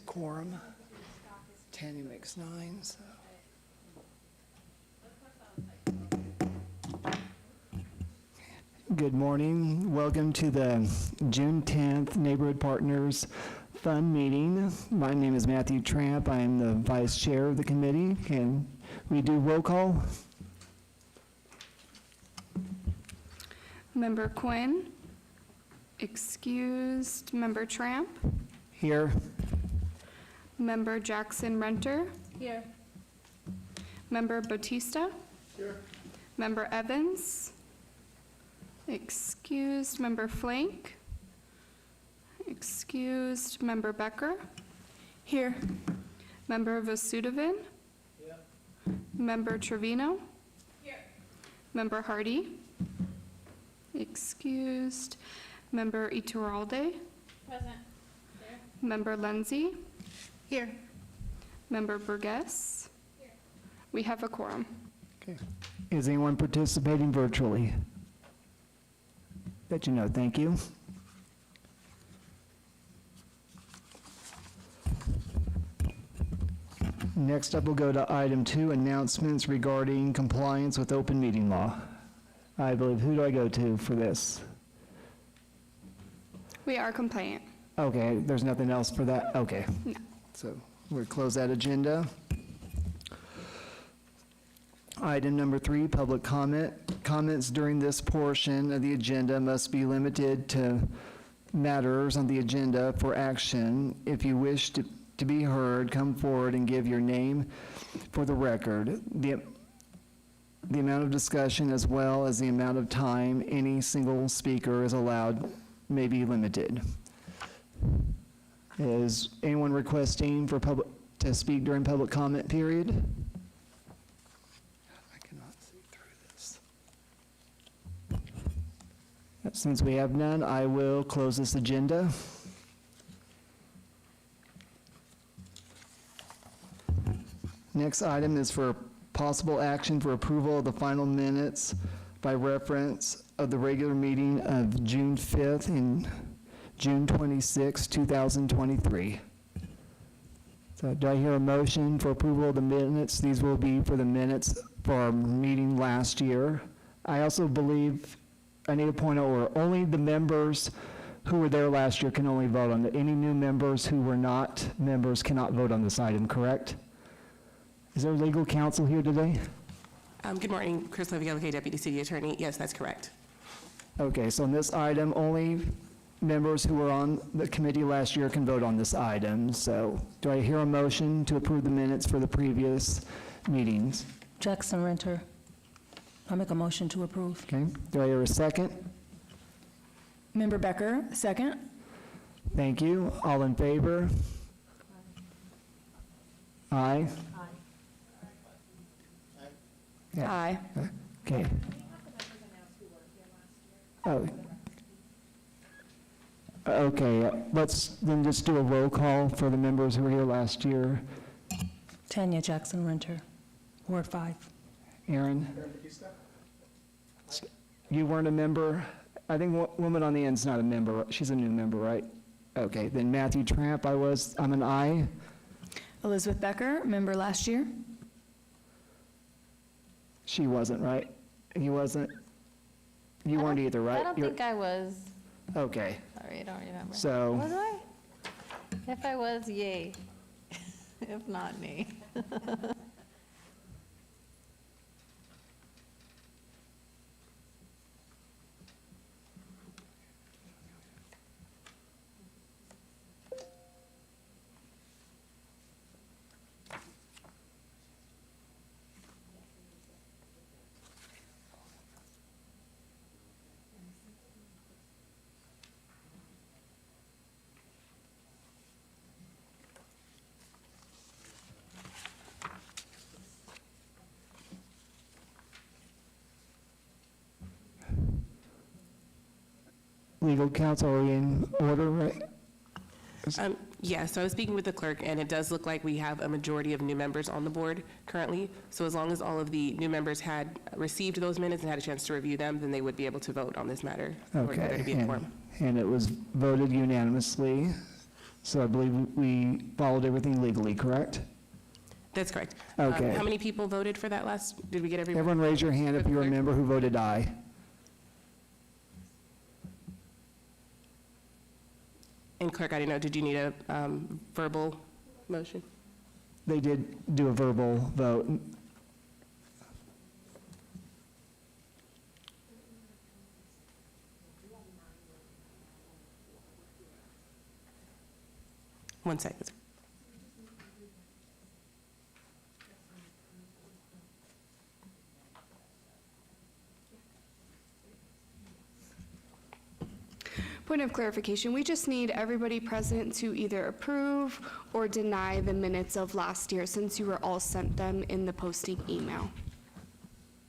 quorum. Tanya makes 9, so. Good morning. Welcome to the June 10th Neighborhood Partners Fund meeting. My name is Matthew Tramp. I am the vice chair of the committee. Can we do roll call? Member Quinn, excused. Member Tramp, Here. Member Jackson Renter, Here. Member Bautista, Here. Member Evans, excused. Member Flank, excused. Member Becker, Here. Member Vasudevin, Member Trevino, Member Hardy, excused. Member Iturralde, Present. Member Lindsay, Here. Member Burgess. We have a quorum. Okay. Is anyone participating virtually? Let you know. Thank you. Next up, we'll go to item 2, announcements regarding compliance with open meeting law. I believe, who do I go to for this? We are compliant. Okay, there's nothing else for that? Okay. No. So we'll close that agenda. Item number 3, public comment. Comments during this portion of the agenda must be limited to matters on the agenda for action. If you wish to be heard, come forward and give your name for the record. The amount of discussion as well as the amount of time any single speaker is allowed may be limited. Is anyone requesting to speak during public comment period? I cannot see through this. Since we have none, I will close this agenda. Next item is for possible action for approval of the final minutes by reference of the regular meeting of June 5th and June 26, 2023. So do I hear a motion for approval of the minutes? These will be for the minutes for our meeting last year. I also believe I need to point out only the members who were there last year can only vote on it. Any new members who were not members cannot vote on this item, correct? Is there legal counsel here today? Good morning, Chris Levielke, Deputy City Attorney. Yes, that's correct. Okay, so on this item, only members who were on the committee last year can vote on this item. So do I hear a motion to approve the minutes for the previous meetings? Jackson Renter. I'll make a motion to approve. Okay, do I hear a second? Member Becker, second. Thank you. All in favor? Aye. Yeah. Aye. Okay. Oh. Okay, let's then just do a roll call for the members who were here last year. Tanya Jackson Renter, Ward 5. Aaron? You weren't a member? I think woman on the end's not a member. She's a new member, right? Okay, then Matthew Tramp, I'm an aye. Elizabeth Becker, member last year. She wasn't, right? He wasn't? You weren't either, right? I don't think I was. Okay. Sorry, I don't remember. So. Was I? If I was, yay. If not, nay. Legal counsel, are we in order, right? Yeah, so I was speaking with the clerk, and it does look like we have a majority of new members on the board currently. So as long as all of the new members had received those minutes and had a chance to review them, then they would be able to vote on this matter. Okay, to be a quorum. and it was voted unanimously. So I believe we followed everything legally, correct? That's correct. Okay. How many people voted for that last, did we get everyone? Everyone raise your hand if you remember who voted aye. And clerk, I didn't know, did you need a verbal motion? They did do a verbal vote. One second. Point of clarification, we just need everybody present to either approve or deny the minutes of last year, since you were all sent them in the posting email.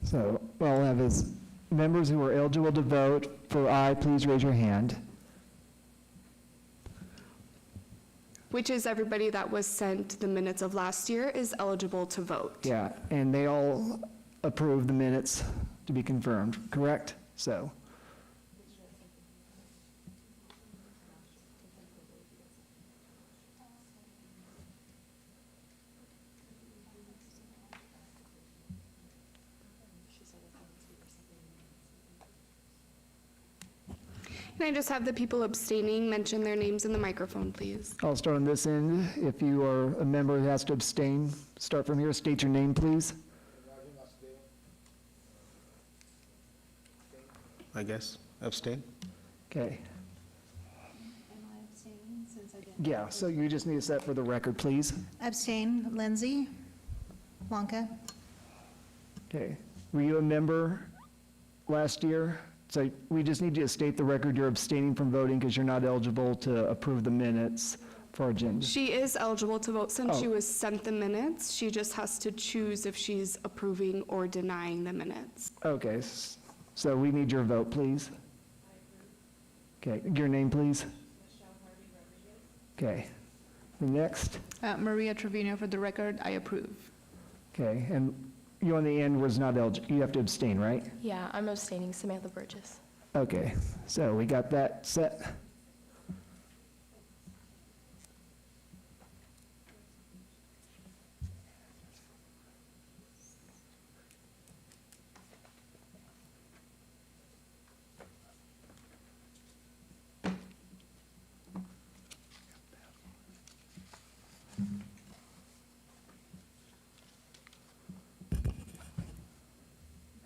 So what I'll have is members who are eligible to vote for aye, please raise your hand. Which is everybody that was sent the minutes of last year is eligible to vote. Yeah, and they all approve the minutes to be confirmed, correct? So, Can I just have the people abstaining mention their names in the microphone, please? I'll start on this end. If you are a member who has to abstain, start from here. State your name, please. I guess, abstain? Okay. Am I abstaining since I didn't? Yeah, so you just need to set for the record, please. Abstain, Lindsay, Wonka. Okay. Were you a member last year? So we just need you to state the record you're abstaining from voting because you're not eligible to approve the minutes for our agenda. She is eligible to vote since she Oh. was sent the minutes. She just has to choose if she's approving or denying the minutes. Okay, so we need your vote, please. Okay, your name, please. Okay. The next, Maria Trevino, for the record, I approve. okay, and you on the end was not eligible, you have to abstain, right? Yeah, I'm abstaining, Samantha Burgess. Okay, so we got that set.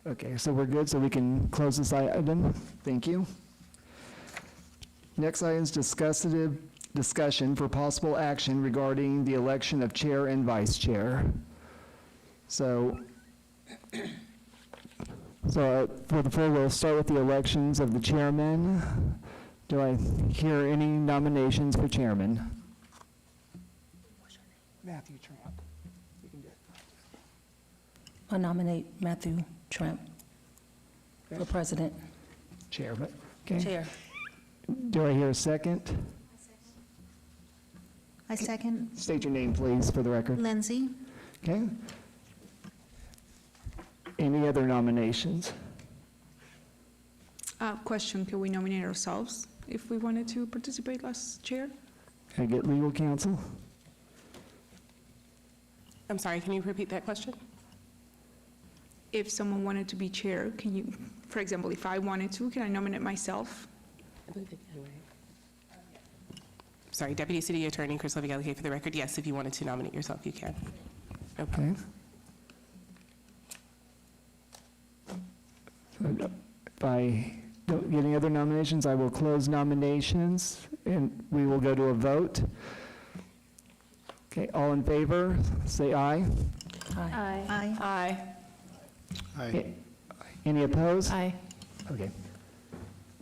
Okay, so we're good, so we can close this item. Thank you. Next item is discussion for possible action regarding the election of chair and vice chair. So for the floor, we'll start with the elections of the chairman. Do I hear any nominations for chairman? Matthew Tramp. You can do it. I nominate Matthew Tramp for president. Chair, but, okay. Chair. Do I hear a second? I second, State your name, please, for the record. Lindsay. Okay. Any other nominations? Question, can we nominate ourselves if we wanted to participate last chair? Can I get legal counsel? I'm sorry, can you repeat that question? If someone wanted to be chair, can you, for example, if I wanted to, can I nominate myself? I believe they can, right? Sorry, Deputy City Attorney Chris Levy, for the record, yes, if you wanted to nominate yourself, you can. No problem. Okay. So if I don't get any other nominations, I will close nominations, and we will go to a vote. Okay, all in favor, say aye. Aye. Aye. Aye. Aye. Any opposed? Aye. Okay.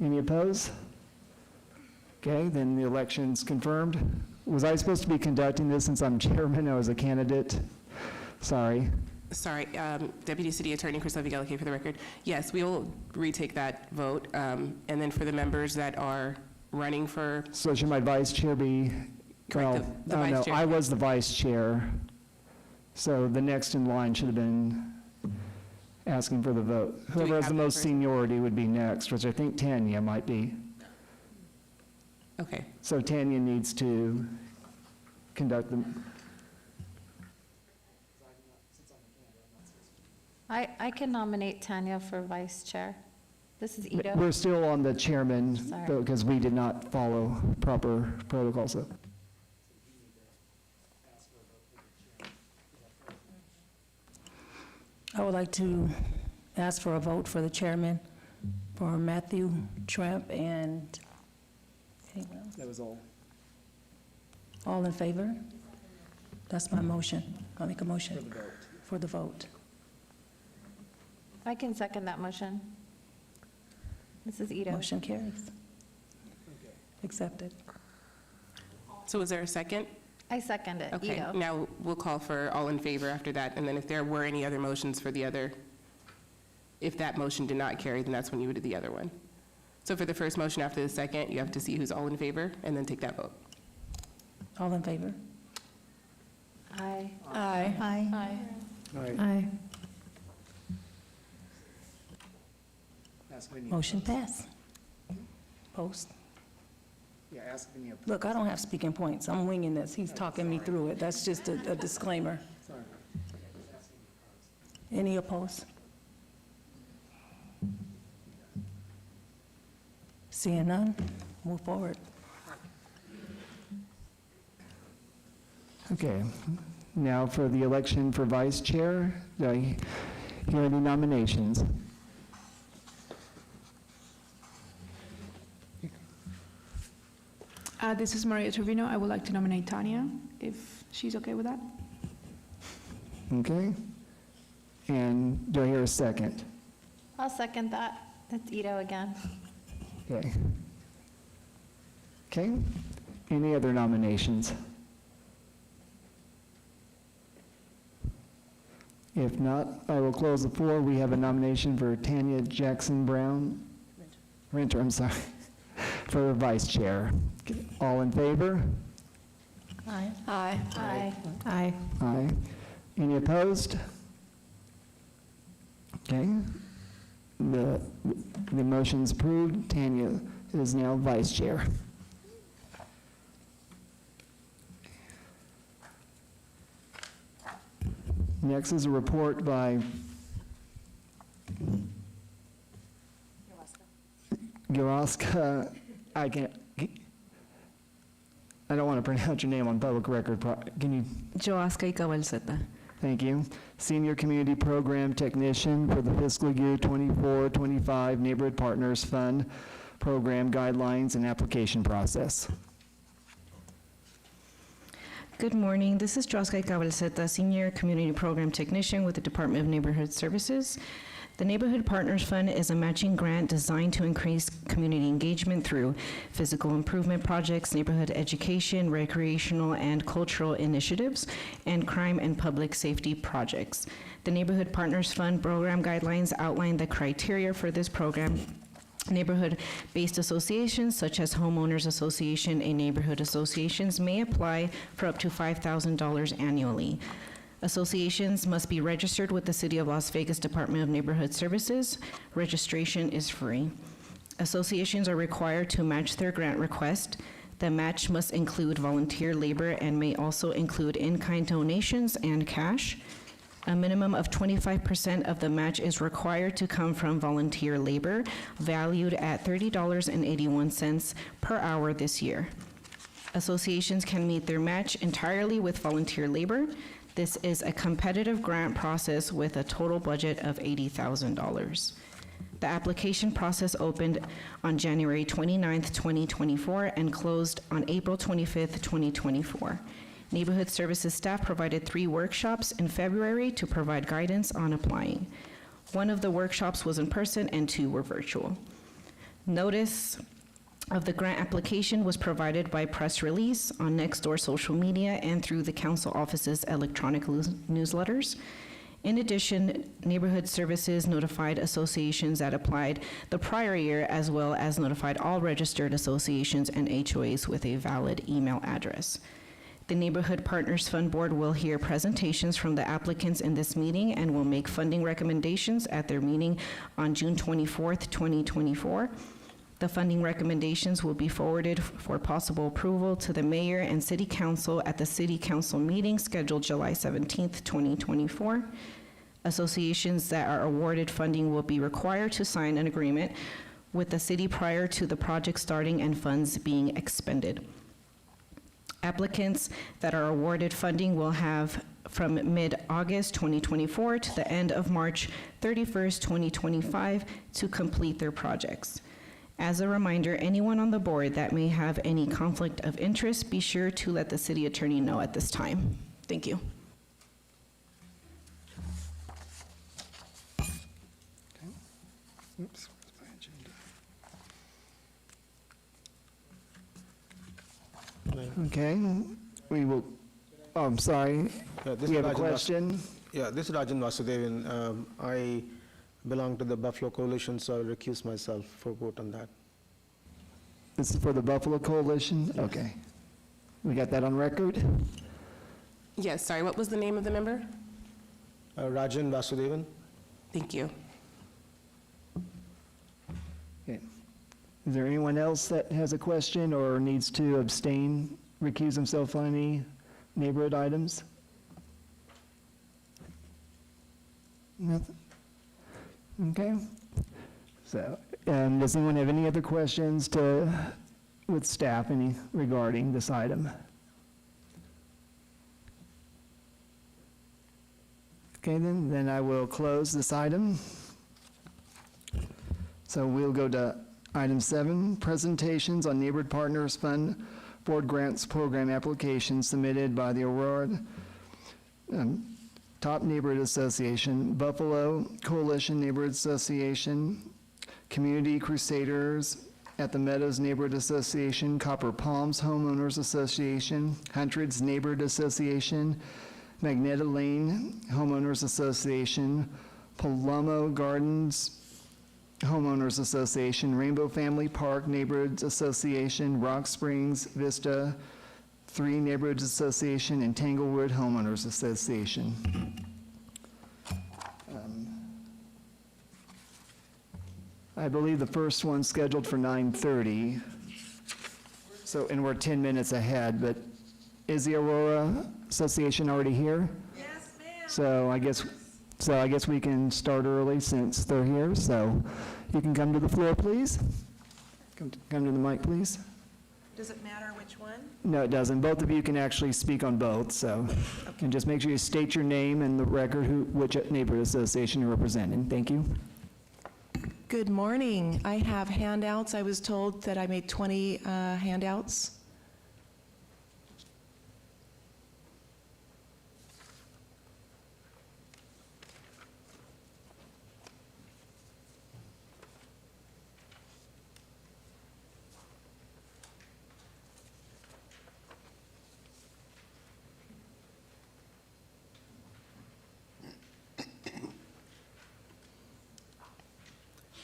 Any opposed? Okay, then the election's confirmed. Was I supposed to be conducting this since I'm chairman? I was a candidate. Sorry. Sorry, Deputy City Attorney Chris Levy, for the record, yes, we will retake that vote, and then for the members that are running for, So should my vice chair be? Correct, Well, the oh, vice no, chair. I was the vice chair. So the next in line should have been asking for the vote. Whoever has have the that most person? seniority would be next, which I think Tanya might be. Okay. So Tanya needs to conduct the, I can nominate Tanya for vice chair. This is Ito. we're still on the chairman, Sorry. though, because we did not follow proper protocol, so. I would like to ask for a vote for the chairman for Matthew Tramp and anyone else? That was all. All in favor? That's my motion. I'll make a motion. For the vote. I can second that motion. This is Ito. Motion carries. Accepted. So is there a second? I second it, Okay, Ito. now we'll call for all in favor after that, and then if there were any other motions for the other, if that motion did not carry, then that's when you would do the other one. So for the first motion after the second, you have to see who's all in favor, and then take that vote. All in favor? Aye. Aye. Aye. Aye. Motion passed. Post. Yeah, ask if any. Look, I don't have speaking points. I'm winging this. He's talking me through it. That's just a disclaimer. Any opposed? Seeing none, move forward. Okay, now for the election for vice chair, do I hear any nominations? This is Maria Trevino. I would like to nominate Tanya, if she's okay with that. Okay. And do I hear a second? I'll second that. It's Ito again. Okay. Okay, any other nominations? If not, I will close the floor. We have a nomination for Tanya Jackson Brown, Renter, I'm sorry, for vice chair. All in favor? Aye. Aye. Aye. Aye. Aye. Any opposed? Okay. The motion's approved. Tanya is now vice chair. Next is a report by Garaska. I don't want to pronounce your name on public record. Can you? Joaska Ikabalseta. Thank you. Senior Community Program Technician for the fiscal year 24-25 Neighborhood Partners Fund Program Guidelines and Application Process. Good morning. This is Joaska Ikabalseta, Senior Community Program Technician with the Department of Neighborhood Services. The Neighborhood Partners Fund is a matching grant designed to increase community engagement through physical improvement projects, neighborhood education, recreational and cultural initiatives, and crime and public safety projects. The Neighborhood Partners Fund program guidelines outline the criteria for this program. Neighborhood-based associations such as homeowners association and neighborhood associations may apply for up to $5,000 annually. Associations must be registered with the City of Las Vegas Department of Neighborhood Services. Registration is free. Associations are required to match their grant request. The match must include volunteer labor and may also include in-kind donations and cash. A minimum of 25% of the match is required to come from volunteer labor, valued at $30.81 per hour this year. Associations can meet their match entirely with volunteer labor. This is a competitive grant process with a total budget of $80,000. The application process opened on January 29th, 2024, and closed on April 25th, 2024. Neighborhood Services staff provided 3 workshops in February to provide guidance on applying. 1 of the workshops was in person and 2 were virtual. Notice of the grant application was provided by press release on Nextdoor social media and through the council office's electronic newsletters. In addition, Neighborhood Services notified associations that applied the prior year, as well as notified all registered associations and HOAs with a valid email address. The Neighborhood Partners Fund Board will hear presentations from the applicants in this meeting and will make funding recommendations at their meeting on June 24th, 2024. The funding recommendations will be forwarded for possible approval to the mayor and city council at the city council meeting scheduled July 17th, 2024. Associations that are awarded funding will be required to sign an agreement with the city prior to the project starting and funds being expended. Applicants that are awarded funding will have from mid-August 2024 to the end of March 31st, 2025 to complete their projects. As a reminder, anyone on the board that may have any conflict of interest, be sure to let the city attorney know at this time. Thank you. Oops, where's my agenda? Okay, we will, oh, I'm sorry. Yeah, this We is have a Rajan question. Yeah, this is Rajan Vasudevan. I belong to the Buffalo Coalition, so I'll recuse myself for vote on that. This is for the Buffalo Coalition? Okay. We got that on record? Yes, sorry, what was the name of the member? Rajan Vasudevan. Thank you. Okay. Is there anyone else that has a question or needs to abstain, recuse himself on any neighborhood items? Nothing? Okay. So, does anyone have any other questions with staff regarding this item? Okay, then I will close this item. So we'll go to item 7, presentations on Neighborhood Partners Fund Board Grants Program applications submitted by the Aurora Top Neighborhood Association, Buffalo Coalition Neighborhood Association, Community Crusaders at the Meadows Neighborhood Association, Copper Palms Homeowners Association, Hundreds Neighborhood Association, Magneta Lane Homeowners Association, Palomo Gardens Homeowners Association, Rainbow Family Park Neighborhoods Association, Rock Springs Vista 3 Neighborhoods Association, and Tanglewood Homeowners Association. I believe the first one's scheduled for 9:30. So, and we're 10 minutes ahead, but is the Aurora Association already here? Yes, ma'am. So I guess we can start early since they're here. So you can come to the floor, please. Come to the mic, please. Does it matter which one? No, it doesn't. Both of you can actually speak on both, so. And just make sure you state your name and the record, which neighborhood association you're representing. Thank you. Good morning. I have handouts. I was told that I made 20 handouts.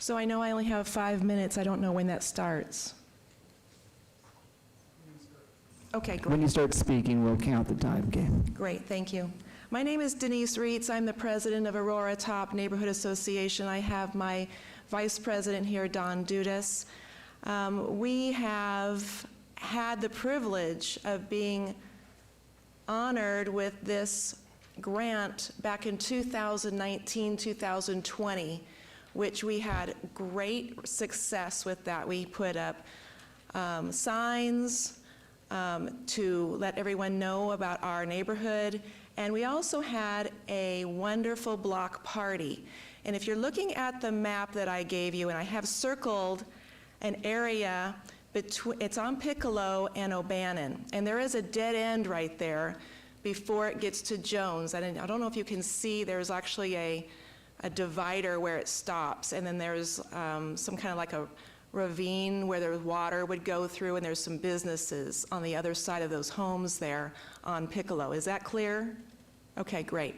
So I know I only have 5 minutes. I don't know when that starts. Okay, great. When you start speaking, we'll count the time, okay? Great, thank you. My name is Denise Reitz. I'm the president of Aurora Top Neighborhood Association. I have my vice president here, Don Dudas. We have had the privilege of being honored with this grant back in 2019, 2020, which we had great success with that. We put up signs to let everyone know about our neighborhood, and we also had a wonderful block party. And if you're looking at the map that I gave you, and I have circled an area between, it's on Piccolo and O'Bannon, and there is a dead end right there before it gets to Jones. And I don't know if you can see, there's actually a divider where it stops, and then there's some kind of like a ravine where the water would go through, and there's some businesses on the other side of those homes there on Piccolo. Is that clear? Okay, great.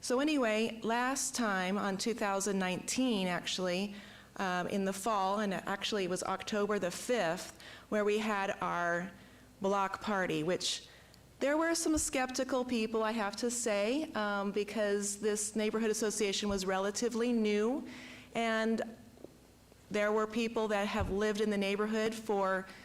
So anyway, last time on 2019, actually, in the fall, and actually it was October the 5th, where we had our block party, which there were some skeptical people, I have to say, because this neighborhood association was relatively new, and There were people that have lived in the neighborhood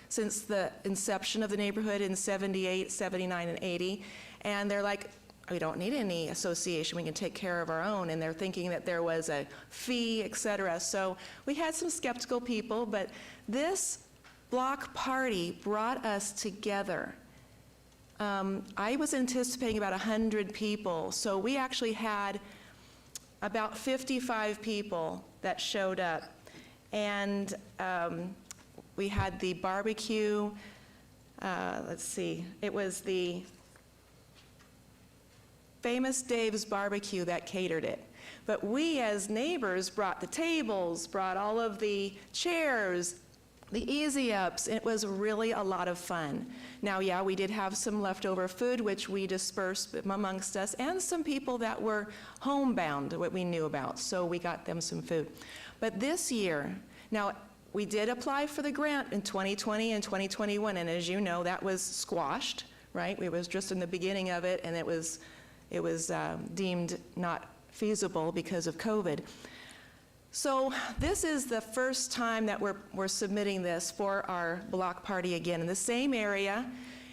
since the inception of the neighborhood in 78, 79, and 80, and they're like, we don't need any association, we can take care of our own, and they're thinking that there was a fee, et cetera. So we had some skeptical people, but this block party brought us together. I was anticipating about 100 people, so we actually had about 55 people that showed up. And we had the barbecue, let's see, it was the Famous Dave's Barbecue that catered it. But we as neighbors brought the tables, brought all of the chairs, the easy-ups. It was really a lot of fun. Now, yeah, we did have some leftover food, which we dispersed amongst us, and some people that were homebound, what we knew about, so we got them some food. But this year, now, we did apply for the grant in 2020 and 2021, and as you know, that was squashed, right? It was just in the beginning of it, and it was deemed not feasible because of COVID. So this is the first time that we're submitting this for our block party again in the same area.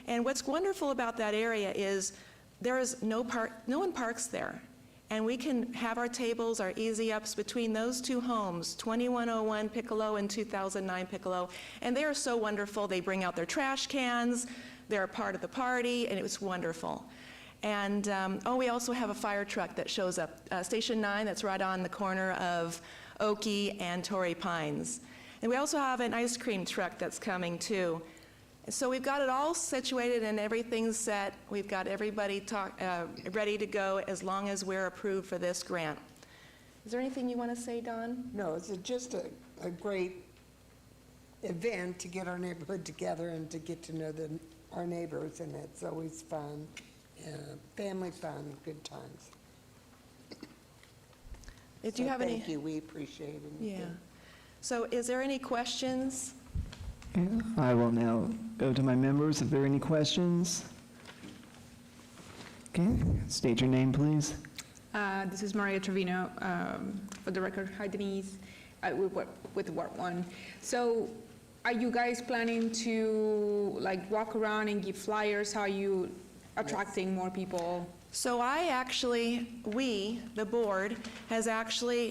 And what's wonderful about that area is there is no one parks there. And we can have our tables, our easy-ups between those two homes, 2101 Piccolo and 2009 Piccolo. And they are so wonderful. They bring out their trash cans. They're a part of the party, and it was wonderful. And, we also have a fire truck that shows up, Station 9, that's right on the corner of Oakey and Torrey Pines. And we also have an ice cream truck that's coming too. So we've got it all situated and everything's set. We've got everybody ready to go as long as we're approved for this grant. Is there anything you want to say, Dawn? No, it's just a great event to get our neighborhood together and to get to know our neighbors, and it's always fun. Family fun, good times. Did you have any? Thank you, we appreciate it. Yeah. So is there any questions? I will now go to my members if there are any questions. Okay, state your name, please. This is Maria Trevino, for the record. Hi, Denise, with Ward 1. So are you guys planning to like walk around and give flyers? How are you attracting more people? So we, the board,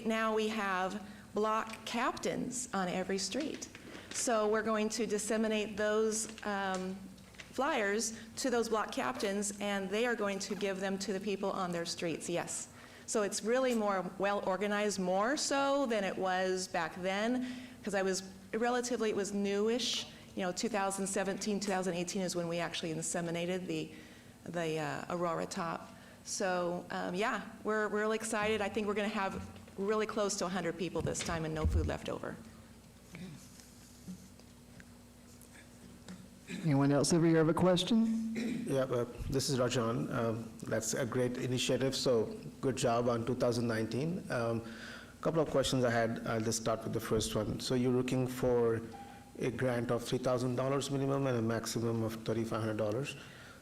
now we have block captains on every street. So we're going to disseminate those flyers to those block captains, and they are going to give them to the people on their streets, yes. So it's really more well-organized, more so than it was back then, because it was newish. 2017, 2018 is when we actually inseminated the Aurora top. So yeah, we're really excited. I think we're going to have really close to 100 people this time and no food left over. Anyone else over here have a question? Yeah, this is Rajan. That's a great initiative, so good job on 2019. Couple of questions I had. I'll just start with the first one. So you're looking for a grant of $3,000 minimum and a maximum of $3,500?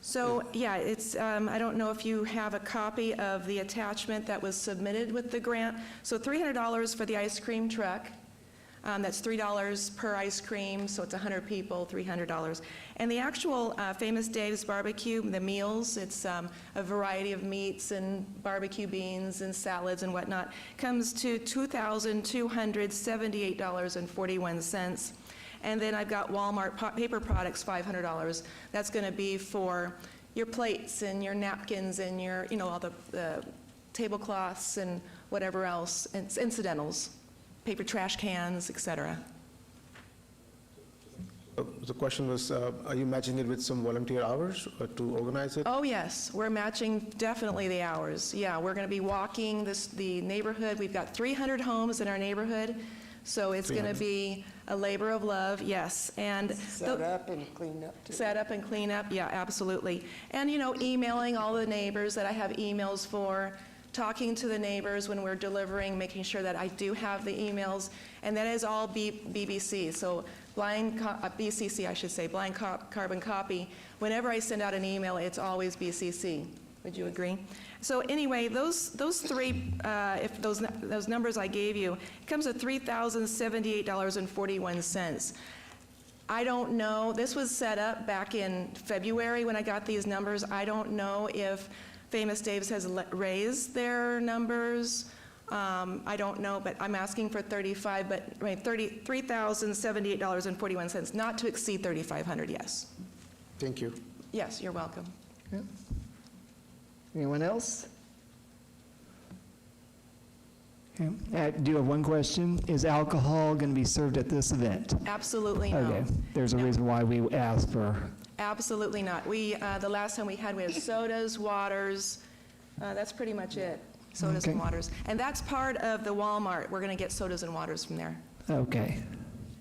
So yeah, it's, I don't know if you have a copy of the attachment that was submitted with the grant. So $300 for the ice cream truck. That's $3 per ice cream, so it's 100 people, $300. And the actual Famous Dave's Barbecue, the meals, it's a variety of meats and barbecue beans and salads and whatnot, comes to $2,278.41. And then I've got Walmart paper products, $500. That's going to be for your plates and your napkins and your, all the tablecloths and whatever else, and incidentals. Paper trash cans, etc. The question was, are you matching it with some volunteer hours to organize it? Oh, yes. We're matching definitely the hours. Yeah, we're going to be walking the neighborhood. We've got 300 homes in our neighborhood, so it's going to be a labor of love, yes. And set up and clean up, too. Set up and clean up, yeah, absolutely. And, emailing all the neighbors that I have emails for, talking to the neighbors when we're delivering, making sure that I do have the emails, and that is all BBC. So BCC, I should say, blind carbon copy. Whenever I send out an email, it's always BCC. Would you agree? So anyway, those three, if those numbers I gave you, it comes to $3,078.41. I don't know, this was set up back in February when I got these numbers. I don't know if Famous Dave's has raised their numbers. I don't know, but I'm asking for 35, but I mean, $3,078.41, not to exceed 3,500, yes. Thank you. Yes, you're welcome. Yeah. Anyone else? Okay. I do have one question. Is alcohol going to be served at this event? Absolutely no. Okay, there's a reason why we asked for, Absolutely not. We, the last time we had sodas, waters, that's pretty much it. Sodas and Okay. waters. And that's part of the Walmart. We're going to get sodas and waters from there. okay.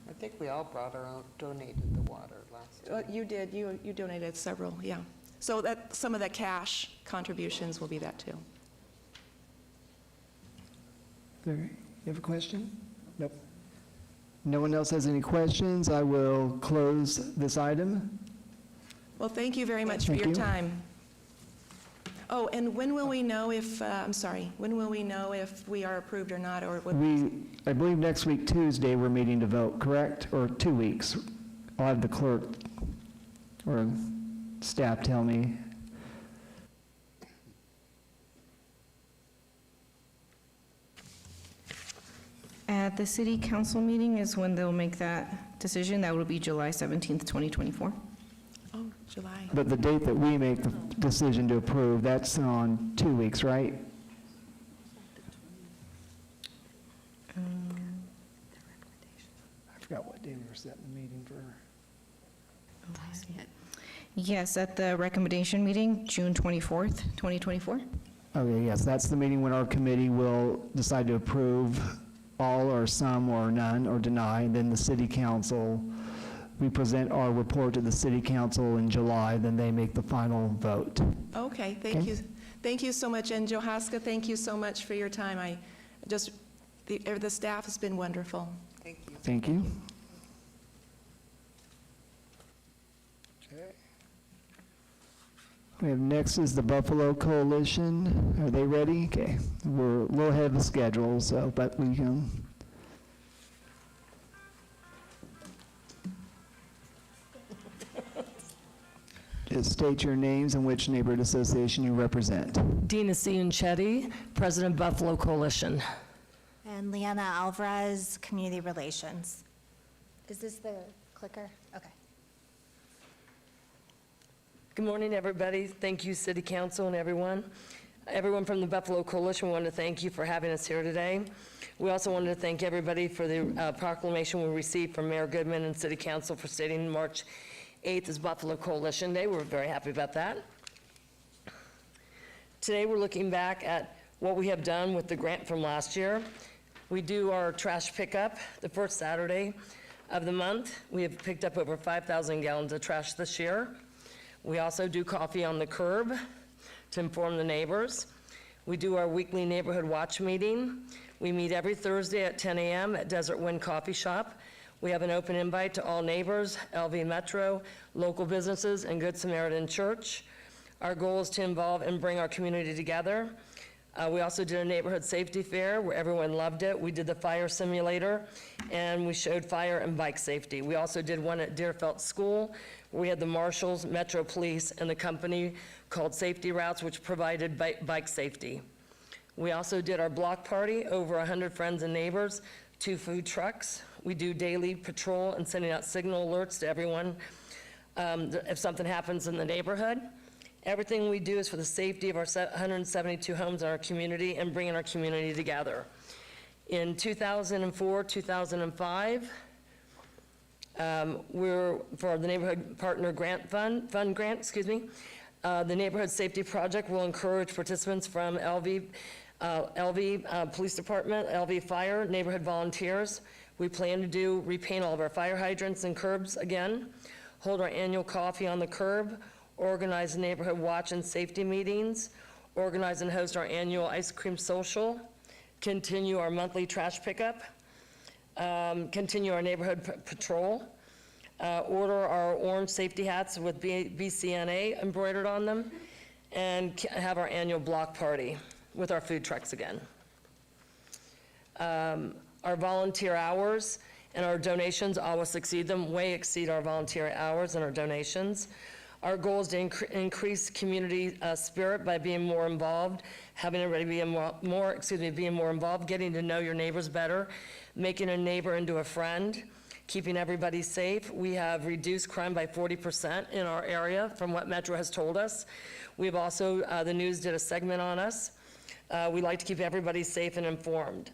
I think we all brought our own, donated the water last time. You did, you donated several, yeah. So that, some of the cash contributions will be that too. You have a question? Nope. No one else has any questions? I will close this item. Well, thank you very much for Thank your you. time. Oh, and when will we know if, I'm sorry, when will we know if we are approved or not, or what? I believe next week, Tuesday, we're meeting to vote, correct? Or 2 weeks? I'll have the clerk or staff tell me. At the city council meeting is when they'll make that decision. That will be July 17th, 2024. Oh, July. But the date that we make the decision to approve, that's on 2 weeks, right? I forgot what day we were setting the meeting for. Yes, at the recommendation meeting, June 24th, 2024. Okay, yes, that's the meeting when our committee will decide to approve all or some or none or deny. Then the city council, we present our report to the city council in July, then they make the final vote. Okay, thank Okay. you. Thank you so much. And Johaska, thank you so much for your time. The staff has been wonderful. Thank you. Thank you. We have next is the Buffalo Coalition. Are they ready? Okay, we're a little ahead of the schedule, so, but we can. Just state your names and which neighborhood association you represent. Dina Cianchetti, President Buffalo Coalition. And Leanna Alvarez, Community Relations. Is this the clicker? Okay. Good morning, everybody. Thank you, City Council and everyone. Everyone from the Buffalo Coalition, we want to thank you for having us here today. We also wanted to thank everybody for the proclamation we received from Mayor Goodman and City Council for stating March 8th as Buffalo Coalition Day. We're very happy about that. Today, we're looking back at what we have done with the grant from last year. We do our trash pickup the first Saturday of the month. We have picked up over 5,000 gallons of trash this year. We also do coffee on the curb to inform the neighbors. We do our weekly neighborhood watch meeting. We meet every Thursday at 10 a.m. at Desert Wind Coffee Shop. We have an open invite to all neighbors, LV Metro, local businesses, and Good Samaritan Church. Our goal is to involve and bring our community together. We also did a neighborhood safety fair where everyone loved it. We did the fire simulator, and we showed fire and bike safety. We also did one at Deerfelt School, where we had the marshals, Metro Police, and the company called Safety Routes, which provided bike safety. We also did our block party, over 100 friends and neighbors, 2 food trucks. We do daily patrol and sending out signal alerts to everyone if something happens in the neighborhood. Everything we do is for the safety of our 172 homes in our community and bringing our community together. In 2004, 2005, we're for the Neighborhood Partner Grant Fund grant, the Neighborhood Safety Project will encourage participants from LV Police Department, LV Fire, neighborhood volunteers. We plan to repaint all of our fire hydrants and curbs again, hold our annual coffee on the curb, organize neighborhood watch and safety meetings, organize and host our annual ice cream social, continue our monthly trash pickup, continue our neighborhood patrol, order our orange safety hats with BCNA embroidered on them, and have our annual block party with our food trucks again. Our volunteer hours and our donations always exceed them, way exceed our volunteer hours and our donations. Our goal is to increase community spirit by being more involved, having everybody be being more involved, getting to know your neighbors better, making a neighbor into a friend, keeping everybody safe. We have reduced crime by 40% in our area from what Metro has told us. We've also, the news did a segment on us. We like to keep everybody safe and informed.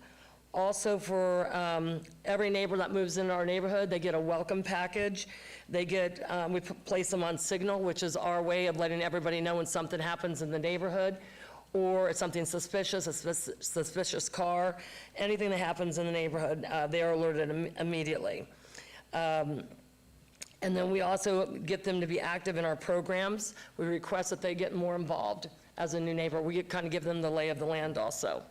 Also, for every neighbor that moves into our neighborhood, they get a welcome package. They get, we place them on Signal, which is our way of letting everybody know when something happens in the neighborhood, or it's something suspicious, a suspicious car, anything that happens in the neighborhood, they are alerted immediately. And then we also get them to be active in our programs. We request that they get more involved as a new neighbor. We kind of give them the lay of the land also.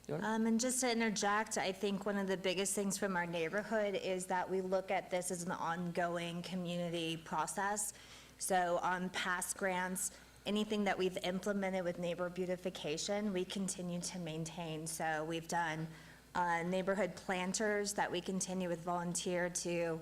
And just to interject, I think one of the biggest things from our neighborhood is that we look at this as an ongoing community process. So on past grants, anything that we've implemented with neighbor beautification, we continue to maintain. So we've done neighborhood planters that we continue with volunteer to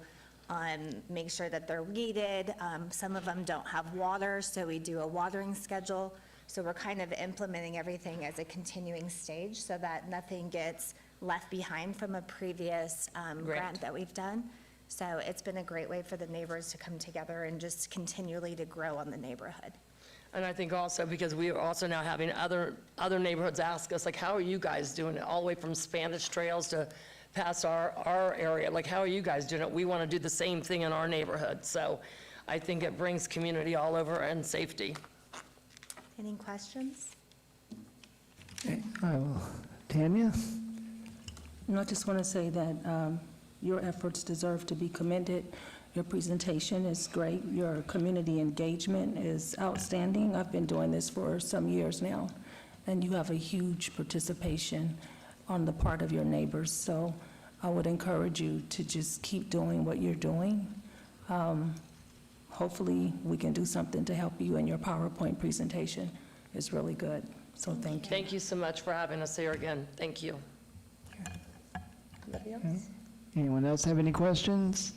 make sure that they're weeded. Some of them don't have water, so we do a watering schedule. So we're kind of implementing everything as a continuing stage so that nothing gets left behind from a previous grant that we've done. So it's been a great way for the neighbors to come together and just continually to grow on the neighborhood. And I think also because we are also now having other neighborhoods ask us, like, how are you guys doing it? All the way from Spanish Trails to past our area. Like, how are you guys doing it? We want to do the same thing in our neighborhood. So I think it brings community all over and safety. Any questions? Okay, I will. Tanya? And I just want to say that your efforts deserve to be commended. Your presentation is great. Your community engagement is outstanding. I've been doing this for some years now, and you have a huge participation on the part of your neighbors. So I would encourage you to just keep doing what you're doing. Hopefully, we can do something to help you, and your PowerPoint presentation is really good. So thank you. Thank you so much for having us here again. Thank you. Anybody else? Anyone else have any questions?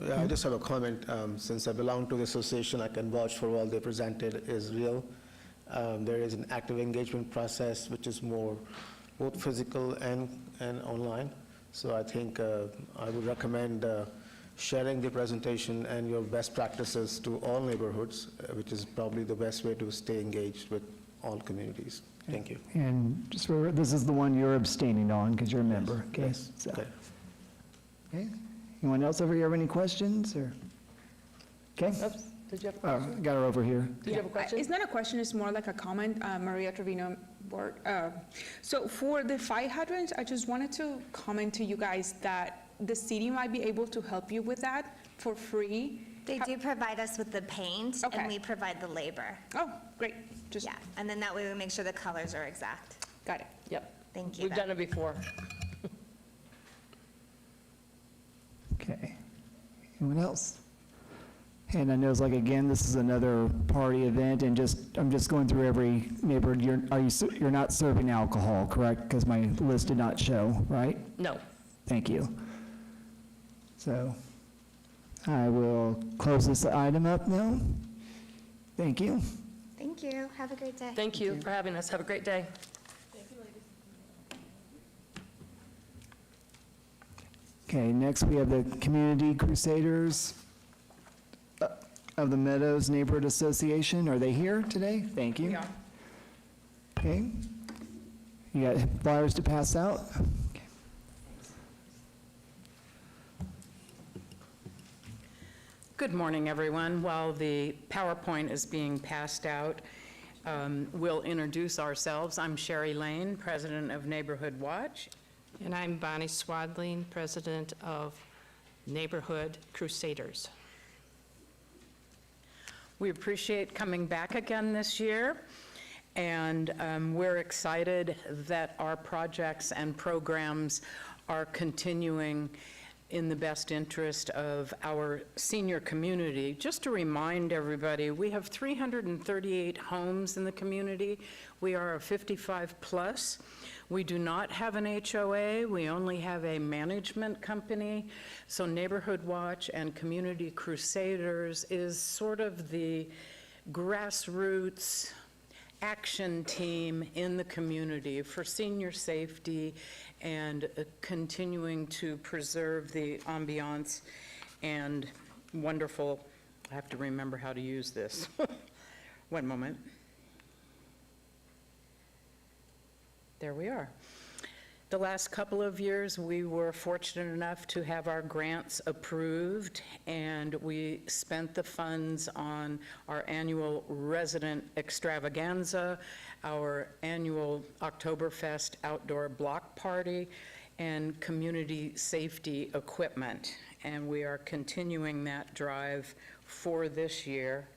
Yeah, I just have a comment. Since I belong to the association, I can vouch for all they presented is real. There is an active engagement process, which is more both physical and online. So I think I would recommend sharing the presentation and your best practices to all neighborhoods, which is probably the best way to stay engaged with all communities. Thank you. And just for, this is the one you're abstaining on because you're a member, okay? Yes. So- Okay. Okay. Anyone else over here have any questions, or? Okay. Oops, did you have a question? Got her over here. Did you have a question? It's not a question, it's more like a comment. Maria Trevino, board. So for the fire hydrants, I just wanted to comment to you guys that the city might be able to help you with that for free. They do provide us with the paint, Okay. and we provide the labor. Oh, great, just, Yeah, and then that way we make sure the colors are exact. got it. Yep. Thank you. We've done it before. Okay. Anyone else? And I know it's like, again, this is another party event, and I'm just going through every neighborhood. You're not serving alcohol, correct? Because my list did not show, right? No. Thank you. So I will close this item up now. Thank you. Thank you. Have a great day. Thank you for having us. Have a great day. Okay, next we have the Community Crusaders of the Meadows Neighborhood Association. Are they here today? Thank you. Yeah. Okay. You got flyers to pass out? Good morning, everyone. While the PowerPoint is being passed out, we'll introduce ourselves. I'm Sherry Lane, President of Neighborhood Watch. And I'm Bonnie Swadling, President of Neighborhood Crusaders. We appreciate coming back again this year, and we're excited that our projects and programs are continuing in the best interest of our senior community. Just to remind everybody, we have 338 homes in the community. We are a 55+. We do not have an HOA. We only have a management company. So Neighborhood Watch and Community Crusaders is sort of the grassroots action team in the community for senior safety and continuing to preserve the ambiance and wonderful, I have to remember how to use this. One moment. There we are. The last couple of years, we were fortunate enough to have our grants approved, and we spent the funds on our annual resident extravaganza, our annual Oktoberfest outdoor block party, and community safety equipment. And we are continuing that drive for this year.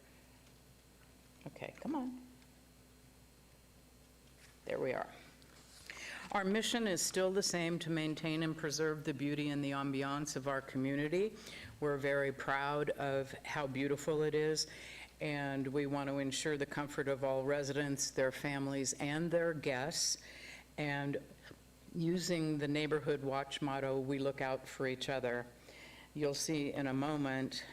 Okay, come on. There we are. Our mission is still the same, to maintain and preserve the beauty and the ambiance of our community. We're very proud of how beautiful it is, and we want to ensure the comfort of all residents, their families, and their guests. And using the Neighborhood Watch motto, we look out for each other. You'll see in a moment,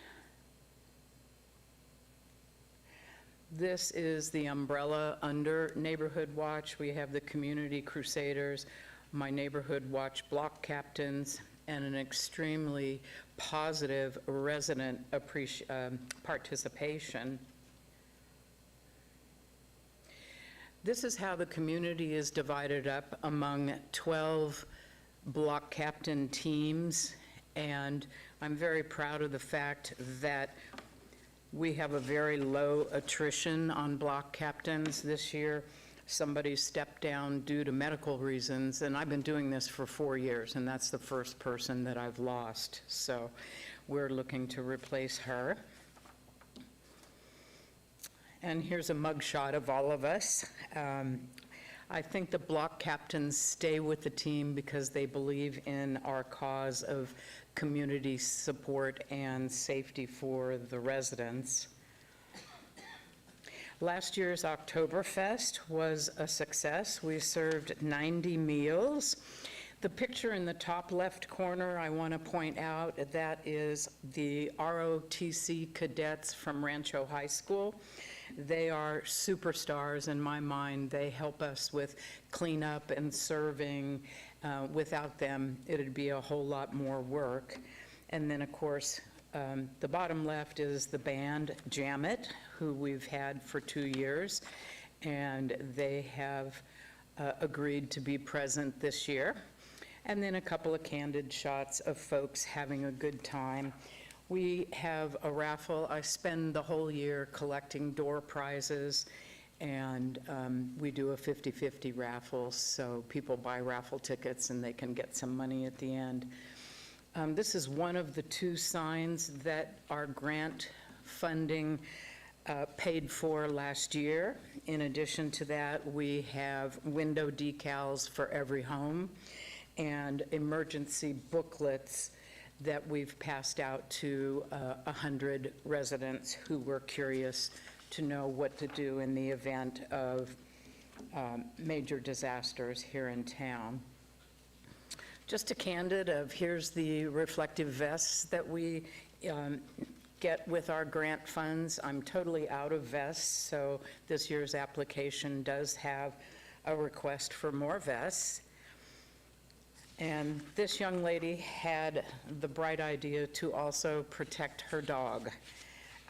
this is the umbrella under Neighborhood Watch. We have the Community Crusaders, my Neighborhood Watch block captains, and an extremely positive resident participation. This is how the community is divided up among 12 block captain teams, and I'm very proud of the fact that we have a very low attrition on block captains this year. Somebody stepped down due to medical reasons, and I've been doing this for 4 years, and that's the first person that I've lost. So we're looking to replace her. And here's a mugshot of all of us. I think the block captains stay with the team because they believe in our cause of community support and safety for the residents. Last year's Oktoberfest was a success. We served 90 meals. The picture in the top left corner, I want to point out, that is the ROTC cadets from Rancho High School. They are superstars in my mind. They help us with cleanup and serving. Without them, it'd be a whole lot more work. And then, of course, the bottom left is the band Jam It, who we've had for 2 years, and they have agreed to be present this year. And then a couple of candid shots of folks having a good time. We have a raffle. I spend the whole year collecting door prizes, and we do a 50-50 raffle, so people buy raffle tickets and they can get some money at the end. This is one of the 2 signs that our grant funding paid for last year. In addition to that, we have window decals for every home and emergency booklets that we've passed out to 100 residents who were curious to know what to do in the event of major disasters here in town. Just a candid of here's the reflective vests that we get with our grant funds. I'm totally out of vests, so this year's application does have a request for more vests. And this young lady had the bright idea to also protect her dog.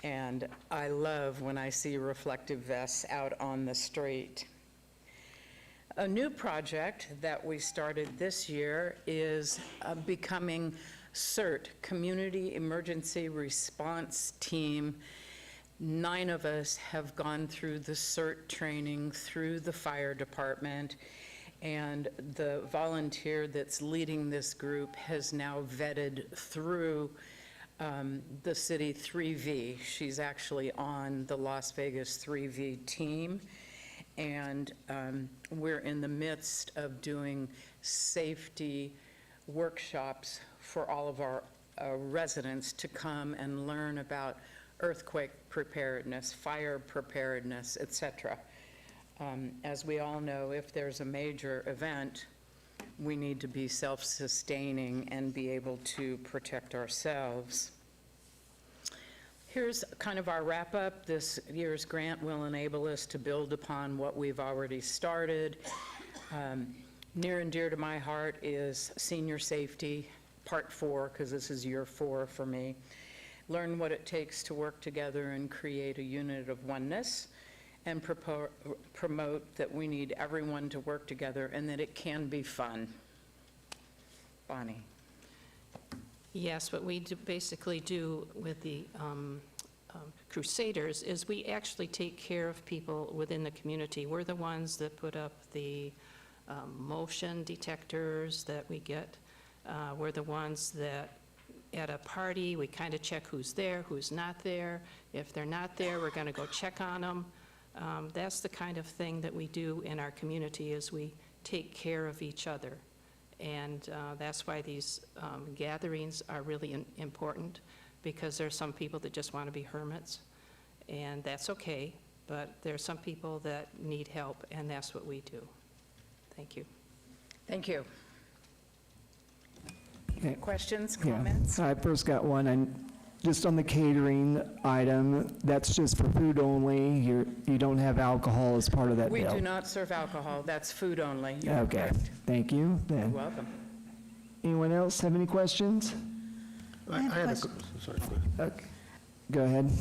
And I love when I see reflective vests out on the street. A new project that we started this year is becoming CERT, Community Emergency Response Team. 9 of us have gone through the CERT training through the fire department. And the volunteer that's leading this group has now vetted through the city 3V. She's actually on the Las Vegas 3V team. And we're in the midst of doing safety workshops for all of our residents to come and learn about earthquake preparedness, fire preparedness, et cetera. As we all know, if there's a major event, we need to be self-sustaining and be able to protect ourselves. Here's kind of our wrap-up. This year's grant will enable us to build upon what we've already started. Near and dear to my heart is senior safety, part 4, because this is year 4 for me. Learn what it takes to work together and create a unit of oneness, and promote that we need everyone to work together and that it can be fun. Bonnie. Yes, what we basically do with the Crusaders is we actually take care of people within the community. We're the ones that put up the motion detectors that we get. We're the ones that at a party, we kind of check who's there, who's not there. If they're not there, we're going to go check on them. That's the kind of thing that we do in our community, is we take care of each other. And that's why these gatherings are really important, because there's some people that just want to be hermits, and that's okay, but there's some people that need help, and that's what we do. Thank you. Thank you. Okay. Questions, Yeah. comments? I first got one, and just on the catering item, that's just for food only. You don't have alcohol as part of that We bill? do not serve alcohol. That's food only. You're Okay, correct. thank you. You're Then, welcome. anyone else have any questions? I have a, sorry, go ahead. Okay. Go ahead.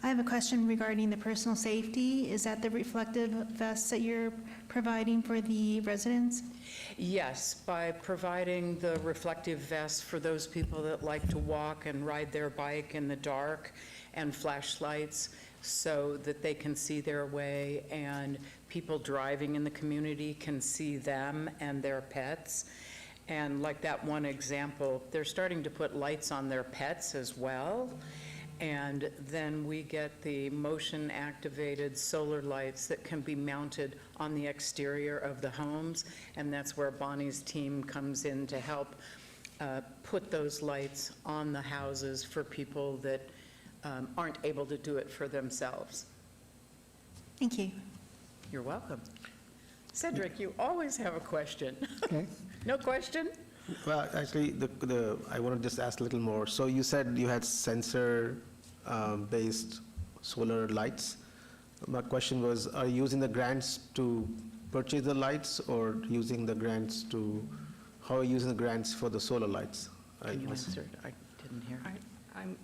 I have a question regarding the personal safety. Is that the reflective vests that you're providing for the residents? Yes, by providing the reflective vests for those people that like to walk and ride their bike in the dark, and flashlights so that they can see their way, and people driving in the community can see them and their pets. And like that one example, they're starting to put lights on their pets as well. And then we get the motion-activated solar lights that can be mounted on the exterior of the homes, and that's where Bonnie's team comes in to help put those lights on the houses for people that aren't able to do it for themselves. Thank you. You're welcome. Cedric, you always have a question. Okay. No question? Well, actually, I want to just ask a little more. So you said you had sensor-based solar lights. My question was, are you using the grants to purchase the lights, or using the grants to, how are you using the grants for the solar lights? Can you answer it? I didn't hear.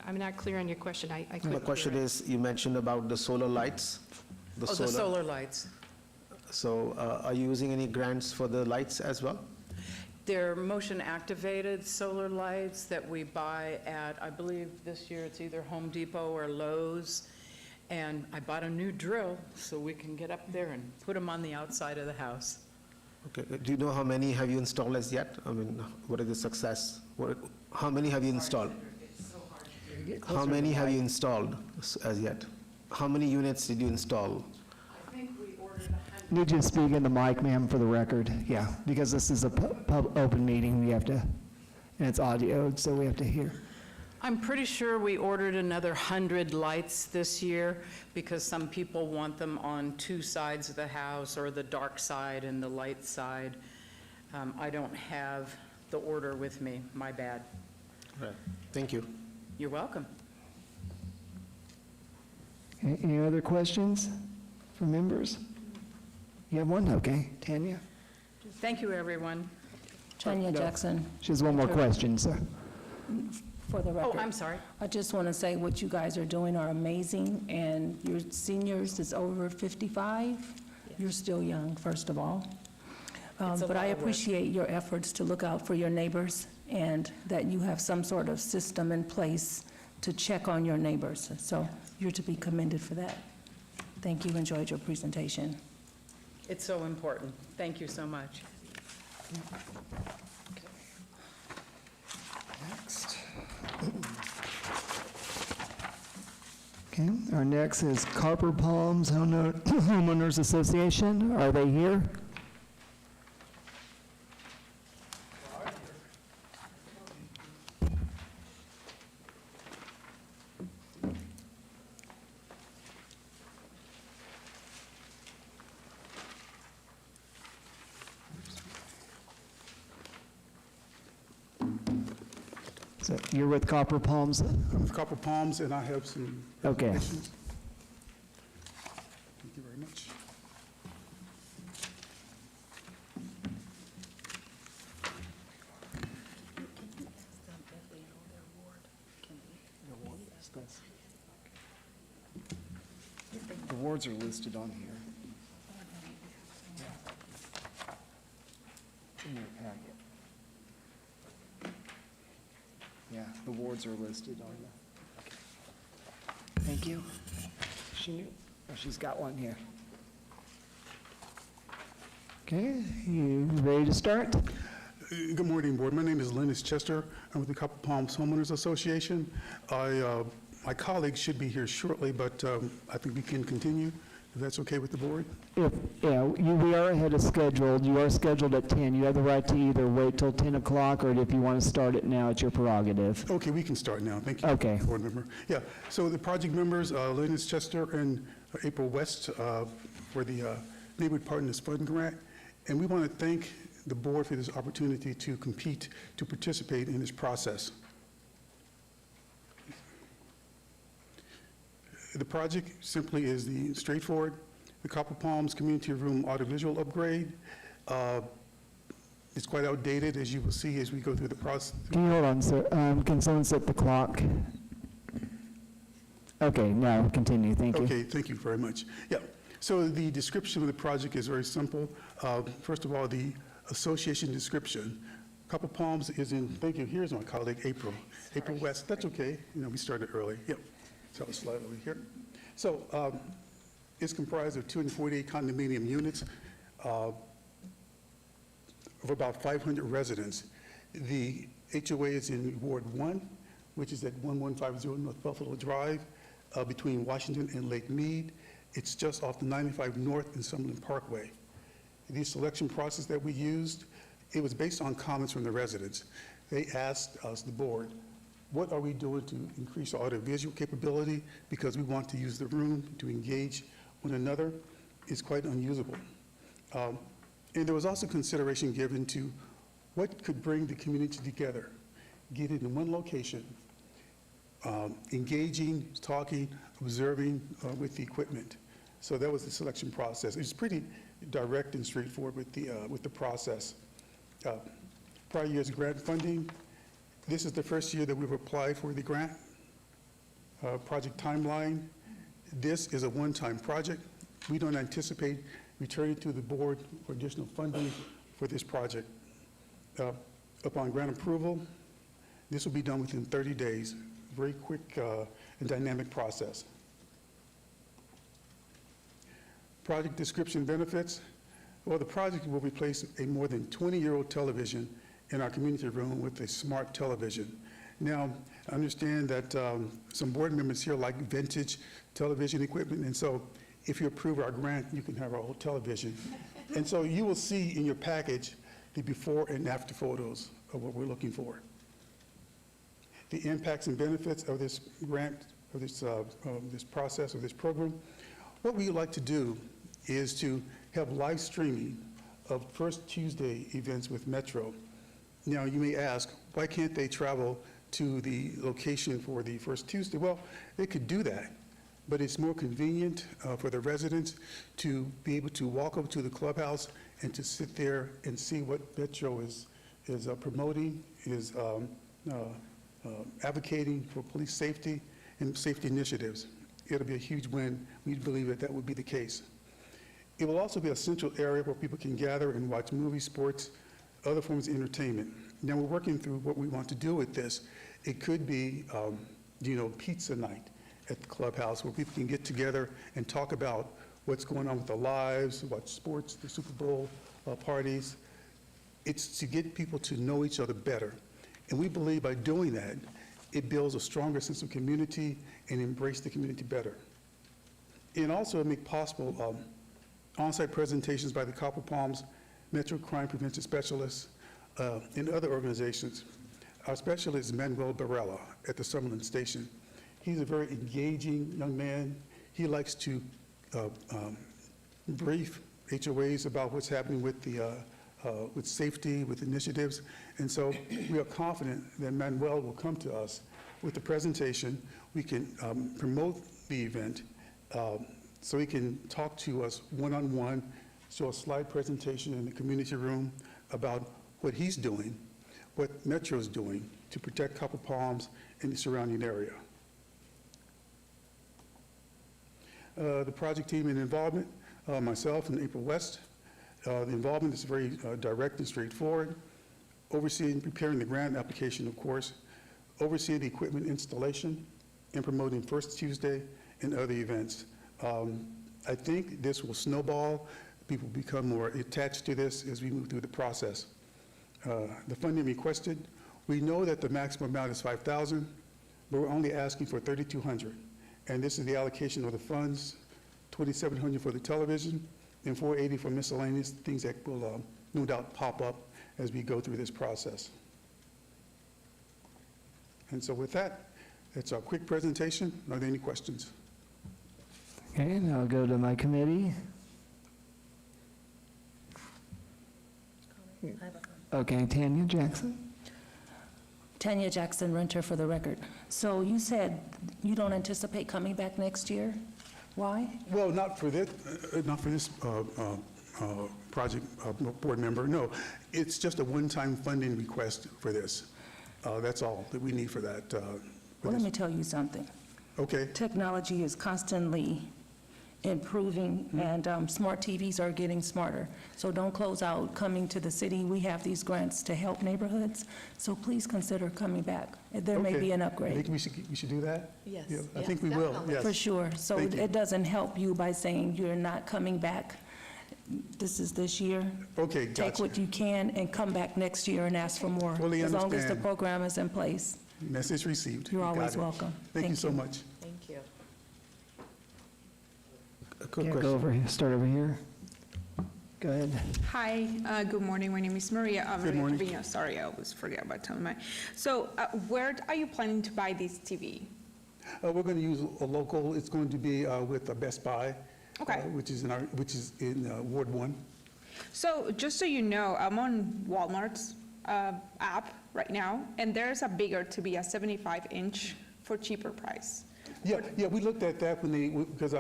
I'm not clear on your question. I couldn't My question hear it. is, you mentioned about the solar lights. Oh, the solar lights. So are you using any grants for the lights as well? They're motion-activated solar lights that we buy at, I believe this year it's either Home Depot or Lowe's. And I bought a new drill so we can get up there and put them on the outside of the house. Okay, do you know how many have you installed as yet? I mean, what is the success? How many have you installed? How many have you installed as yet? How many units did you install? I think we ordered Need you to speak in the mic, ma'am, for the record. Yeah, because this is a open meeting, we have to, and it's audio, so we have to hear. I'm pretty sure we ordered another 100 lights this year, because some people want them on two sides of the house, or the dark side and the light side. I don't have the order with me, my bad. Right. Thank you. You're welcome. Okay, any other questions from members? You have one? Okay. Tanya? Thank you, everyone. Tanya No. Jackson, She has one more question, so. for the Oh, record. I'm sorry. I just want to say what you guys are doing are amazing, and your seniors is over 55. You're still young, first of all. It's a But I lot of work. appreciate your efforts to look out for your neighbors, and that you have some sort of system in place to check on your neighbors. So you're to be commended for that. Thank you. Enjoyed your presentation. It's so important. Thank you so much. Next. Okay, our next is Carper Palms Homeowners Association. Are they here? So you're with Copper Palms? With Copper Palms, and I have some Okay. recommendations. Thank you very much. The wards are listed on here. In your packet. Yeah, the wards are listed on the. Thank you. She knew, oh, she's got one here. Okay, you ready to start? Good morning, Board. My name is Lennis Chester. I'm with the Copper Palms Homeowners Association. My colleagues should be here shortly, but I think we can continue, if that's okay with the board. We are ahead of schedule. You are scheduled at 10. You have the right to either wait till 10 o'clock, or if you want to start it now, it's your prerogative. Okay, we can start now. Thank you, Okay. Board Member. Yeah, so the project members, Lennis Chester and April West, for the Neighborhood Partners Fund Grant, and we want to thank the board for this opportunity to compete, to participate in this process. The project simply is the straightforward, the Copper Palms Community Room audiovisual upgrade. It's quite outdated, as you will see as we go through the process. Can you hold on, sir? Can someone set the clock? Okay, now continue. Thank you. Okay, thank you very much. Yeah, so the description of the project is very simple. First of all, the association description. Copper Palms is in, thank you, here's my colleague, April. April West, that's okay. We started early. Yep. So I'll slide over here. So it's comprised of 248 condominium units of about 500 residents. The HOA is in Ward 1, which is at 1150 North Buffalo Drive, between Washington and Lake Mead. It's just off the 95 North and Summerlin Parkway. The selection process that we used, it was based on comments from the residents. They asked us, the board, what are we doing to increase our audiovisual capability, because we want to use the room to engage one another. It's quite unusable. And there was also consideration given to what could bring the community together, get it in one location, engaging, talking, observing with the equipment. So that was the selection process. It was pretty direct and straightforward with the process. Prior year's grant funding, this is the first year that we've applied for the grant. Project timeline, this is a one-time project. We don't anticipate returning to the board for additional funding for this project. Upon grant approval, this will be done within 30 days. Very quick and dynamic process. Project description benefits. Well, the project will replace a more than 20-year-old television in our community room with a smart television. Now, I understand that some board members here like vintage television equipment, and so if you approve our grant, you can have our old television. And so you will see in your package the before and after photos of what we're looking for. The impacts and benefits of this grant, of this process, of this program. What we would like to do is to have live streaming of First Tuesday events with Metro. Now, you may ask, why can't they travel to the location for the First Tuesday? Well, they could do that, but it's more convenient for the residents to be able to walk up to the clubhouse and to sit there and see what Metro is promoting, is advocating for police safety and safety initiatives. It'll be a huge win. We believe that would be the case. It will also be a central area where people can gather and watch movies, sports, other forms of entertainment. Now, we're working through what we want to do with this. It could be, pizza night at the clubhouse where people can get together and talk about what's going on with their lives, watch sports, the Super Bowl parties. It's to get people to know each other better. And we believe by doing that, it builds a stronger sense of community and embrace the community better. And also make possible on-site presentations by the Copper Palms Metro Crime Prevention Specialists and other organizations. Our specialist is Manuel Barella at the Summerlin Station. He's a very engaging young man. He likes to brief HOAs about what's happening with the with safety, with initiatives. And so we are confident that Manuel will come to us with the presentation. We can promote the event so he can talk to us one-on-one, show a slide presentation in the community room about what he's doing, what Metro's doing to protect Copper Palms and the surrounding area. The project team and involvement, myself and April West. The involvement is very direct and straightforward. Overseeing, preparing the grant application, of course, overseeing the equipment installation, and promoting First Tuesday and other events. I think this will snowball. People become more attached to this as we move through the process. The funding requested, we know that the maximum amount is $5,000, but we're only asking for $3,200. And this is the allocation of the funds, $2,700 for the television, and $480 for miscellaneous things that will no doubt pop up as we go through this process. And so with that, it's a quick presentation. Are there any questions? Okay, and I'll go to my committee. Okay, Tanya Jackson. Tanya Jackson, renter for the record. So you said you don't anticipate coming back next year? Why? Well, not for this project, board member, no. It's just a one-time funding request for this. That's all that we need for that. Well, let me tell you something. Okay. Technology is constantly improving, and smart TVs are getting smarter. So don't close out coming to the city. We have these grants to help neighborhoods, so please consider coming back. There may Okay. be an I upgrade. think we should do that? Yes. Yeah, I Yes, think we will, definitely. yes. For sure. So Thank you. it doesn't help you by saying you're not coming back. This is this year. Okay, Take gotcha. what you can and come back next year and ask for more. Fully As long as the understand. program is in place. Message received. You're Got always it. welcome. Thank you so much. Thank you. A quick Yeah, question. go over here, start over here. Go ahead. Hi, good morning. My name is Maria. Good morning. Trevino. Sorry, I always forget about telling my. So, where are you planning to buy this TV? We're going to use a local, it's going to be with Best Buy. Okay. Which is in Ward 1. So, just so you know, I'm on Walmart's app right now, and there's a bigger TV, a 75-inch for cheaper price. Yeah, we looked at that because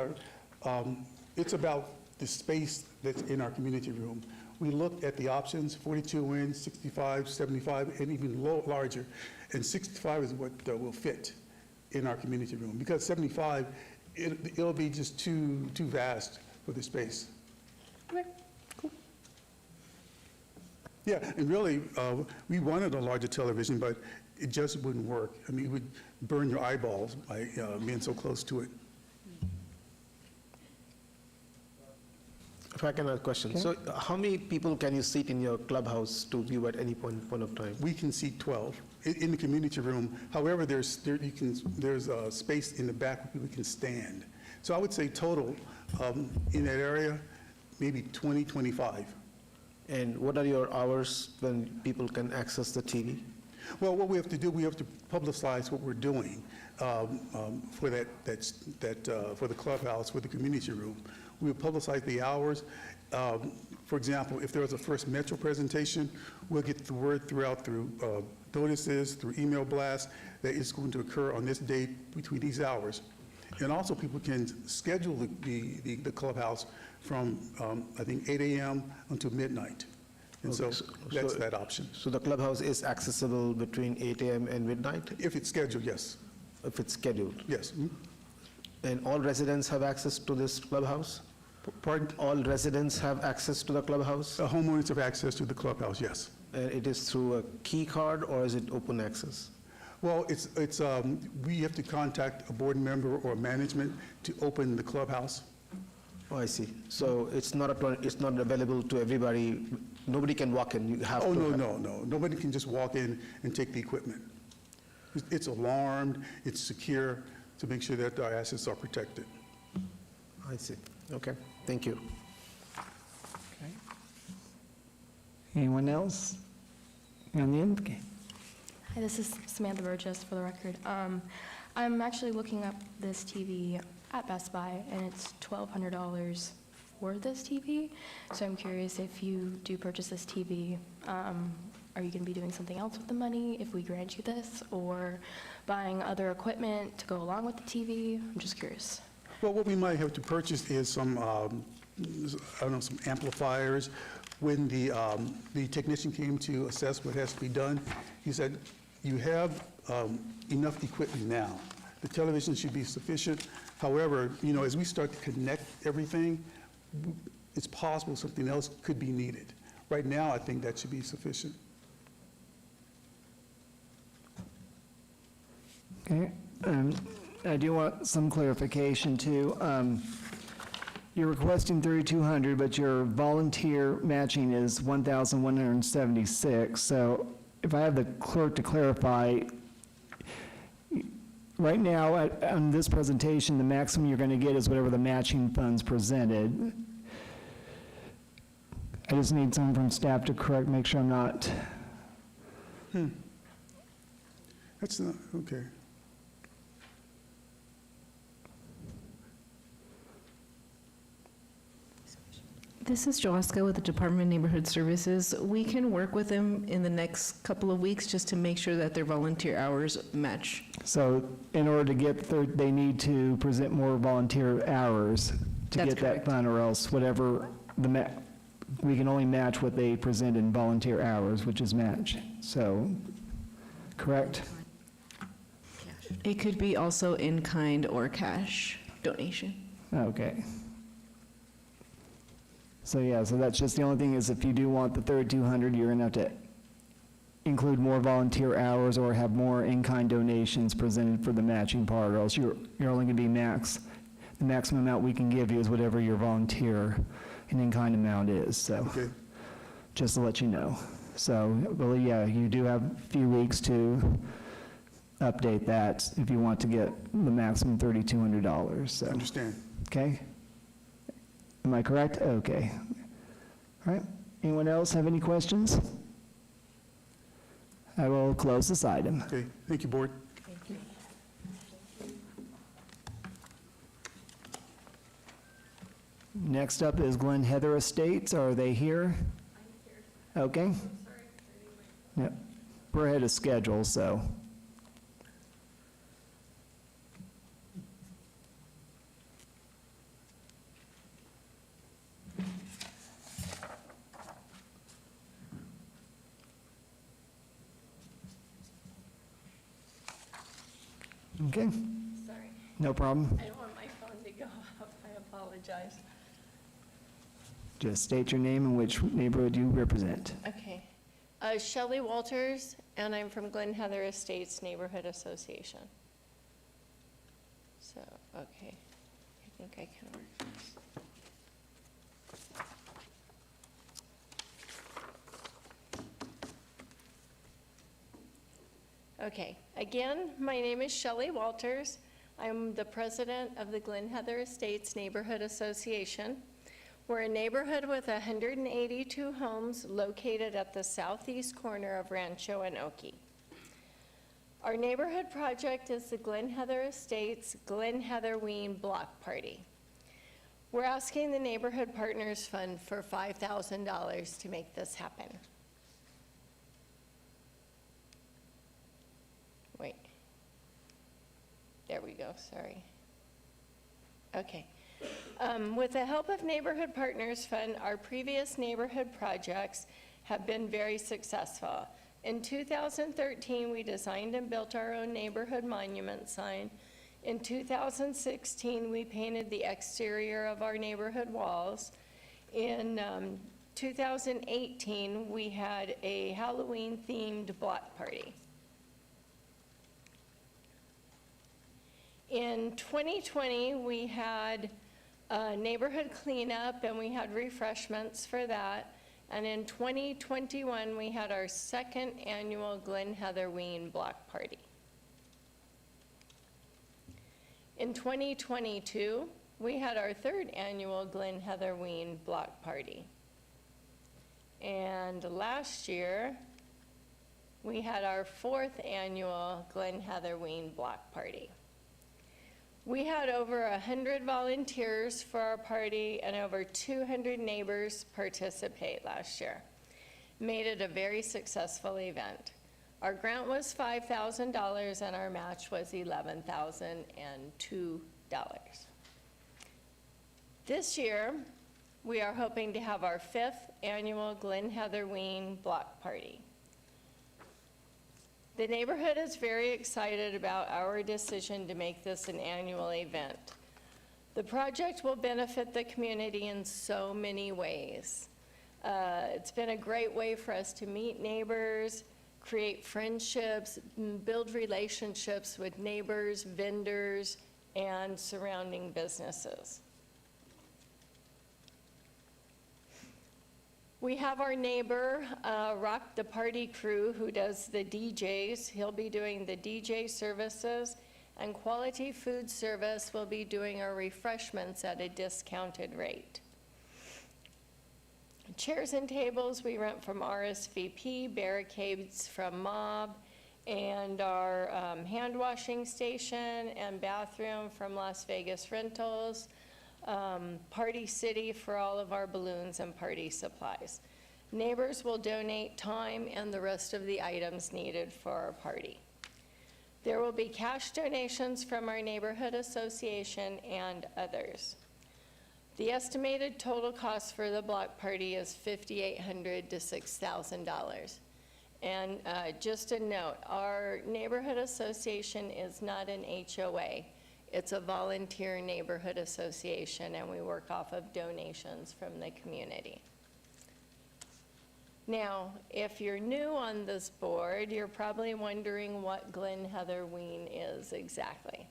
it's about the space that's in our community room. We looked at the options, 42-inch, 65, 75, and even larger. And 65 is what will fit in our community room. Because 75, it'll be just too vast for the space. Okay, cool. Yeah, and really, we wanted a larger television, but it just wouldn't work. I mean, it would burn your eyeballs by being so close to it. If I can ask a question. So how many people can you seat in your clubhouse to view at any point of time? We can seat 12 in the community room. However, there's a space in the back where people can stand. So I would say total in that area, maybe 20, 25. And what are your hours when people can access the TV? Well, what we have to do, we have to publicize what we're doing for for the clubhouse, for the community room. We will publicize the hours. For example, if there was a first Metro presentation, we'll get the word through notices, through email blasts, that it's going to occur on this date between these hours. And also people can schedule the clubhouse from, I think, 8 a.m. until midnight. And so that's that option. So the clubhouse is accessible between 8 a.m. and midnight? If it's scheduled, yes. If it's scheduled? Yes. Mhm. And all residents have access to this clubhouse? Pardon? All residents have access to the clubhouse? Homeowners have access to the clubhouse, yes. And it is through a key card or is it open access? Well, we have to contact a board member or management to open the clubhouse. Oh, I see. So it's not available to everybody. Nobody can walk in. You have to. Oh, no. Nobody can just walk in and take the equipment. It's alarmed, it's secure to make sure that our assets are protected. I see. Okay. Thank you. Anyone else? On the end? Okay. Hi, this is Samantha Burgess for the record. I'm actually looking up this TV at Best Buy, and it's $1,200 for this TV. So I'm curious, if you do purchase this TV, are you going to be doing something else with the money if we grant you this, or buying other equipment to go along with the TV? I'm just curious. Well, what we might have to purchase is some, I don't know, some amplifiers. When the technician came to assess what has to be done, he said, you have enough equipment now. The television should be sufficient. However, you know, as we start to connect everything, it's possible something else could be needed. Right now, I think that should be sufficient. Okay, I do want some clarification too. You're requesting 3,200, but your volunteer matching is 1,176. So if I have the clerk to clarify, right now on this presentation, the maximum you're going to get is whatever the matching funds presented. I just need someone from staff to correct, make sure I'm not. That's not, okay. This is Joaska with the Department of Neighborhood Services. We can work with them in the next couple of weeks just to make sure that their volunteer hours match. So in order to get they need to present more volunteer hours to That's get correct. that fund, or else whatever we can only match what they present in volunteer hours, which is match. So, correct? It could be also in kind or cash donation. Okay. So yeah, so that's just the only thing is if you do want the 3,200, you're gonna have to include more volunteer hours or have more in-kind donations presented for the matching part, or else you're only gonna be the maximum amount we can give you is whatever your volunteer and in-kind amount is, so. Okay. Just to let you know. So, well, yeah, you do have a few weeks to update that if you want to get the maximum $3,200, so. Understand. Okay? Am I correct? Okay. All right. Anyone else have any questions? I will close this item. Okay, thank you, Board. Next up is Glen Heather Estates. Are they here? I'm here. Okay. Yep. We're ahead of schedule, so. Okay, Sorry, no problem. I don't want my phone to go off, I apologize. Just state your name and which neighborhood you represent. Okay. Shelley Walters, and I'm from Glen Heather Estates Neighborhood Association. So, okay, I think I can work this. Okay, again, my name is Shelley Walters. I'm the president of the Glen Heather Estates Neighborhood Association. We're a neighborhood with 182 homes located at the southeast corner of Rancho and Oki. Our neighborhood project is the Glen Heather Estates Glen Heather Ween Block Party. We're asking the Neighborhood Partners Fund for $5,000 to make this happen. Wait. There we go, sorry. Okay. With the help of Neighborhood Partners Fund, our previous neighborhood projects have been very successful. In 2013, we designed and built our own neighborhood monument sign. In 2016, we painted the exterior of our neighborhood walls. In 2018, we had a Halloween-themed block party. In 2020, we had a neighborhood cleanup and we had refreshments for that. And in 2021, we had our second annual Glen Heather Ween Block Party. In 2022, we had our third annual Glen Heather Ween Block Party. And last year, we had our fourth annual Glen Heather Ween Block Party. We had over 100 volunteers for our party and over 200 neighbors participate last year. Made it a very successful event. Our grant was $5,000 and our match was $11,002. This year, we are hoping to have our 5th annual Glen Heatherween Block Party. The neighborhood is very excited about our decision to make this an annual event. The project will benefit the community in so many ways. It's been a great way for us to meet neighbors, create friendships, build relationships with neighbors, vendors, and surrounding businesses. We have our neighbor, Rock the Party crew, who does the DJs. He'll be doing the DJ services, and Quality Food Service will be doing our refreshments at a discounted rate. Chairs and tables we rent from RSVP, barricades from Mob, and our hand washing station and bathroom from Las Vegas Rentals. Party City for all of our balloons and party supplies. Neighbors will donate time and the rest of the items needed for our party. There will be cash donations from our neighborhood association and others. The estimated total cost for the block party is $5,800 to $6,000. And just a note, our neighborhood association is not an HOA. It's a volunteer neighborhood association, and we work off of donations from the community. Now, if you're new on this board, you're probably wondering what Glen Heatherween is exactly.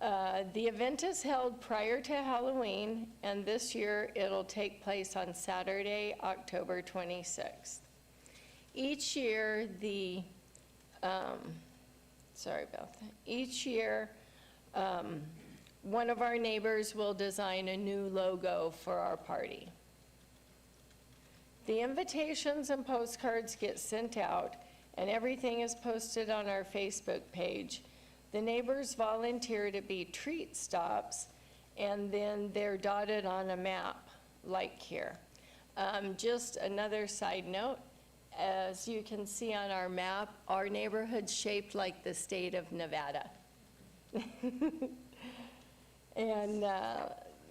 The event is held prior to Halloween, and this year it'll take place on Saturday, October 26th. Each year, one of our neighbors will design a new logo for our party. The invitations and postcards get sent out, and everything is posted on our Facebook page. The neighbors volunteer to be treat stops, and then they're dotted on a map, like here. Just another side note, as you can see on our map, our neighborhood's shaped like the state of Nevada. And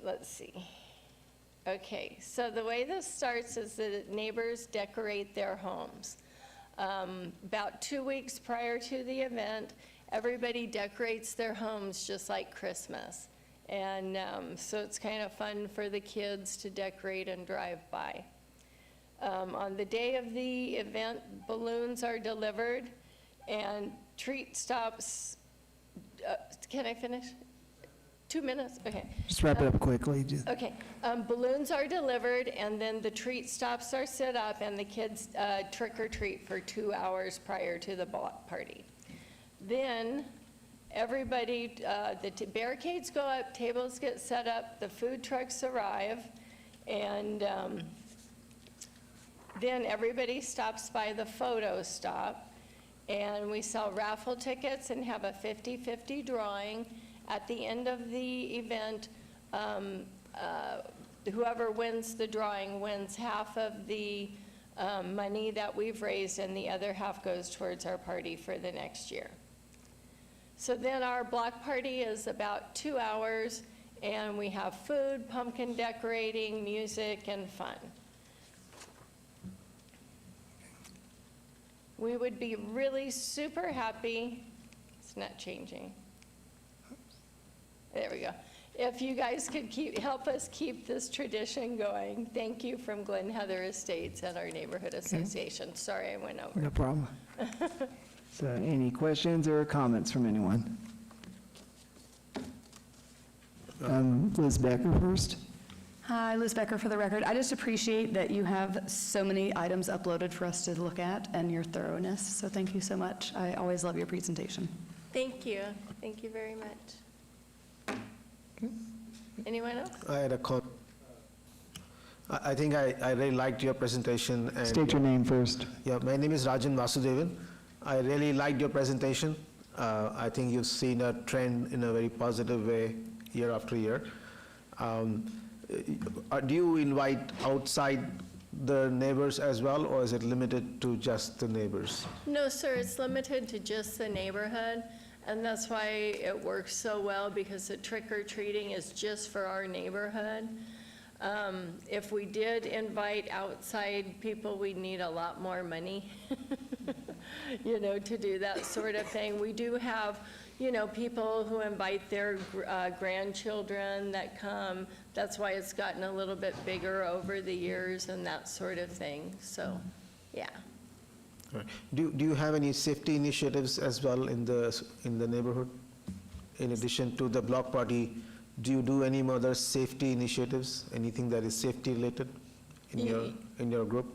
let's see. Okay, so the way this starts is the neighbors decorate their homes. About 2 weeks prior to the event, everybody decorates their homes just like Christmas. And so it's kind of fun for the kids to decorate and drive by. On the day of the event, balloons are delivered and treat stops. Can I finish? 2 minutes? Okay. Just wrap it up quickly. Okay. Balloons are delivered, and then the treat stops are set up, and the kids trick or treat for 2 hours prior to the block party. Then everybody, the barricades go up, tables get set up, the food trucks arrive, and then everybody stops by the photo stop, and we sell raffle tickets and have a 50-50 drawing. At the end of the event, whoever wins the drawing wins half of the money that we've raised, and the other half goes towards our party for the next year. So then our block party is about 2 hours, and we have food, pumpkin decorating, music, and fun. We would be really super happy. It's not changing. There we go. If you guys could help us keep this tradition going. Thank you from Glen Heather Estates and our neighborhood association. Sorry I went over. No problem. So any questions or comments from anyone? Liz Becker first. Hi, Liz Becker for the record. I just appreciate that you have so many items uploaded for us to look at and your thoroughness. So thank you so much. I always love your presentation. Thank you. Thank you very much. Anyone else? I had a comment. I think I really liked your presentation. And State your name first. Yeah, my name is Rajan Vasudevan. I really liked your presentation. I think you've seen a trend in a very positive way year after year. Do you invite outside the neighbors as well, or is it limited to just the neighbors? No, sir, it's limited to just the neighborhood, and that's why it works so well, because the trick or treating is just for our neighborhood. If we did invite outside people, we'd need a lot more money, to do that sort of thing. We do have, people who invite their grandchildren that come. That's why it's gotten a little bit bigger over the years and that sort of thing. So, yeah. All right. Do you have any safety initiatives as well in the neighborhood? In addition to the block party, do you do any other safety initiatives? Anything that is safety related in your group?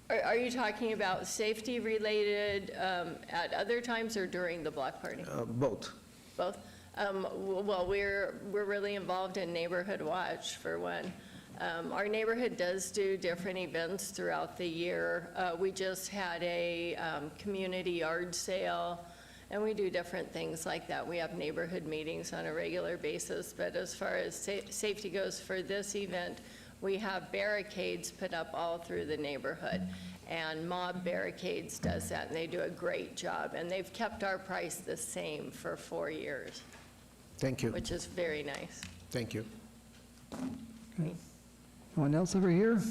Are you talking about safety related at other times or during the block party? Both. Both? Well, we're really involved in Neighborhood Watch, for one. Our neighborhood does do different events throughout the year. We just had a community yard sale, and we do different things like that. We have neighborhood meetings on a regular basis, but as far as safety goes for this event, we have barricades put up all through the neighborhood, and Mob Barricades does that, and they do a great job, and they've kept our price the same for 4 years. Thank you. Which is very nice. Thank you. Anyone else over here?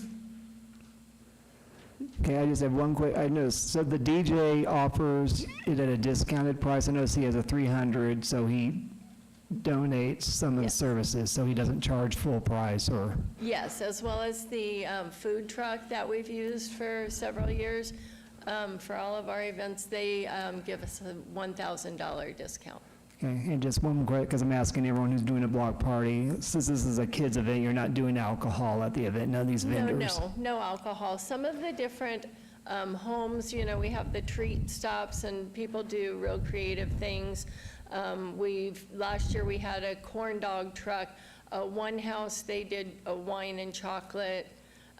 Okay, I just have one quick, I noticed, so the DJ offers it at a discounted price. I noticed he has a 300, so he donates some of the services, so he doesn't charge full price or? Yes, as well as the food truck that we've used for several years. For all of our events, they give us a $1,000 discount. Okay, and just one quick, because I'm asking everyone who's doing a block party, since this is a kids event, you're not doing alcohol at the event, none of these vendors? No alcohol. Some of the different homes, we have the treat stops, and people do real creative things. Last year we had a corn dog truck. One house, they did a wine and chocolate,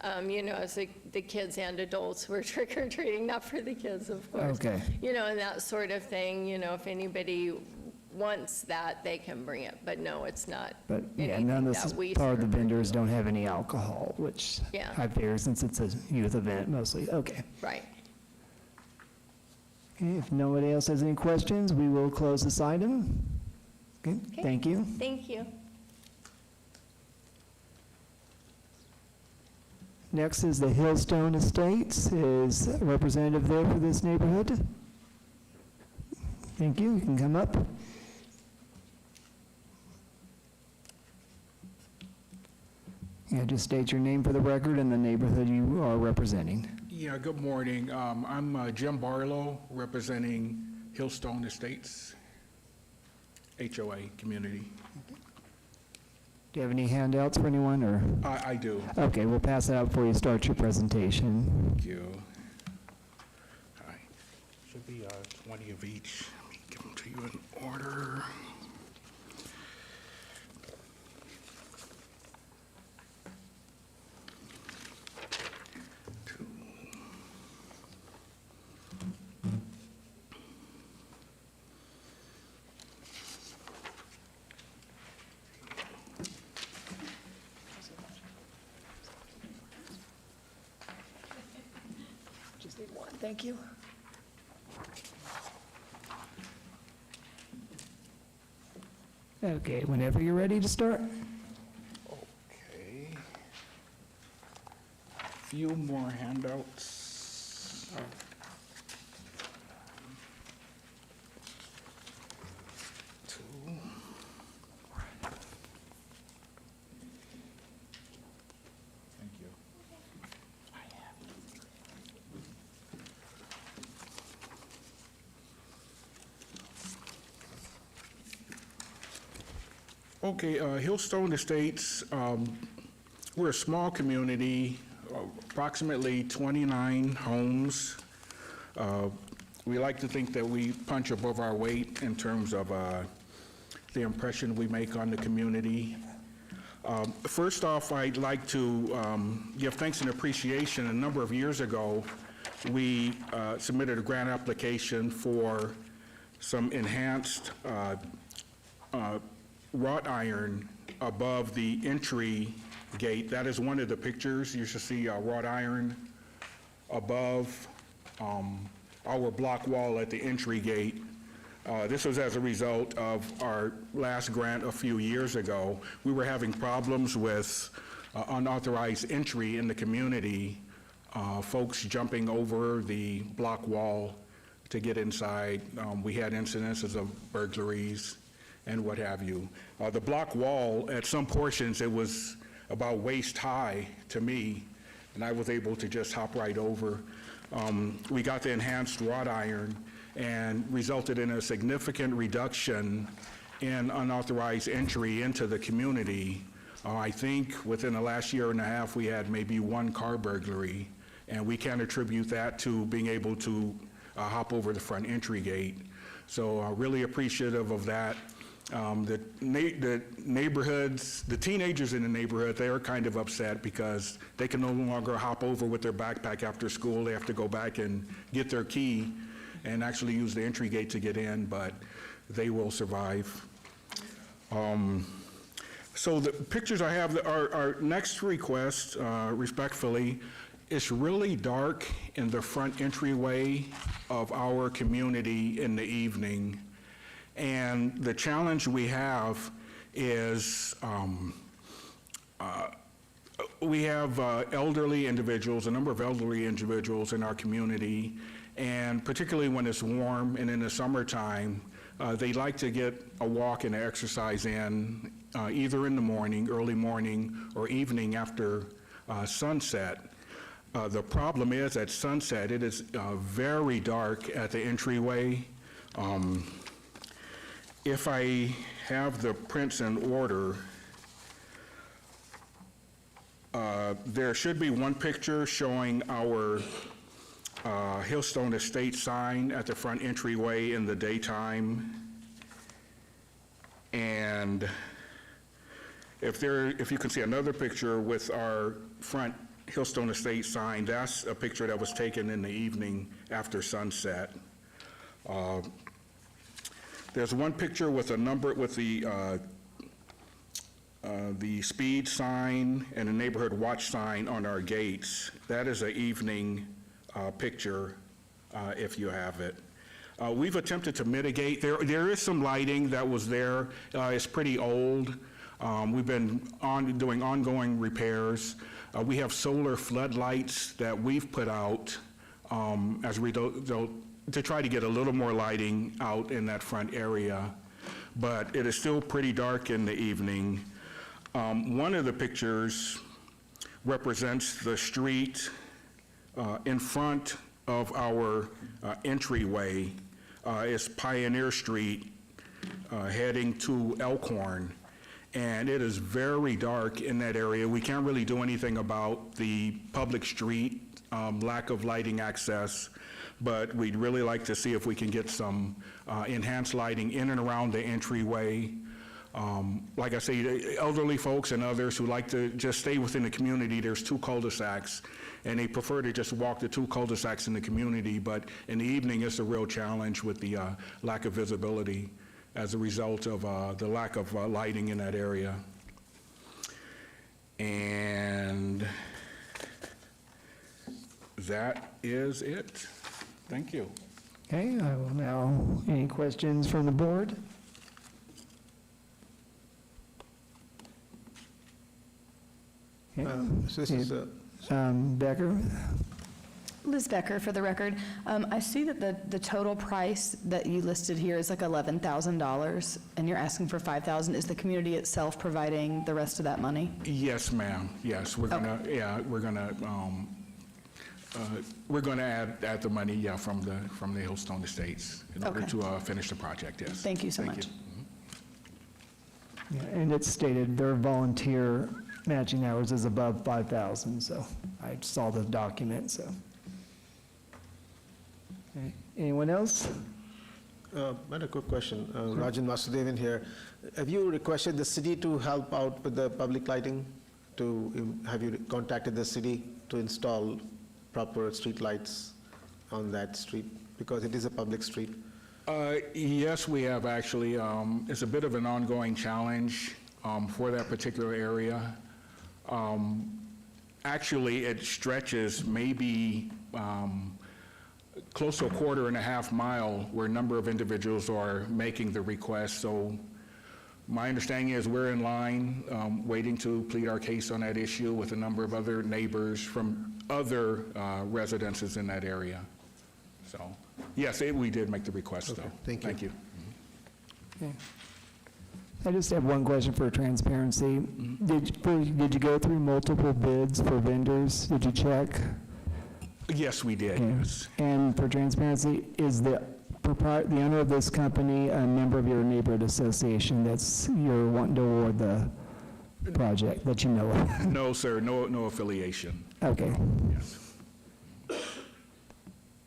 as the kids and adults were trick-or-treating, not for the kids, of course. Okay. And that sort of thing, if anybody wants that, they can bring it, but no, it's not. But, yeah, anything none of that this we part of the serve. vendors don't have any alcohol, which Yeah. I figure since it's a youth event mostly, okay. Right. Okay, if nobody else has any questions, we will close this item. Okay, thank you. Thank you. Next is the Hillstone Estates. Is a representative there for this neighborhood? Thank you, you can come up. Yeah, just state your name for the record and the neighborhood you are representing. Yeah, good morning. I'm Jim Barlow, representing Hillstone Estates, HOA community. Do you have any handouts for anyone, or? I do. Okay, we'll pass that out before you start your presentation. Thank you. All right. Should be 20 of each. Let me give them to you in order. Just need one, thank you. Okay, whenever you're ready to start. Okay. A few more handouts. Two. Thank you. Okay, Hillstone Estates, we're a small community, approximately 29 homes. We like to think that we punch above our weight in terms of the impression we make on the community. First off, I'd like to give thanks and appreciation. A number of years ago, we submitted a grant application for some enhanced wrought iron above the entry gate. That is one of the pictures. You should see wrought iron above our block wall at the entry gate. This was as a result of our last grant a few years ago. We were having problems with unauthorized entry in the community, folks jumping over the block wall to get inside. We had incidences of burglaries and what have you. The block wall, at some portions, it was about waist high to me, and I was able to just hop right over. We got the enhanced wrought iron and resulted in a significant reduction in unauthorized entry into the community. I think within the last year and a half, we had maybe one car burglary, and we can attribute that to being able to hop over the front entry gate. So really appreciative of that. The neighborhoods, the teenagers in the neighborhood, they are kind of upset because they can no longer hop over with their backpack after school. They have to go back and get their key and actually use the entry gate to get in, but they will survive. So the pictures I have, our next request, respectfully, it's really dark in the front entryway of our community in the evening. And the challenge we have is we have elderly individuals, a number of elderly individuals in our community, and particularly when it's warm and in the summertime, they like to get a walk and exercise in either in the morning, early morning, or evening after sunset. The problem is at sunset, it is very dark at the entryway. If I have the prints in order, there should be one picture showing our Hillstone Estate sign at the front entryway in the daytime. And if you can see another picture with our front Hillstone Estate sign, that's a picture that was taken in the evening after sunset. There's one picture with a number, with the speed sign and a neighborhood watch sign on our gates. That is an evening picture, if you have it. We've attempted to mitigate. There is some lighting that was there. It's pretty old. We've been doing ongoing repairs. We have solar floodlights that we've put out as we to try to get a little more lighting out in that front area, but it is still pretty dark in the evening. One of the pictures represents the street in front of our entryway. It's Pioneer Street heading to Elkhorn, and it is very dark in that area. We can't really do anything about the public street, lack of lighting access, but we'd really like to see if we can get some enhanced lighting in and around the entryway. Like I say, elderly folks and others who like to just stay within the community, there's 2 cul-de-sacs, and they prefer to just walk the 2 cul-de-sacs in the community, but in the evening it's a real challenge with the lack of visibility as a result of the lack of lighting in that area. And that is it. Thank you. Okay, I will now, any questions from the board? Okay. So this is Becker? Liz Becker, for the record. I see that the total price that you listed here is like $11,000, and you're asking for $5,000. Is the community itself providing the rest of that money? Yes, ma'am. Yes, we're gonna. Okay. Yeah, we're gonna add the money. Yeah, from the Hillstone Estates in order Okay. to finish the project. Yes. Thank you so much. Yeah, and it's stated their volunteer matching hours is above 5,000, so I saw the document, so. Okay. Anyone else? I had a quick question. Rajan Vasudevan here. Have you requested the city to help out with the public lighting? Have you contacted the city to install proper street lights on that street? Because it is a public street. Yes, we have actually. It's a bit of an ongoing challenge for that particular area. Actually, it stretches maybe close to a 1.5 mile where a number of individuals are making the request. So my understanding is we're in line waiting to plead our case on that issue with a number of other neighbors from other residences in that area. So, yes, we did make the request, though. Thank you. Thank you. Okay. I just have one question for transparency. Did you go through multiple bids for vendors? Did you check? Yes, we did, Okay. yes. And for transparency, is the owner of this company a member of your neighborhood association that's you're wanting to award the project that you know of? No, sir, no affiliation. Okay. Yes.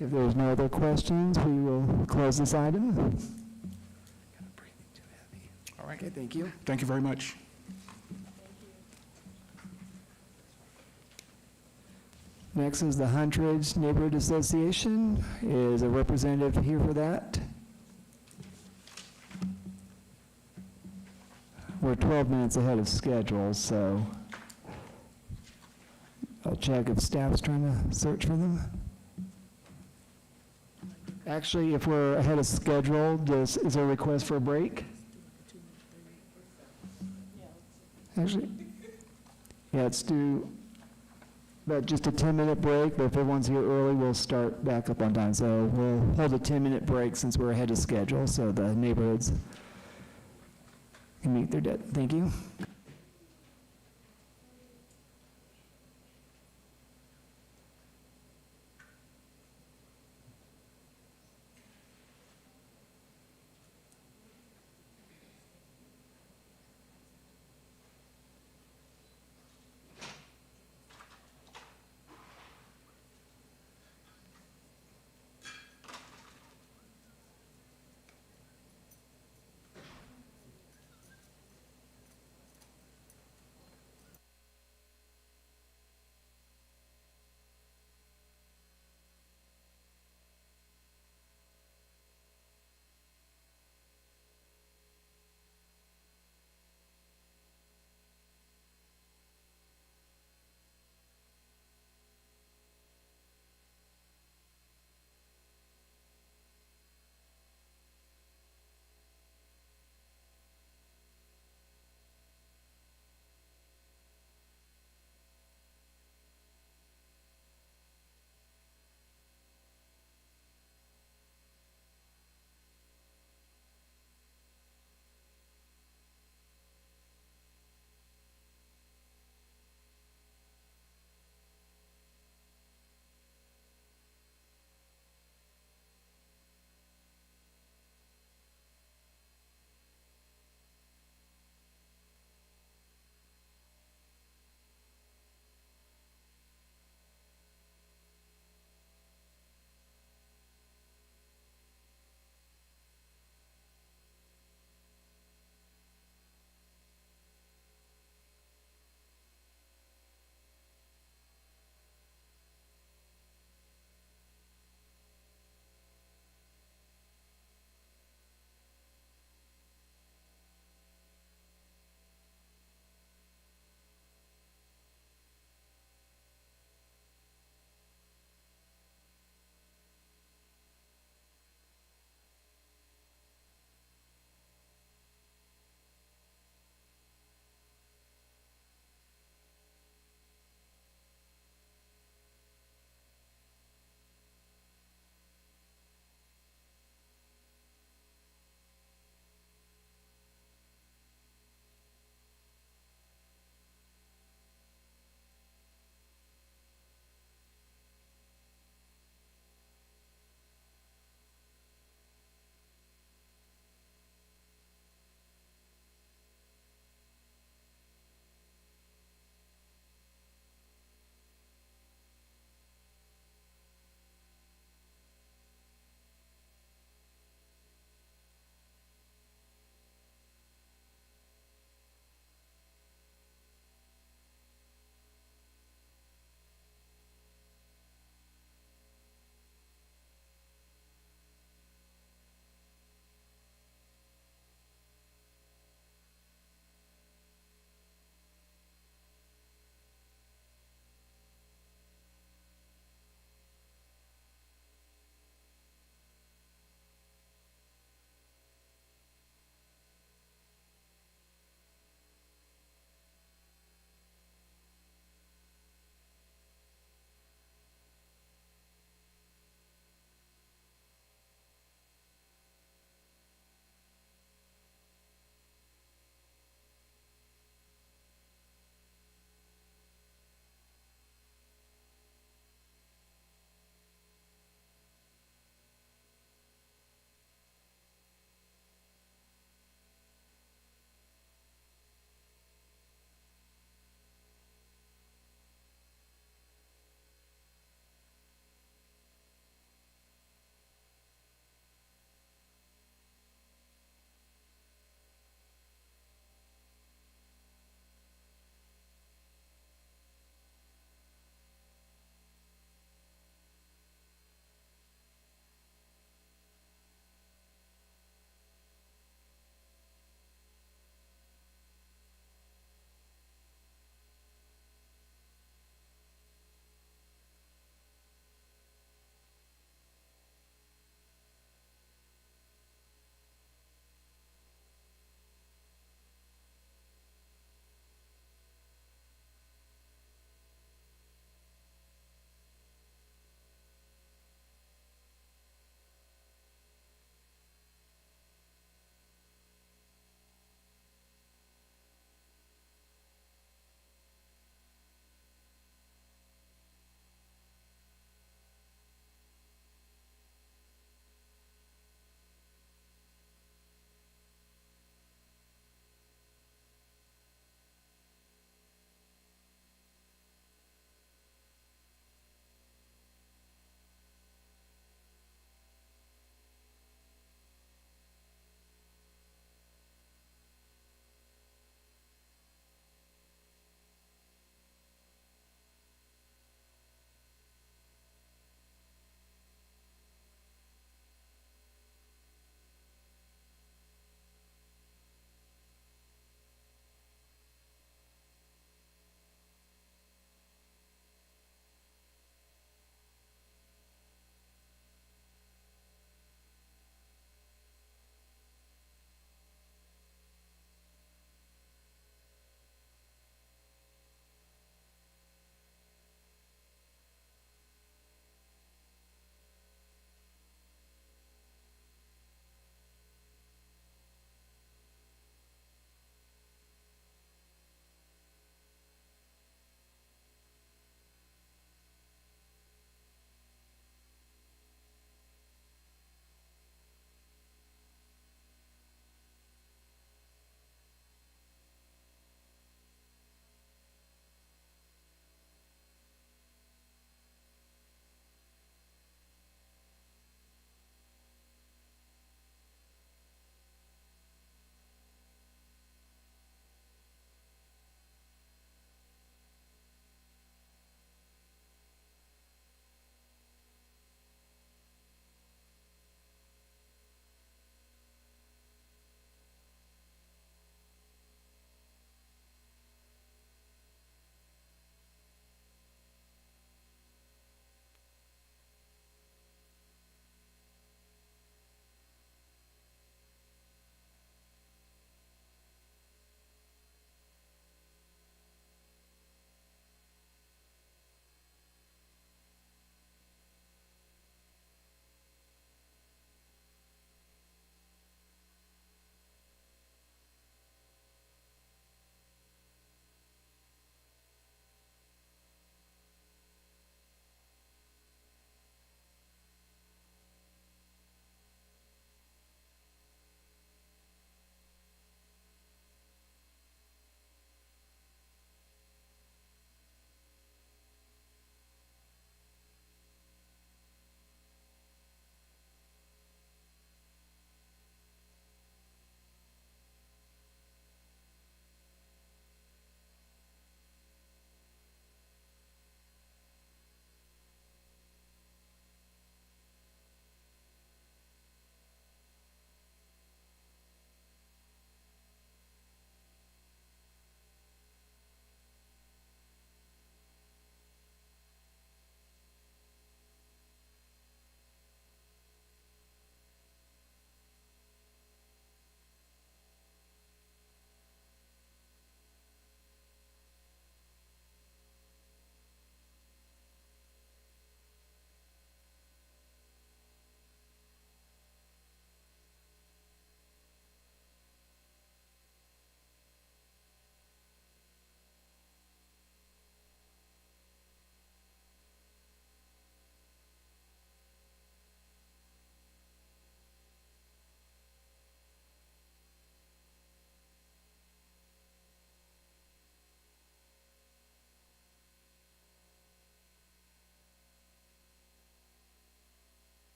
If there's no other questions, we will close this item. All right. Okay, thank you. Thank you very much. Next is the Huntridge Neighborhood Association. Is a representative here for that? We're 12 minutes ahead of schedule, so I'll check if staff's trying to search for them. Actually, if we're ahead of schedule, is there a request for a break? Actually, yeah, let's do but just a 10-minute break, but if everyone's here early, we'll start back up on time. So we'll hold a 10-minute break since we're ahead of schedule, so the neighborhoods can meet their debt. Thank you.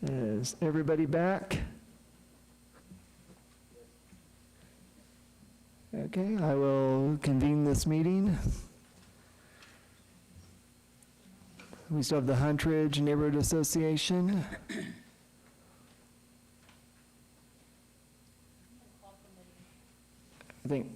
Is everybody back? Okay, I will convene this meeting. We still have the Huntridge Neighborhood Association. I think.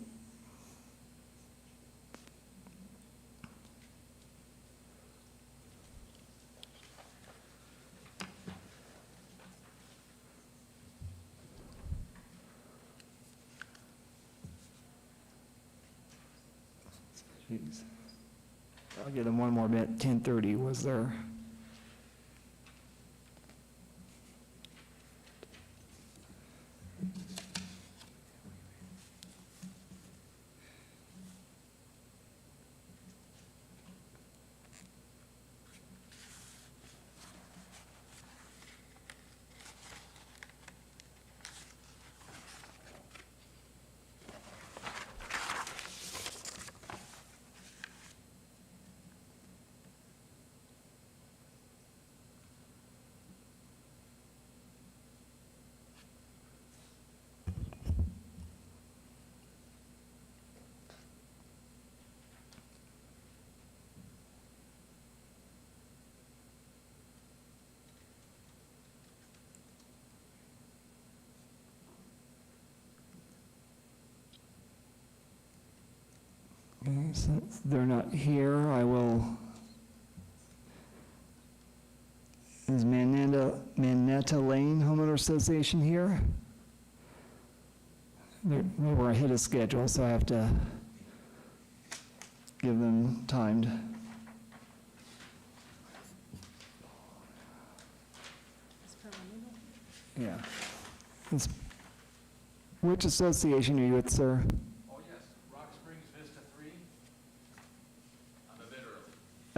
Jeez. I'll give them one more minute. 10:30 was there. Okay, since they're not here, I will. Is Manetta Lane Homeowner Association here? They were ahead of schedule, so I have to give them time to. Yeah. Which association are you with, sir?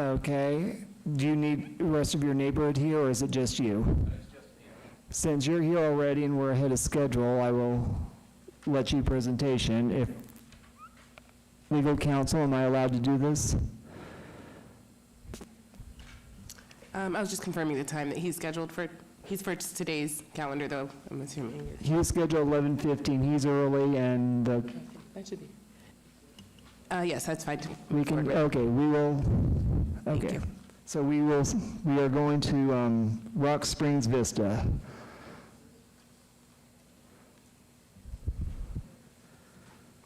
Okay. Do you need the rest of your neighborhood here, or is it just you? Since you're here already and we're ahead of schedule, I will let you presentation. If legal counsel, am I allowed to do this? I was just confirming the time that he's scheduled for. He's for today's calendar, though, I'm assuming. He's scheduled 11:15. He's early, and That should be. Yes, that's fine. we can. Okay, we will. Okay. So we are going to Rock Springs Vista.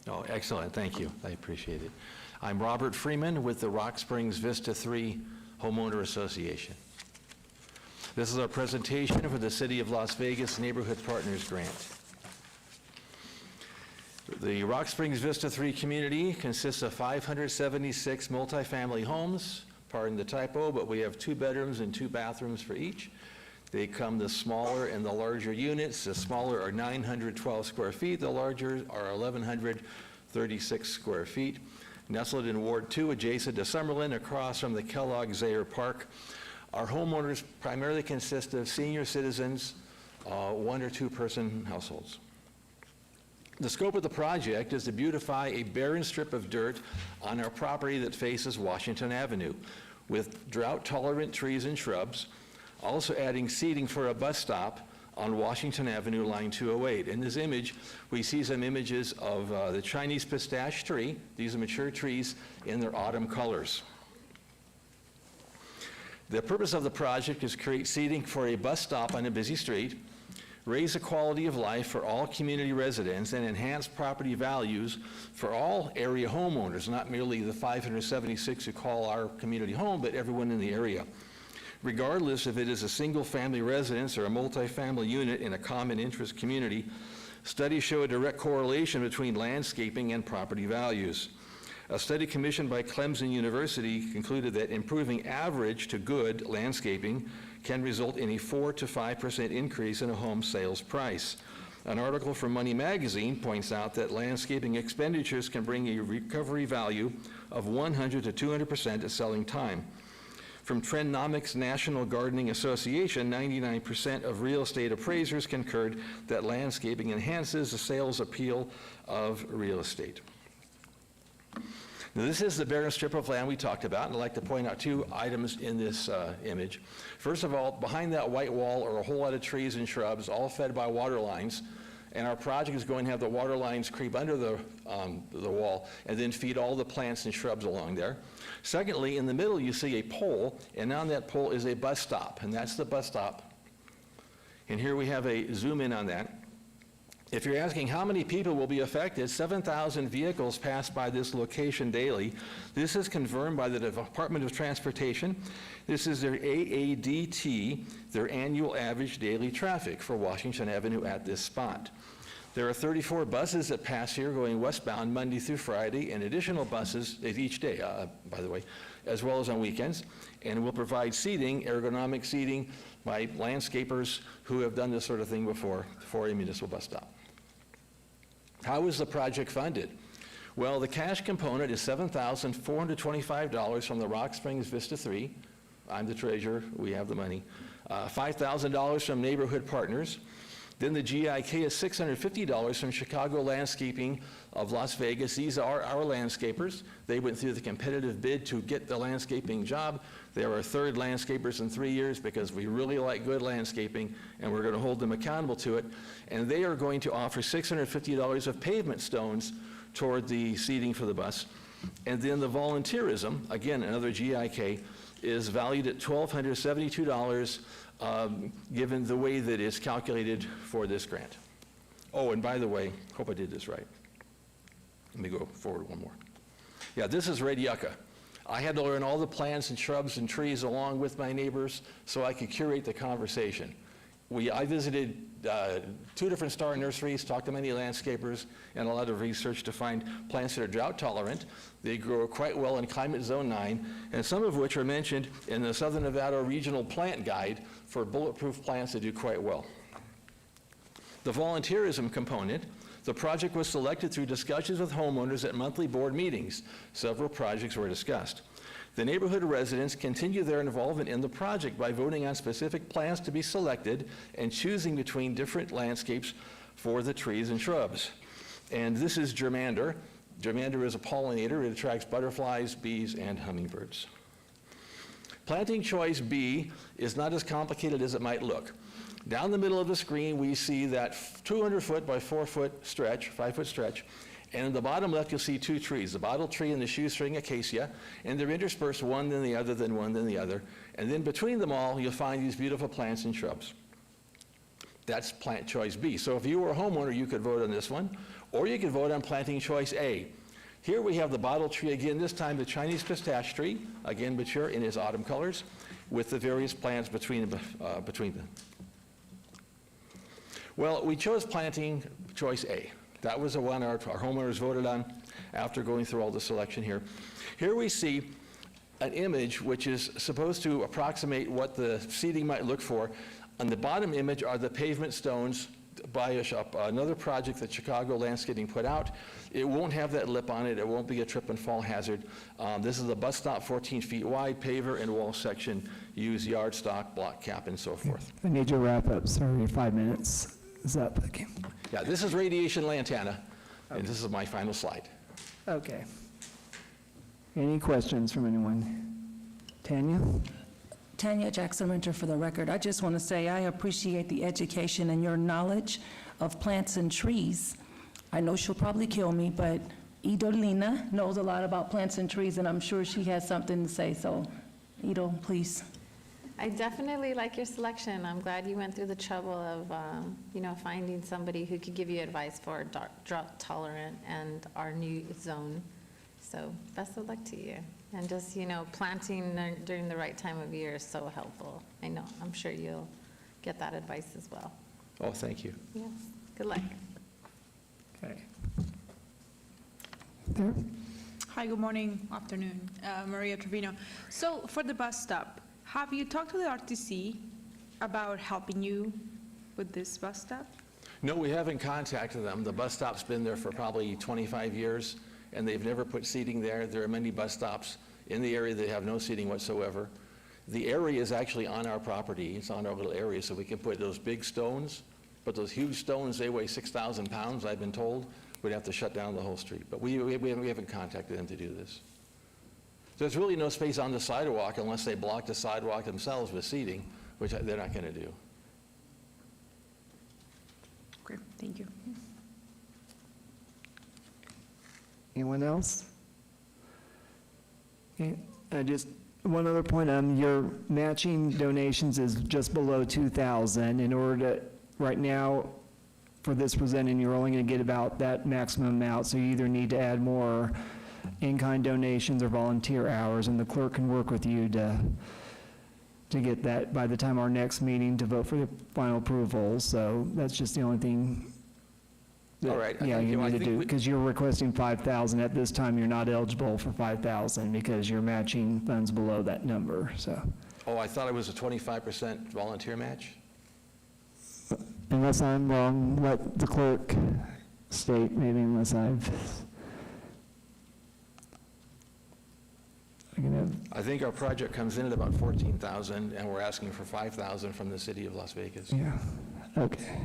Oh, excellent, thank you, I appreciate it. I'm Robert Freeman with the Rock Springs Vista 3 Homeowner Association. This is our presentation for the City of Las Vegas Neighborhood Partners Grant. The Rock Springs Vista 3 community consists of 576 multifamily homes. Pardon the typo, but we have 2 bedrooms and 2 bathrooms for each. They come the smaller and the larger units. The smaller are 912 square feet. The larger are 1,136 square feet. Nestled in Ward 2, adjacent to Summerlin, across from the Kellogg-Zaire Park. Our homeowners primarily consist of senior citizens, 1 or 2 person households. The scope of the project is to beautify a barren strip of dirt on our property that faces Washington Avenue with drought-tolerant trees and shrubs, also adding seating for a bus stop on Washington Avenue, line 208. In this image, we see some images of the Chinese pistache tree. These are mature trees in their autumn colors. The purpose of the project is to create seating for a bus stop on a busy street, raise the quality of life for all community residents, and enhance property values for all area homeowners, not merely the 576 who call our community home, but everyone in the area, regardless if it is a single-family residence or a multifamily unit in a common interest community. Studies show a direct correlation between landscaping and property values. A study commissioned by Clemson University concluded that improving average to good landscaping can result in a 4 to 5% increase in a home sales price. An article from Money Magazine points out that landscaping expenditures can bring a recovery value of 100 to 200% at selling time. From Trendnomics National Gardening Association, 99% of real estate appraisers concurred that landscaping enhances the sales appeal of real estate. Now, this is the barren strip of land we talked about, and I'd like to point out two items in this image. First of all, behind that white wall are a whole lot of trees and shrubs, all fed by water lines, and our project is going to have the water lines creep under the wall and then feed all the plants and shrubs along there. Secondly, in the middle you see a pole, and on that pole is a bus stop, and that's the bus stop. And here we have a zoom in on that. If you're asking how many people will be affected, 7,000 vehicles pass by this location daily. This is confirmed by the Department of Transportation. This is their AADT, their annual average daily traffic for Washington Avenue at this spot. There are 34 buses that pass here going westbound Monday through Friday, and additional buses each day, by the way, as well as on weekends. And we'll provide seating, ergonomic seating, by landscapers who have done this sort of thing before for a municipal bus stop. How is the project funded? Well, the cash component is $7,425 from the Rock Springs Vista 3. I'm the treasurer, we have the money. $5,000 from neighborhood partners. Then the GIK is $650 from Chicago Landscaping of Las Vegas. These are our landscapers. They went through the competitive bid to get the landscaping job. They're our third landscapers in 3 years because we really like good landscaping, and we're going to hold them accountable to it. And they are going to offer $650 of pavement stones toward the seating for the bus. And then the volunteerism, again, another GIK, is valued at $1,272, given the way that it's calculated for this grant. Oh, and by the way, hope I did this right. Let me go forward one more. Yeah, this is Red Yucca. I had to learn all the plants and shrubs and trees along with my neighbors so I could curate the conversation. I visited 2 different star nurseries, talked to many landscapers, and a lot of research to find plants that are drought tolerant. They grow quite well in climate zone 9, and some of which are mentioned in the Southern Nevada Regional Plant Guide for bulletproof plants that do quite well. The volunteerism component, the project was selected through discussions with homeowners at monthly board meetings. Several projects were discussed. The neighborhood residents continue their involvement in the project by voting on specific plants to be selected and choosing between different landscapes for the trees and shrubs. And this is germander. Germander is a pollinator. It attracts butterflies, bees, and hummingbirds. Planting choice B is not as complicated as it might look. Down the middle of the screen, we see that 200-foot by 4-foot stretch, 5-foot stretch, and in the bottom left, you'll see 2 trees, the bottle tree and the shoestring acacia, and they're interspersed one then the other, then one then the other. And then between them all, you'll find these beautiful plants and shrubs. That's plant choice B. So if you were a homeowner, you could vote on this one, or you could vote on planting choice A. Here we have the bottle tree again, this time the Chinese pistache tree, again mature in its autumn colors, with the various plants between them. Well, we chose planting choice A. That was the one our homeowners voted on after going through all the selection here. Here we see an image which is supposed to approximate what the seating might look for. On the bottom image are the pavement stones by another project that Chicago Landscaping put out. It won't have that lip on it. It won't be a trip and fall hazard. This is a bus stop, 14 feet wide, paver and wall section, use yard stock, block cap, and so forth. I need you to wrap up. Sorry, your 5 minutes is up. Okay. Yeah, this is radiation lantana, and this is my final slide. Okay. Any questions from anyone? Tanya? Tanya Jackson Renter for the record. I just want to say I appreciate the education and your knowledge of plants and trees. I know she'll probably kill me, but Idolina knows a lot about plants and trees, and I'm sure she has something to say. So, Ido, please. I definitely like your selection. I'm glad you went through the trouble of, finding somebody who could give you advice for drought tolerant and our new zone. So best of luck to you. And just, planting during the right time of year is so helpful. I know, I'm sure you'll get that advice as well. Oh, thank you. Yes, good luck. Okay. There. Hi, good morning, afternoon. Maria Trevino. So for the bus stop, have you talked to the RTC about helping you with this bus stop? No, we haven't contacted them. The bus stop's been there for probably 25 years, and they've never put seating there. There are many bus stops in the area that have no seating whatsoever. The area is actually on our property. It's on our little area, so we can put those big stones, but those huge stones, they weigh 6,000 pounds, I've been told. we'd have to shut down the whole street. But we haven't contacted them to do this. There's really no space on the sidewalk unless they block the sidewalk themselves with seating, which they're not going to do. Okay, thank you. Anyone else? Okay, one other point, your matching donations is just below 2,000. In order to, right now, for this presenting, you're only going to get about that maximum amount, so you either need to add more in-kind donations or volunteer hours, and the clerk can work with you to get that by the time our next meeting to vote for the final approval. So that's just the only thing that, All right, yeah, thank you you. I need to think do, we- because you're requesting 5,000. At this time, you're not eligible for 5,000 because you're matching funds below that number, so. Oh, I thought it was a 25% volunteer match? Unless I'm wrong, let the clerk state, maybe unless I've, I can have, I think our project comes in at about 14,000, and we're asking for 5,000 from the city of Las Vegas. yeah, okay.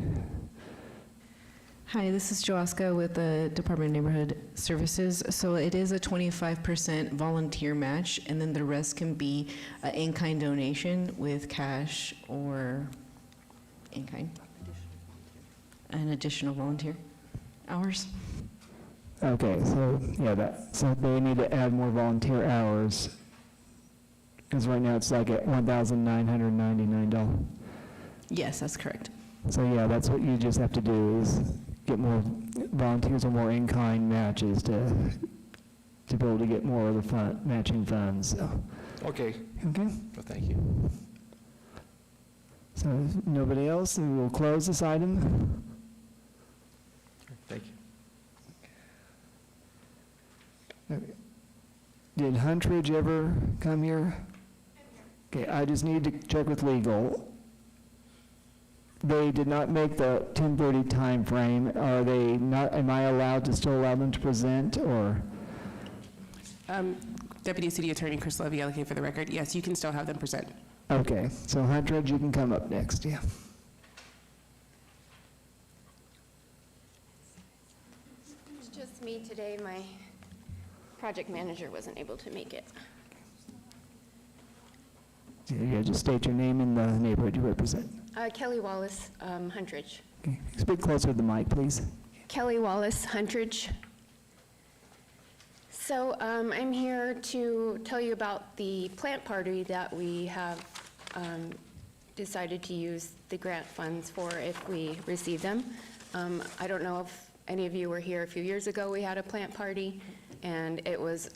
Hi, this is Joaska with the Department of Neighborhood Services. So it is a 25% volunteer match, and then the rest can be an in-kind donation with cash or in-kind. An additional volunteer hours. Okay, so, yeah, so they need to add more volunteer hours, because right now it's like at $1,999. Yes, that's correct. So, yeah, that's what you just have to do, is get more volunteers or more in-kind matches to be able to get more of the matching funds, so. Okay, Okay, well, thank you. so if nobody else, and we'll close this item. Thank you. Did Huntridge ever come here? Okay, I just need to check with legal. They did not make the 10:30 timeframe. Are they not, am I allowed to still allow them to present, or? Deputy City Attorney Chris Levy, looking for the record. Yes, you can still have them present. Okay, so Huntridge, you can come up next, yeah. It's just me today. My project manager wasn't able to make it. Yeah, just state your name and the neighborhood you represent. Kelly Wallace, Huntridge. Okay, speak closer to the mic, please. Kelly Wallace, Huntridge. So I'm here to tell you about the plant party that we have decided to use the grant funds for if we receive them. I don't know if any of you were here a few years ago. We had a plant party, and it was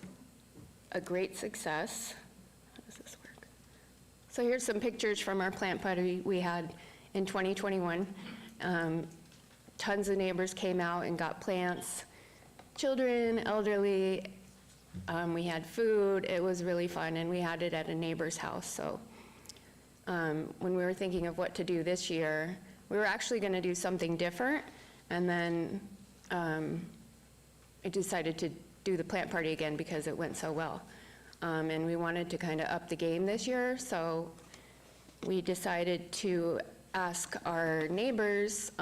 a great success. How does this work? So here's some pictures from our plant party we had in 2021. Tons of neighbors came out and got plants. Children, elderly, we had food. It was really fun, and we had it at a neighbor's house. So when we were thinking of what to do this year, we were actually going to do something different, and then I decided to do the plant party again because it went so well. And we wanted to kind of up the game this year, so we decided to ask our neighbors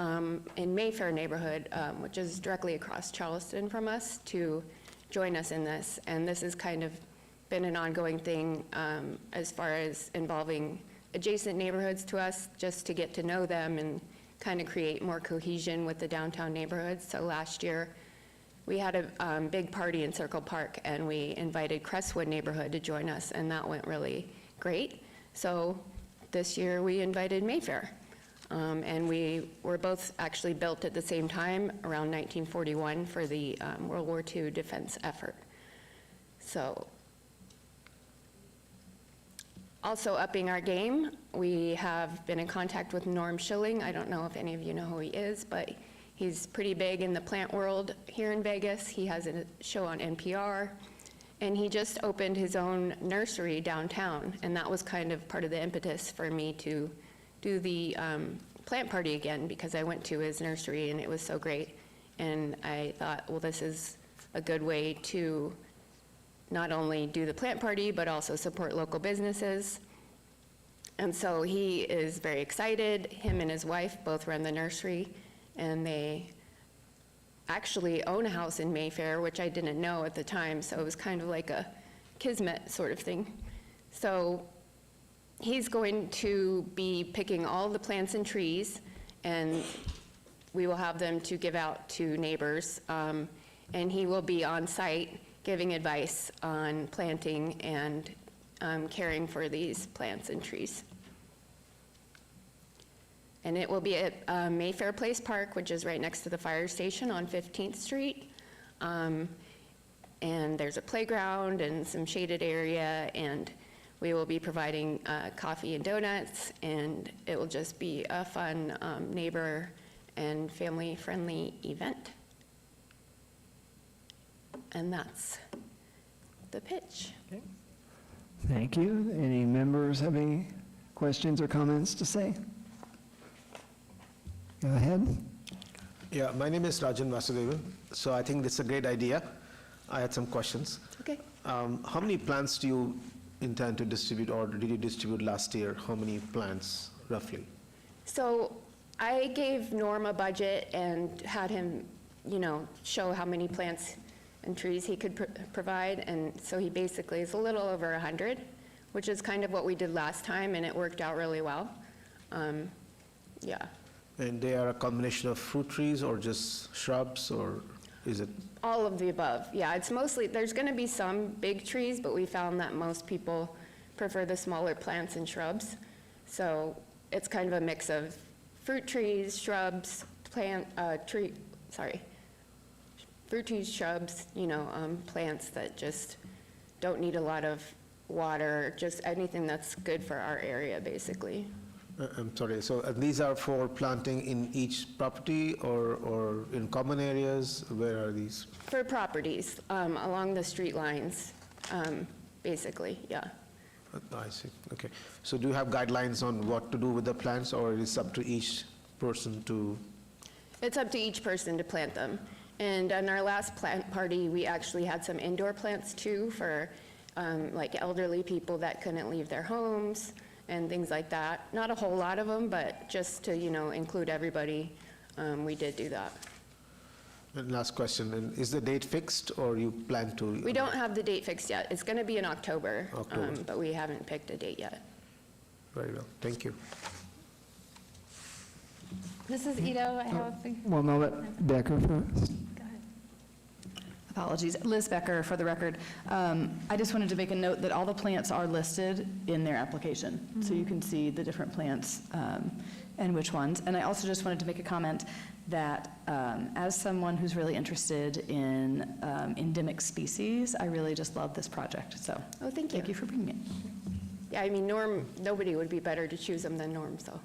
in Mayfair neighborhood, which is directly across Charleston from us, to join us in this. And this has kind of been an ongoing thing as far as involving adjacent neighborhoods to us, just to get to know them and kind of create more cohesion with the downtown neighborhoods. So last year, we had a big party in Circle Park, and we invited Crestwood neighborhood to join us, and that went really great. So this year, we invited Mayfair. And we were both actually built at the same time, around 1941, for the World War II defense effort. So also upping our game, we have been in contact with Norm Schilling. I don't know if any of you know who he is, but he's pretty big in the plant world here in Vegas. He has a show on NPR, and he just opened his own nursery downtown, and that was kind of part of the impetus for me to do the plant party again, because I went to his nursery and it was so great. And I thought, well, this is a good way to not only do the plant party, but also support local businesses. And so he is very excited. Him and his wife both run the nursery, and they actually own a house in Mayfair, which I didn't know at the time, so it was kind of like a kismet sort of thing. So he's going to be picking all the plants and trees, and we will have them to give out to neighbors. And he will be on site giving advice on planting and caring for these plants and trees. And it will be at Mayfair Place Park, which is right next to the fire station on 15th Street. And there's a playground and some shaded area, and we will be providing coffee and donuts, and it will just be a fun neighbor and family-friendly event. And that's the pitch. Thank you. Any members have any questions or comments to say? Go ahead. Yeah, my name is Rajan Vasudevan. So I think this is a great idea. I had some questions. Okay. How many plants do you intend to distribute, or did you distribute last year? How many plants, roughly? So I gave Norm a budget and had him, show how many plants and trees he could provide, and so he basically is a little over 100, which is kind of what we did last time, and it worked out really well. Yeah. And they are a combination of fruit trees or just shrubs, or is it? All of the above, yeah. It's mostly, there's going to be some big trees, but we found that most people prefer the smaller plants and shrubs. So it's kind of a mix of fruit trees, shrubs, fruit trees, shrubs, plants that just don't need a lot of water, just anything that's good for our area, basically. I'm sorry, so these are for planting in each property or in common areas? Where are these? For properties, along the street lines, basically, yeah. I see, okay. So do you have guidelines on what to do with the plants, or is it up to each person to? It's up to each person to plant them. And on our last plant party, we actually had some indoor plants too for like elderly people that couldn't leave their homes and things like that. Not a whole lot of them, but just to, include everybody, we did do that. And last question, and is the date fixed, or you plan to? We don't have the date fixed yet. It's going to be in October, October. But we haven't picked a date yet. Very well, thank you. This is Ito. I have a One moment, Becker first. Apologies. Liz Becker, for the record. I just wanted to make a note that all the plants are listed in their application, so you can see the different plants and which ones. And I also just wanted to make a comment that as someone who's really interested in endemic species, I really just love this project. So oh, thank you. Thank you for bringing it. Yeah, I mean, Norm, nobody would be better to choose them than Norm, so.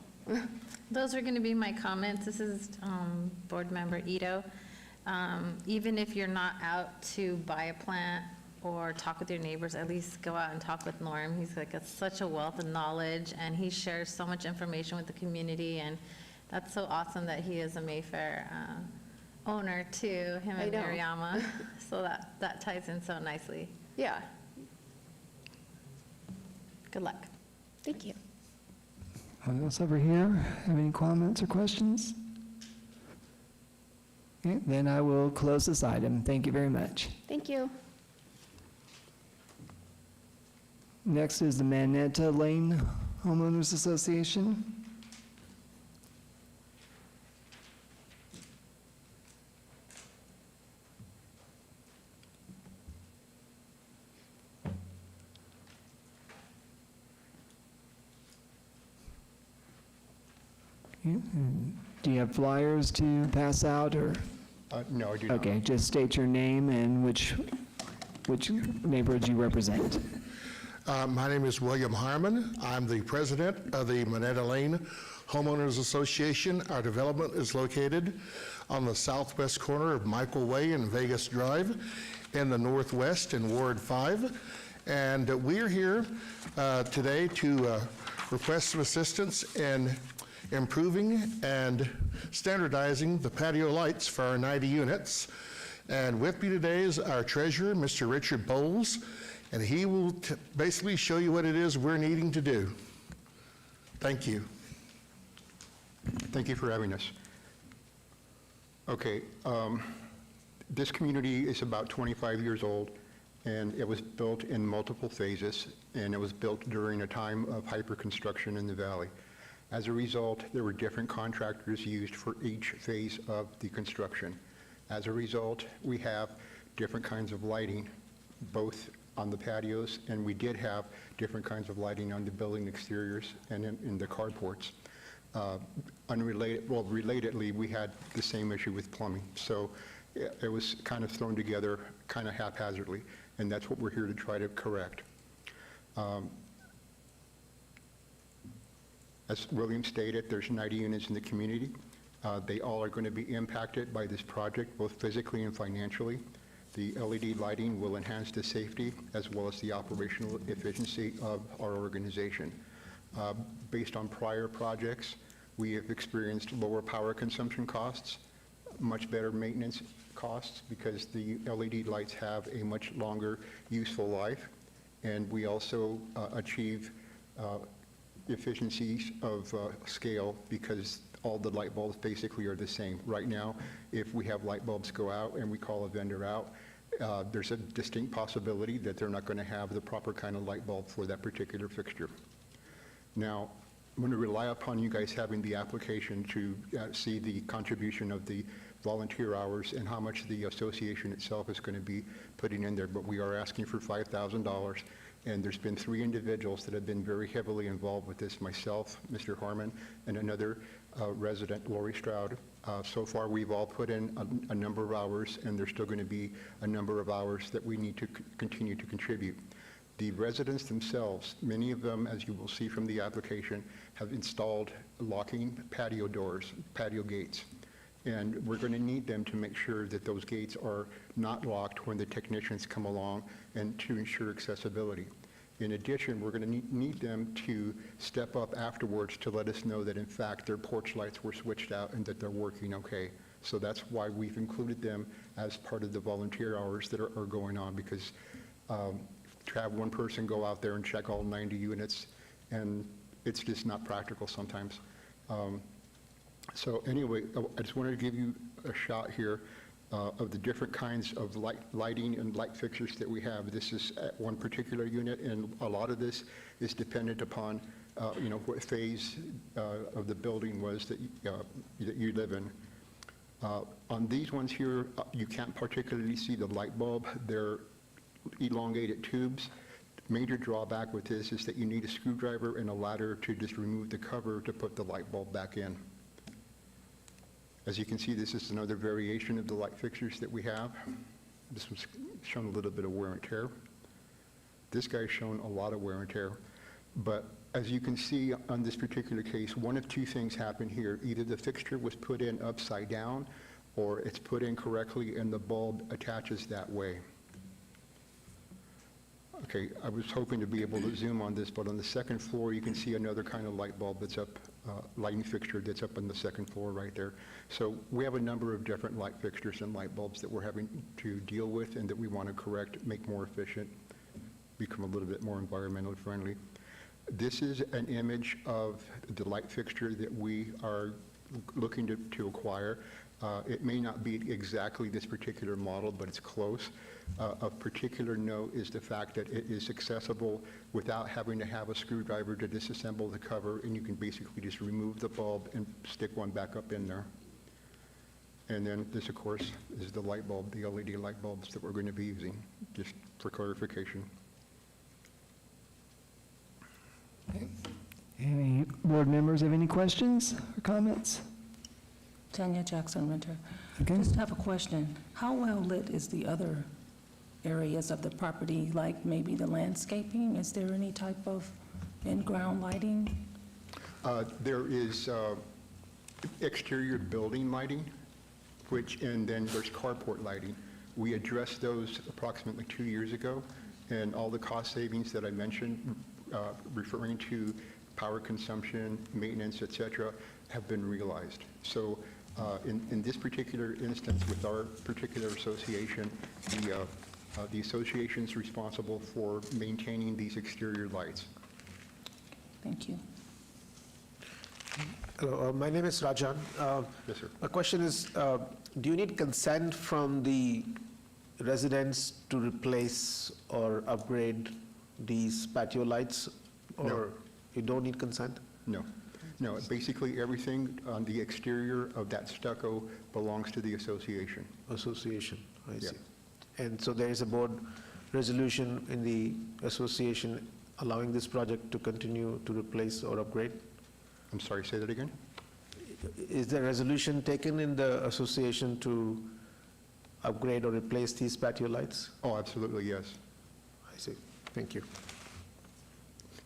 Those are going to be my comments. This is Board Member Ito. Even if you're not out to buy a plant or talk with your neighbors, at least go out and talk with Norm. He's like such a wealth of knowledge, and he shares so much information with the community, and that's so awesome that he is a Mayfair owner too, him and Mariama. So that ties in so nicely. Yeah. Good luck. Thank you. Anyone else over here have any comments or questions? Okay, then I will close this item. Thank you very much. Thank you. Next is the Manetta Lane Homeowners Association. Okay, do you have flyers to pass out, or? No, I do not. Okay, just state your name and which neighborhoods you represent. My name is William Harmon. I'm the president of the Manetta Lane Homeowners Association. Our development is located on the southwest corner of Michael Way and Vegas Drive in the northwest in Ward 5. And we're here today to request some assistance in improving and standardizing the patio lights for our 90 units. And with me today is our treasurer, Mr. Richard Bowles, and he will basically show you what it is we're needing to do. Thank you. Thank you for having us. Okay, This community is about 25 years old, and it was built in multiple phases, and it was built during a time of hyper-construction in the valley. As a result, there were different contractors used for each phase of the construction. As a result, we have different kinds of lighting, both on the patios, and we did have different kinds of lighting on the building exteriors and in the carports. Relatedly, we had the same issue with plumbing. So it was kind of thrown together kind of haphazardly, and that's what we're here to try to correct. As William stated, there's 90 units in the community. They all are going to be impacted by this project, both physically and financially. The LED lighting will enhance the safety as well as the operational efficiency of our organization. Based on prior projects, we have experienced lower power consumption costs, much better maintenance costs because the LED lights have a much longer useful life, and we also achieve efficiencies of scale because all the light bulbs basically are the same. Right now, if we have light bulbs go out and we call a vendor out, there's a distinct possibility that they're not going to have the proper kind of light bulb for that particular fixture. Now, I'm going to rely upon you guys having the application to see the contribution of the volunteer hours and how much the association itself is going to be putting in there, but we are asking for $5,000, and there's been 3 individuals that have been very heavily involved with this, myself, Mr. Harmon, and another resident, Lori Stroud. So far, we've all put in a number of hours, and there's still going to be a number of hours that we need to continue to contribute. The residents themselves, many of them, as you will see from the application, have installed locking patio doors, patio gates. And we're going to need them to make sure that those gates are not locked when the technicians come along and to ensure accessibility. In addition, we're going to need them to step up afterwards to let us know that, in fact, their porch lights were switched out and that they're working okay. So that's why we've included them as part of the volunteer hours that are going on, because to have one person go out there and check all 90 units, and it's just not practical sometimes. So anyway, I just wanted to give you a shot here of the different kinds of lighting and light fixtures that we have. This is at one particular unit, and a lot of this is dependent upon what phase of the building was that you live in. On these ones here, you can't particularly see the light bulb. They're elongated tubes. Major drawback with this is that you need a screwdriver and a ladder to just remove the cover to put the light bulb back in. As you can see, this is another variation of the light fixtures that we have. This was shown a little bit of wear and tear. This guy's shown a lot of wear and tear. But as you can see on this particular case, one of 2 things happened here. Either the fixture was put in upside down, or it's put in correctly and the bulb attaches that way. Okay, I was hoping to be able to zoom on this, but on the second floor, you can see another kind of light bulb that's up, lighting fixture that's up on the second floor right there. So we have a number of different light fixtures and light bulbs that we're having to deal with and that we want to correct, make more efficient, become a little bit more environmentally friendly. This is an image of the light fixture that we are looking to acquire. It may not be exactly this particular model, but it's close. Of particular note is the fact that it is accessible without having to have a screwdriver to disassemble the cover, and you can basically just remove the bulb and stick one back up in there. And then this, of course, is the light bulb, the LED light bulbs that we're going to be using, just for clarification. Okay. Any board members have any questions or comments? Tanya Jackson Winter. Okay. Just have a question. How well lit is the other areas of the property, like maybe the landscaping? Is there any type of in-ground lighting? There is exterior building lighting, and then there's carport lighting. We addressed those approximately 2 years ago, and all the cost savings that I mentioned, referring to power consumption, maintenance, et cetera, have been realized. So in this particular instance, with our particular association, the association's responsible for maintaining these exterior lights. Thank you. Hello, my name is Rajan. Yes, sir. My question is, Do you need consent from the residents to replace or upgrade these patio lights? No. Or you don't need consent? No. No, basically, everything on the exterior of that stucco belongs to the association. Association, I Yeah. see. And so there is a board resolution in the association allowing this project to continue to replace or upgrade? I'm sorry, say that again? Is there a resolution taken in the association to upgrade or replace these patio lights? Oh, absolutely, yes. I see. Thank you.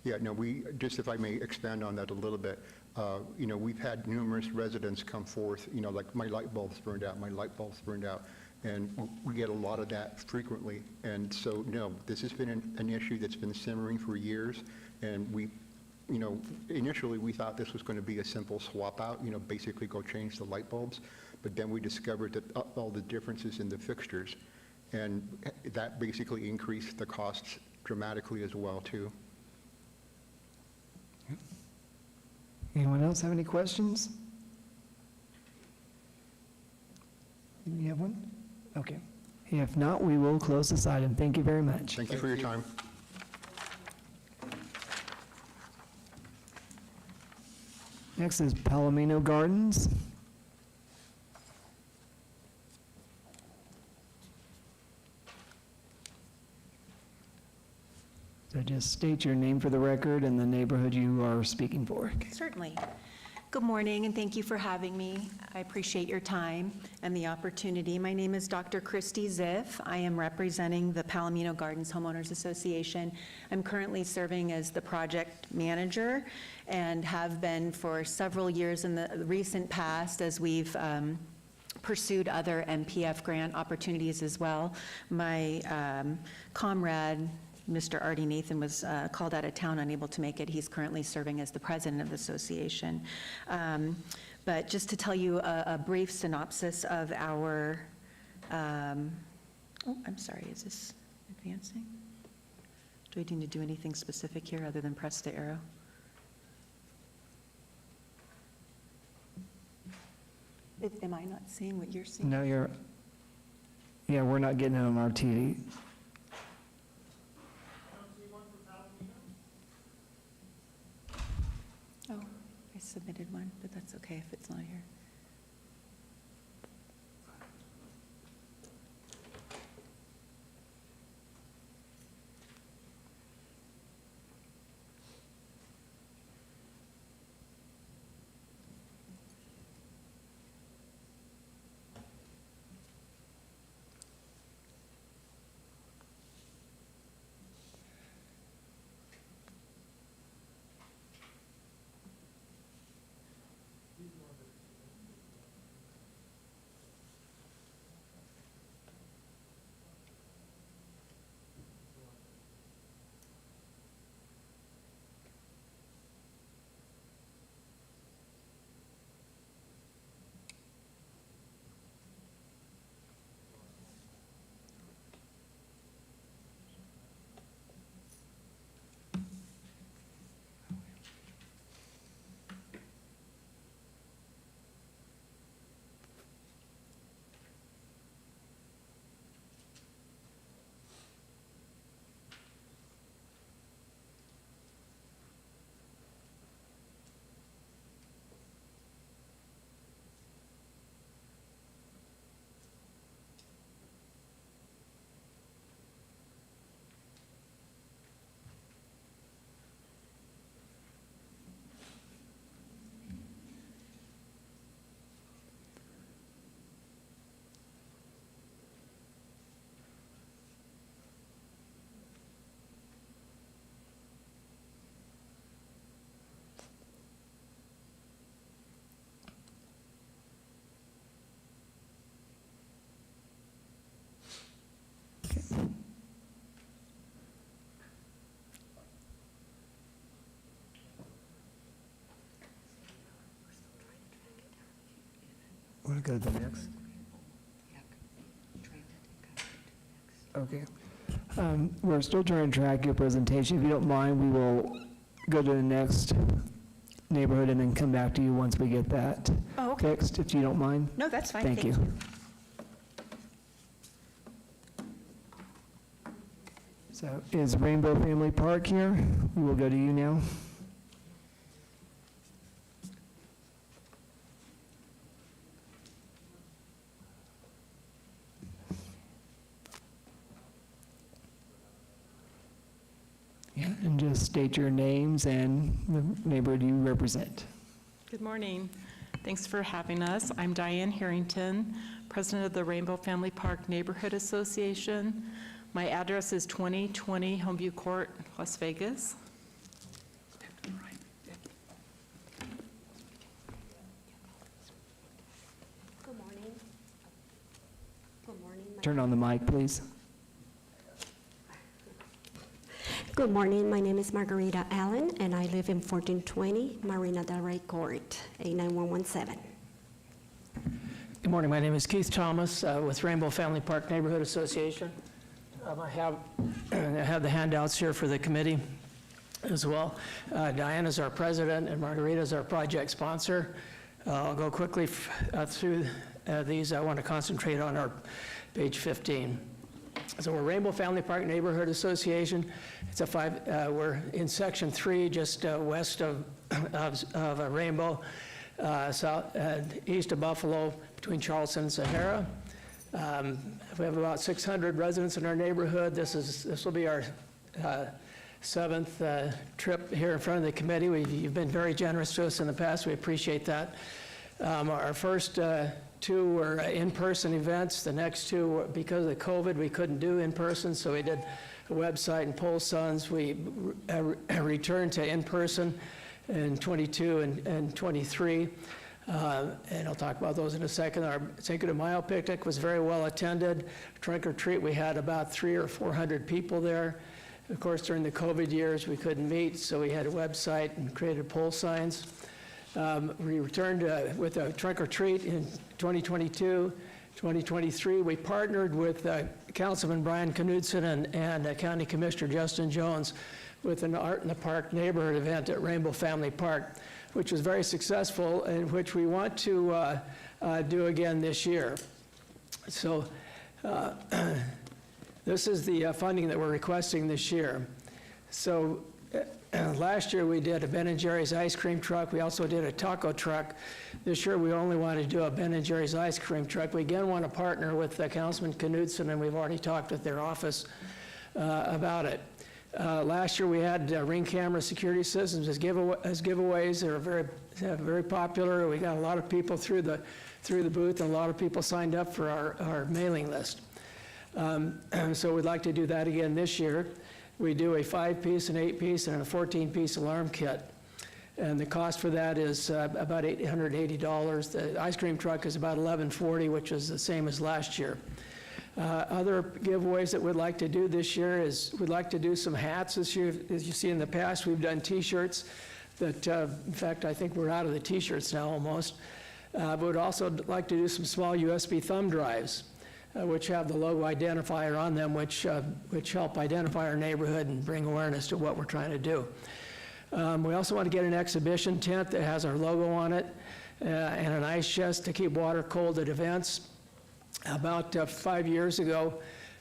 Yeah, no, just if I may expand on that a little bit, we've had numerous residents come forth, like my light bulb's burned out, and we get a lot of that frequently. And so, no, this has been an issue that's been simmering for years, and initially we thought this was going to be a simple swap out, basically go change the light bulbs, but then we discovered that all the differences in the fixtures, and that basically increased the costs dramatically as well, too. Anyone else have any questions? You have one? Okay. If not, we will close this item. Thank you very much. Thank you for your time. Next is Palomino Gardens. So just state your name for the record and the neighborhood you are speaking for. Certainly. Good morning, and thank you for having me. I appreciate your time and the opportunity. My name is Dr. Christy Ziff. I am representing the Palomino Gardens Homeowners Association. I'm currently serving as the project manager and have been for several years in the recent past as we've pursued other MPF grant opportunities as well. My comrade, Mr. Artie Nathan, was called out of town, unable to make it. He's currently serving as the president of the association. But just to tell you a brief synopsis of our, I'm sorry, is this advancing? Do I need to do anything specific here other than press the arrow? Am I not seeing what you're seeing? No, yeah, we're not getting it on our TV. Oh, I submitted one, but that's okay if it's not here. Want to go to the next? Okay. We're still trying to track your presentation. If you don't mind, we will go to the next neighborhood and then come back to you once we get that Oh, okay. fixed, if you don't mind. No, that's fine. Thank you. So is Rainbow Family Park here? We will go to you now. Yeah, and just state your names and the neighborhood you represent. Good morning. Thanks for having us. I'm Diane Harrington, president of the Rainbow Family Park Neighborhood Association. My address is 2020 Homeview Court, Las Vegas. Good morning. Good morning. Turn on the mic, please. Good morning. My name is Margarita Allen, and I live in 1420 Marina Del Rey Court, 89117. Good morning. My name is Keith Thomas with Rainbow Family Park Neighborhood Association. I have the handouts here for the committee as well. Diane is our president, and Margarita is our project sponsor. I'll go quickly through these. I want to concentrate on our page 15. So we're Rainbow Family Park Neighborhood Association. It's a we're in section 3, just west of Rainbow, east of Buffalo, between Charleston and Sahara. We have about 600 residents in our neighborhood. This will be our 7th trip here in front of the committee. You've been very generous to us in the past. We appreciate that. Our first 2 were in-person events. The next 2, because of COVID, we couldn't do in-person, so we did a website and poll signs. We returned to in-person in 22 and 23. And I'll talk about those in a second. Our Cinco de Mayo picnic was very well attended. Trunk or treat, we had about 300 or 400 people there. Of course, during the COVID years, we couldn't meet, so we had a website and created poll signs. We returned with a trunk or treat in 2022. 2023, we partnered with Councilman Brian Knudsen and County Commissioner Justin Jones with an Art in the Park neighborhood event at Rainbow Family Park, which was very successful and which we want to do again this year. So this is the funding that we're requesting this year. So last year we did a Ben & Jerry's ice cream truck. We also did a taco truck. This year we only want to do a Ben & Jerry's ice cream truck. We again want to partner with Councilman Knudsen, and we've already talked with their office about it. Last year we had Ring camera security systems as giveaways. They were very popular. We got a lot of people through the booth, and a lot of people signed up for our mailing list. So we'd like to do that again this year. We do a 5-piece, an 8-piece, and a 14-piece alarm kit. And the cost for that is about $880. The ice cream truck is about $1140, which is the same as last year. Other giveaways that we'd like to do this year is we'd like to do some hats this year. As you see in the past, we've done T-shirts that, in fact, I think we're out of the T-shirts now almost. But we'd also like to do some small USB thumb drives, which have the logo identifier on them, which help identify our neighborhood and bring awareness to what we're trying to do. We also want to get an exhibition tent that has our logo on it and an ice chest to keep water cold at events. About 5 years ago,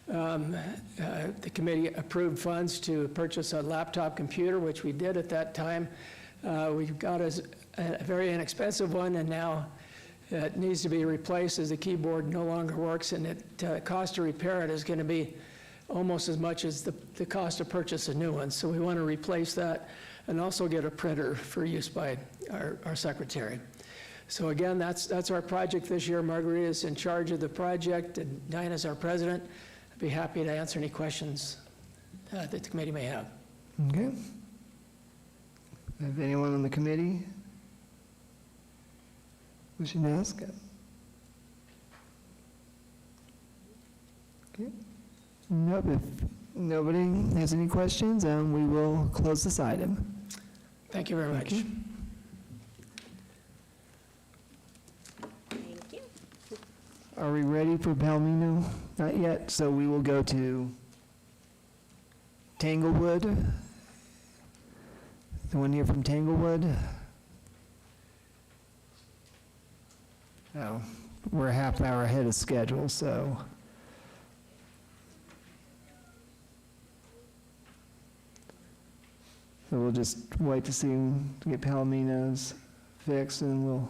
the committee approved funds to purchase a laptop computer, which we did at that time. We got a very inexpensive one, and now it needs to be replaced as the keyboard no longer works, and the cost to repair it is going to be almost as much as the cost to purchase a new one. So we want to replace that and also get a printer for use by our secretary. So again, that's our project this year. Margarita is in charge of the project, and Diana's our president. I'd be happy to answer any questions that the committee may have. Okay. Have anyone on the committee wishing to ask? Okay. Nope. If nobody has any questions, we will close this item. Thank you very much. Thank you. Thank you. Are we ready for Palomino? Not yet, so we will go to Tanglewood. The one here from Tanglewood. Oh, we're a half hour ahead of schedule, so. So we'll just wait to see, to get Palomino's fixed, and we'll.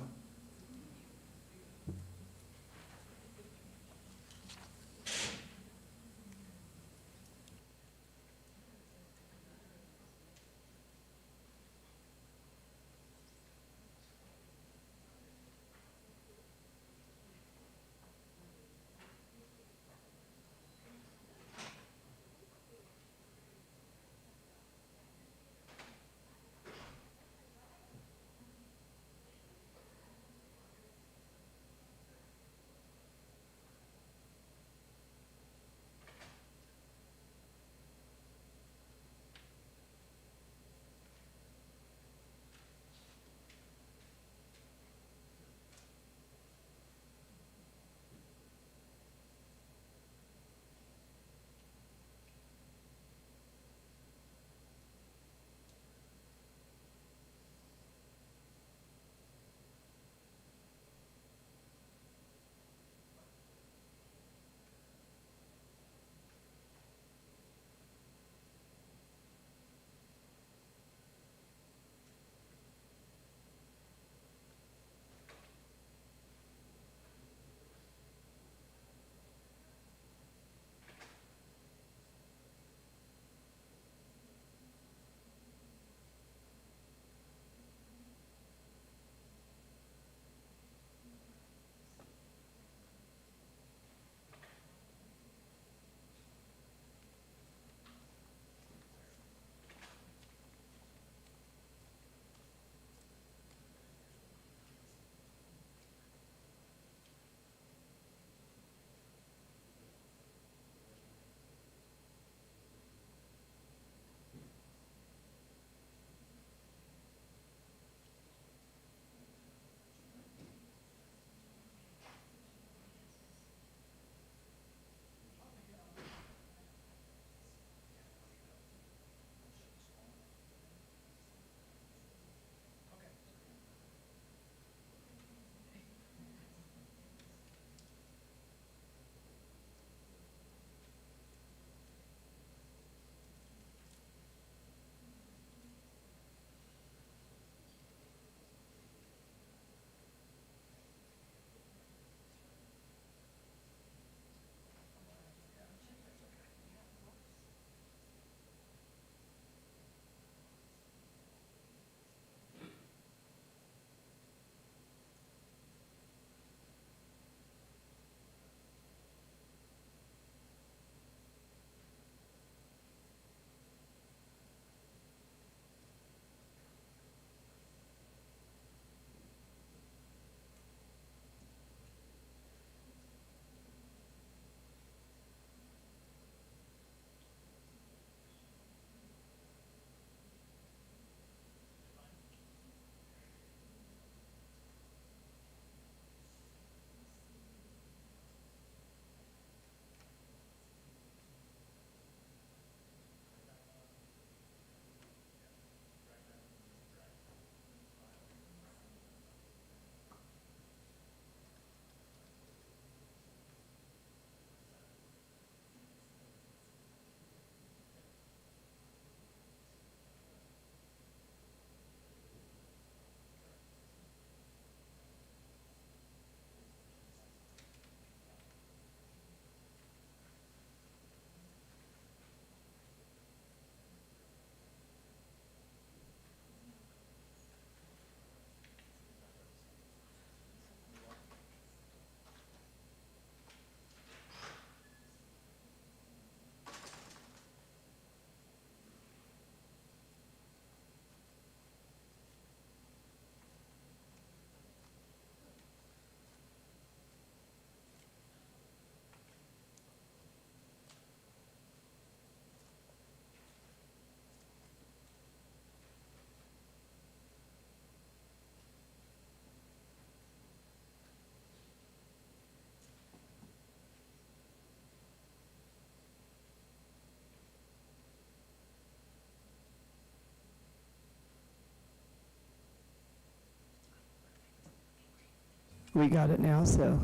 We got it now, so.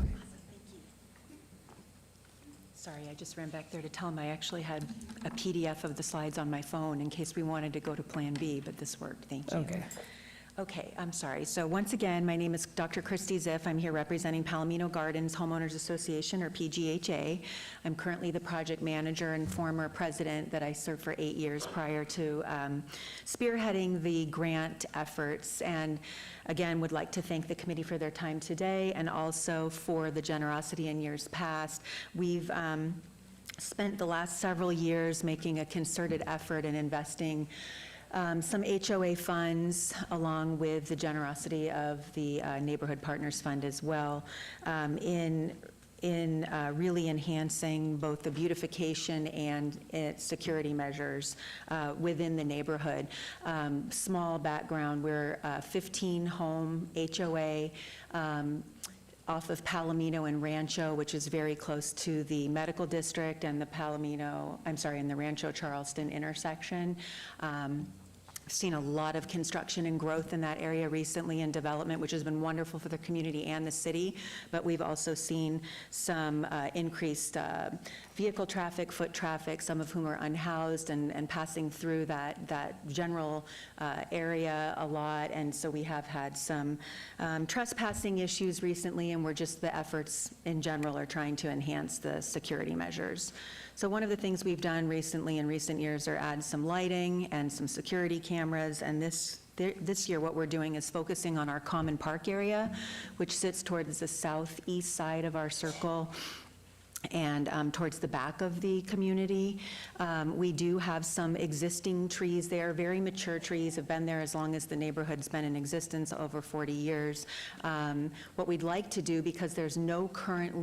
Sorry, I just ran back there to tell him I actually had a PDF of the slides on my phone in case we wanted to go to Plan B, but this worked. Thank you. Okay. Okay, I'm sorry. So once again, my name is Dr. Christy Ziff. I'm here representing Palomino Gardens Homeowners Association, or PGHA. I'm currently the project manager and former president that I served for 8 years prior to spearheading the grant efforts. And again, would like to thank the committee for their time today and also for the generosity in years past. We've spent the last several years making a concerted effort in investing some HOA funds, along with the generosity of the Neighborhood Partners Fund as well, in really enhancing both the beautification and its security measures within the neighborhood. Small background, we're a 15-home HOA off of Palomino and Rancho, which is very close to the medical district and the and the Rancho Charleston intersection. Seen a lot of construction and growth in that area recently and development, which has been wonderful for the community and the city, but we've also seen some increased vehicle traffic, foot traffic, some of whom are unhoused and passing through that general area a lot, and so we have had some trespassing issues recently, and the efforts in general are trying to enhance the security measures. So one of the things we've done recently in recent years are add some lighting and some security cameras, and this year what we're doing is focusing on our common park area, which sits towards the southeast side of our circle and towards the back of the community. We do have some existing trees there, very mature trees, have been there as long as the neighborhood's been in existence, over 40 years. What we'd like to do, because there's no current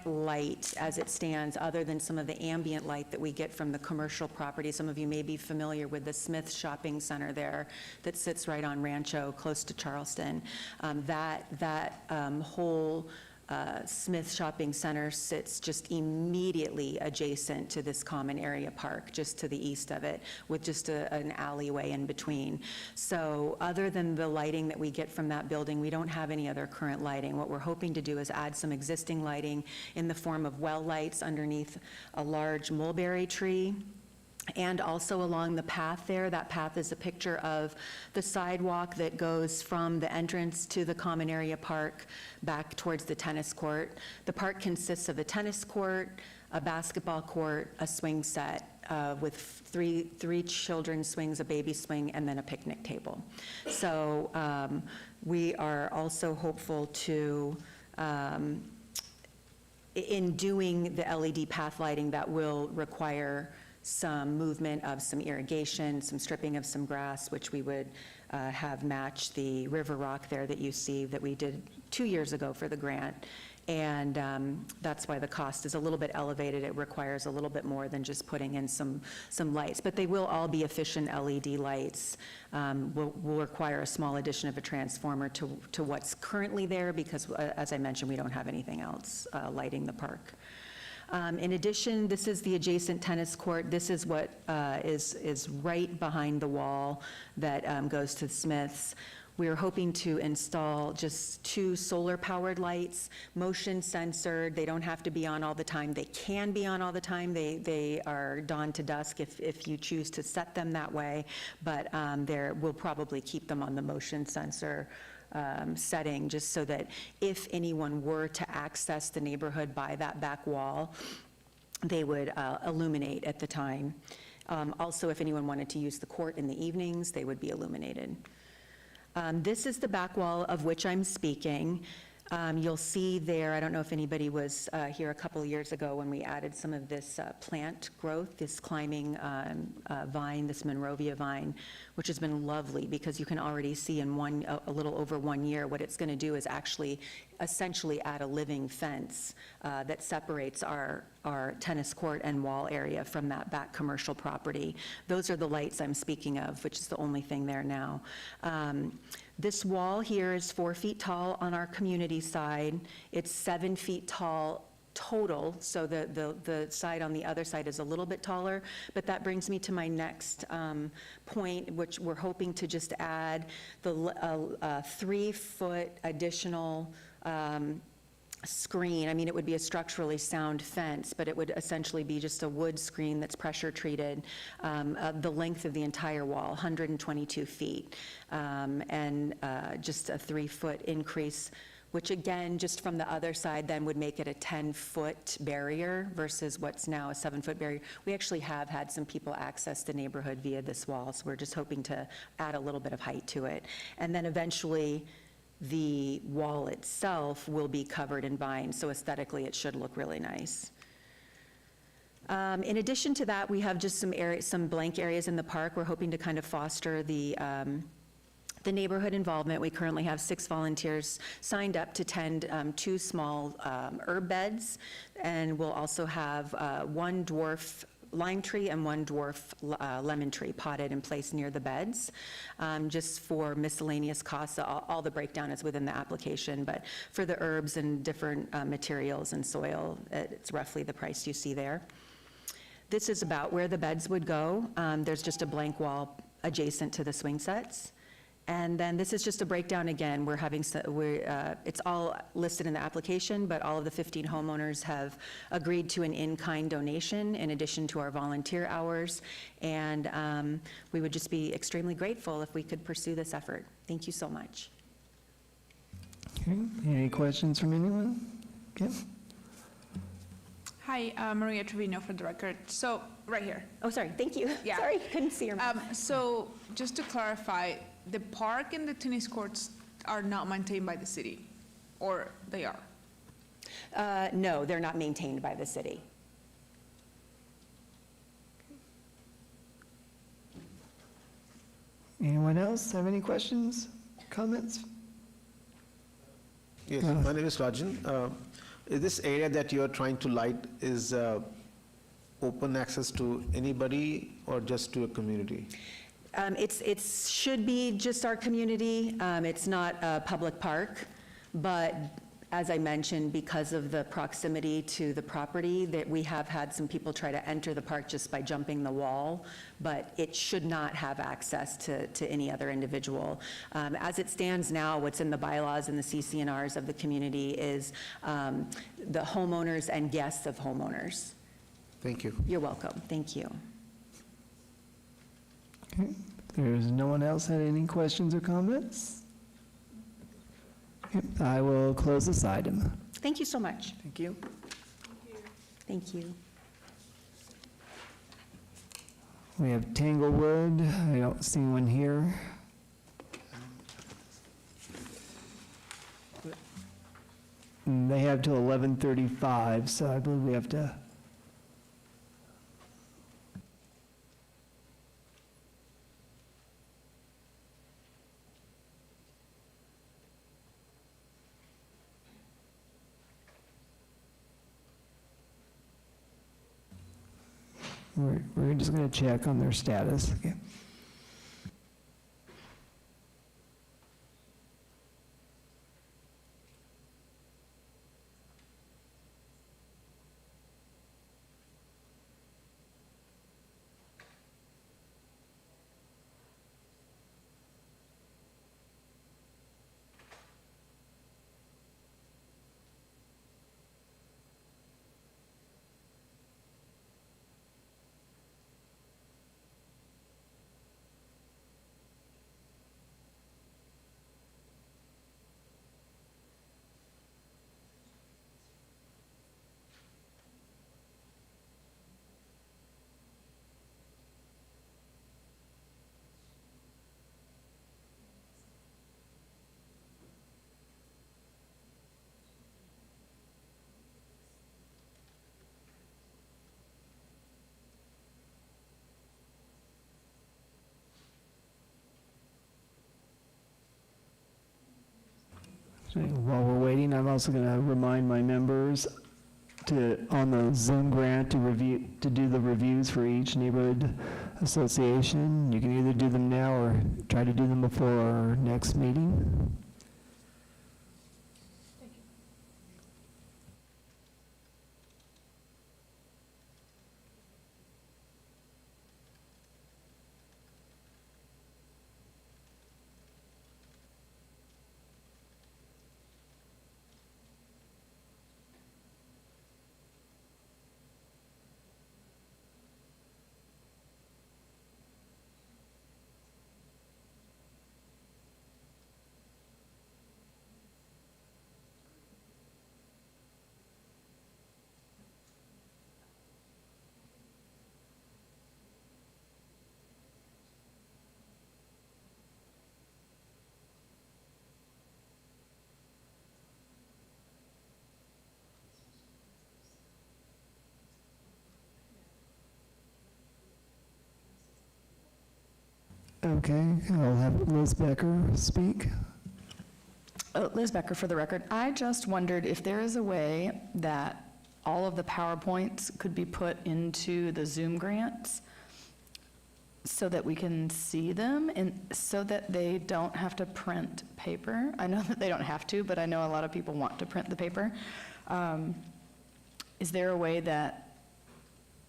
light as it stands, other than some of the ambient light that we get from the commercial property. Some of you may be familiar with the Smith Shopping Center there that sits right on Rancho, close to Charleston. That whole Smith Shopping Center sits just immediately adjacent to this common area park, just to the east of it, with just an alleyway in between. So other than the lighting that we get from that building, we don't have any other current lighting. What we're hoping to do is add some existing lighting in the form of well lights underneath a large mulberry tree. And also along the path there, that path is a picture of the sidewalk that goes from the entrance to the common area park back towards the tennis court. The park consists of a tennis court, a basketball court, a swing set with three children's swings, a baby swing, and then a picnic table. So we are also hopeful to, in doing the LED path lighting, that will require some movement of some irrigation, some stripping of some grass, which we would have match the river rock there that you see that we did 2 years ago for the grant. And that's why the cost is a little bit elevated. It requires a little bit more than just putting in some lights. But they will all be efficient LED lights. Will require a small addition of a transformer to what's currently there because, as I mentioned, we don't have anything else lighting the park. In addition, this is the adjacent tennis court. This is what is right behind the wall that goes to Smith's. We're hoping to install just 2 solar-powered lights, motion censored. They don't have to be on all the time. They can be on all the time. They are dawn to dusk if you choose to set them that way, but we'll probably keep them on the motion sensor setting, just so that if anyone were to access the neighborhood by that back wall, they would illuminate at the time. Also, if anyone wanted to use the court in the evenings, they would be illuminated. This is the back wall of which I'm speaking. You'll see there, I don't know if anybody was here a couple of years ago when we added some of this plant growth, this climbing vine, this Monrovia vine, which has been lovely because you can already see in a little over 1 year what it's going to do is actually essentially add a living fence that separates our tennis court and wall area from that back commercial property. Those are the lights I'm speaking of, which is the only thing there now. This wall here is 4 feet tall on our community side. It's 7 feet tall total, so the side on the other side is a little bit taller, but that brings me to my next point, which we're hoping to just add the 3-foot additional screen. I mean, it would be a structurally sound fence, but it would essentially be just a wood screen that's pressure treated, the length of the entire wall, 122 feet, and just a 3-foot increase, which again, just from the other side, then would make it a 10-foot barrier versus what's now a 7-foot barrier. We actually have had some people access the neighborhood via this wall, so we're just hoping to add a little bit of height to it. And then eventually, the wall itself will be covered in vines, so aesthetically it should look really nice. In addition to that, we have just some blank areas in the park. We're hoping to kind of foster the neighborhood involvement. We currently have 6 volunteers signed up to tend 2 small herb beds, and we'll also have 1 dwarf lime tree and 1 dwarf lemon tree potted and placed near the beds, just for miscellaneous costs. All the breakdown is within the application, but for the herbs and different materials and soil, it's roughly the price you see there. This is about where the beds would go. There's just a blank wall adjacent to the swing sets. And then this is just a breakdown again. It's all listed in the application, but all of the 15 homeowners have agreed to an in-kind donation in addition to our volunteer hours. And we would just be extremely grateful if we could pursue this effort. Thank you so much. Okay, any questions from anyone? Okay. Hi, Maria Trevino for the record. So, right here. Oh, sorry, thank you. Yeah. Sorry, couldn't see your mouth. So, just to clarify, the park and the tennis courts are not maintained by the city, or they are? No, they're not maintained by the city. Anyone else have any questions, comments? Yes, my name is Rajan. Is this area that you're trying to light is open access to anybody or just to a community? It should be just our community. It's not a public park, but as I mentioned, because of the proximity to the property, that we have had some people try to enter the park just by jumping the wall, but it should not have access to any other individual. As it stands now, what's in the bylaws and the CC&Rs of the community is the homeowners and guests of homeowners. Thank you. You're welcome. Thank you. Okay. If there's no one else had any questions or comments, okay, I will close this item. Thank you so much. Thank you. Thank you. We have Tanglewood. I don't see one here. And they have till 11:35, so I believe we have to. We're just going to check on their status. Okay. So while we're waiting, I'm also going to remind my members on the Zoom grant to do the reviews for each neighborhood association. You can either do them now or try to do them before our next meeting. Okay, I'll have Liz Becker speak. Liz Becker, for the record. I just wondered if there is a way that all of the PowerPoints could be put into the Zoom grants so that we can see them and so that they don't have to print paper. I know that they don't have to, but I know a lot of people want to print the paper. Is there a way that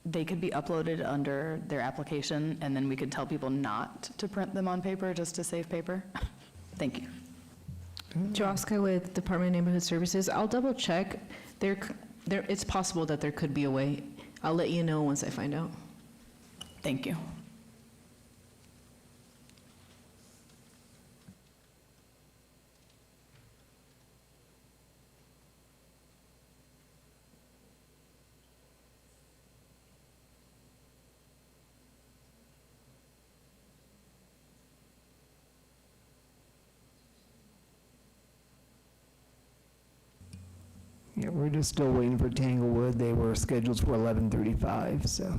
they could be uploaded under their application and then we could tell people not to print them on paper just to save paper? Thank you. Joska with Department of Neighborhood Services. I'll double check. It's possible that there could be a way. I'll let you know once I find out. Thank you. Yeah, we're just still waiting for Tanglewood. They were scheduled for 11:35, so.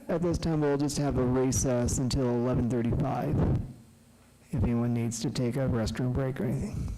At this time, we'll just have a recess until 11:35, if anyone needs to take a restroom break or anything.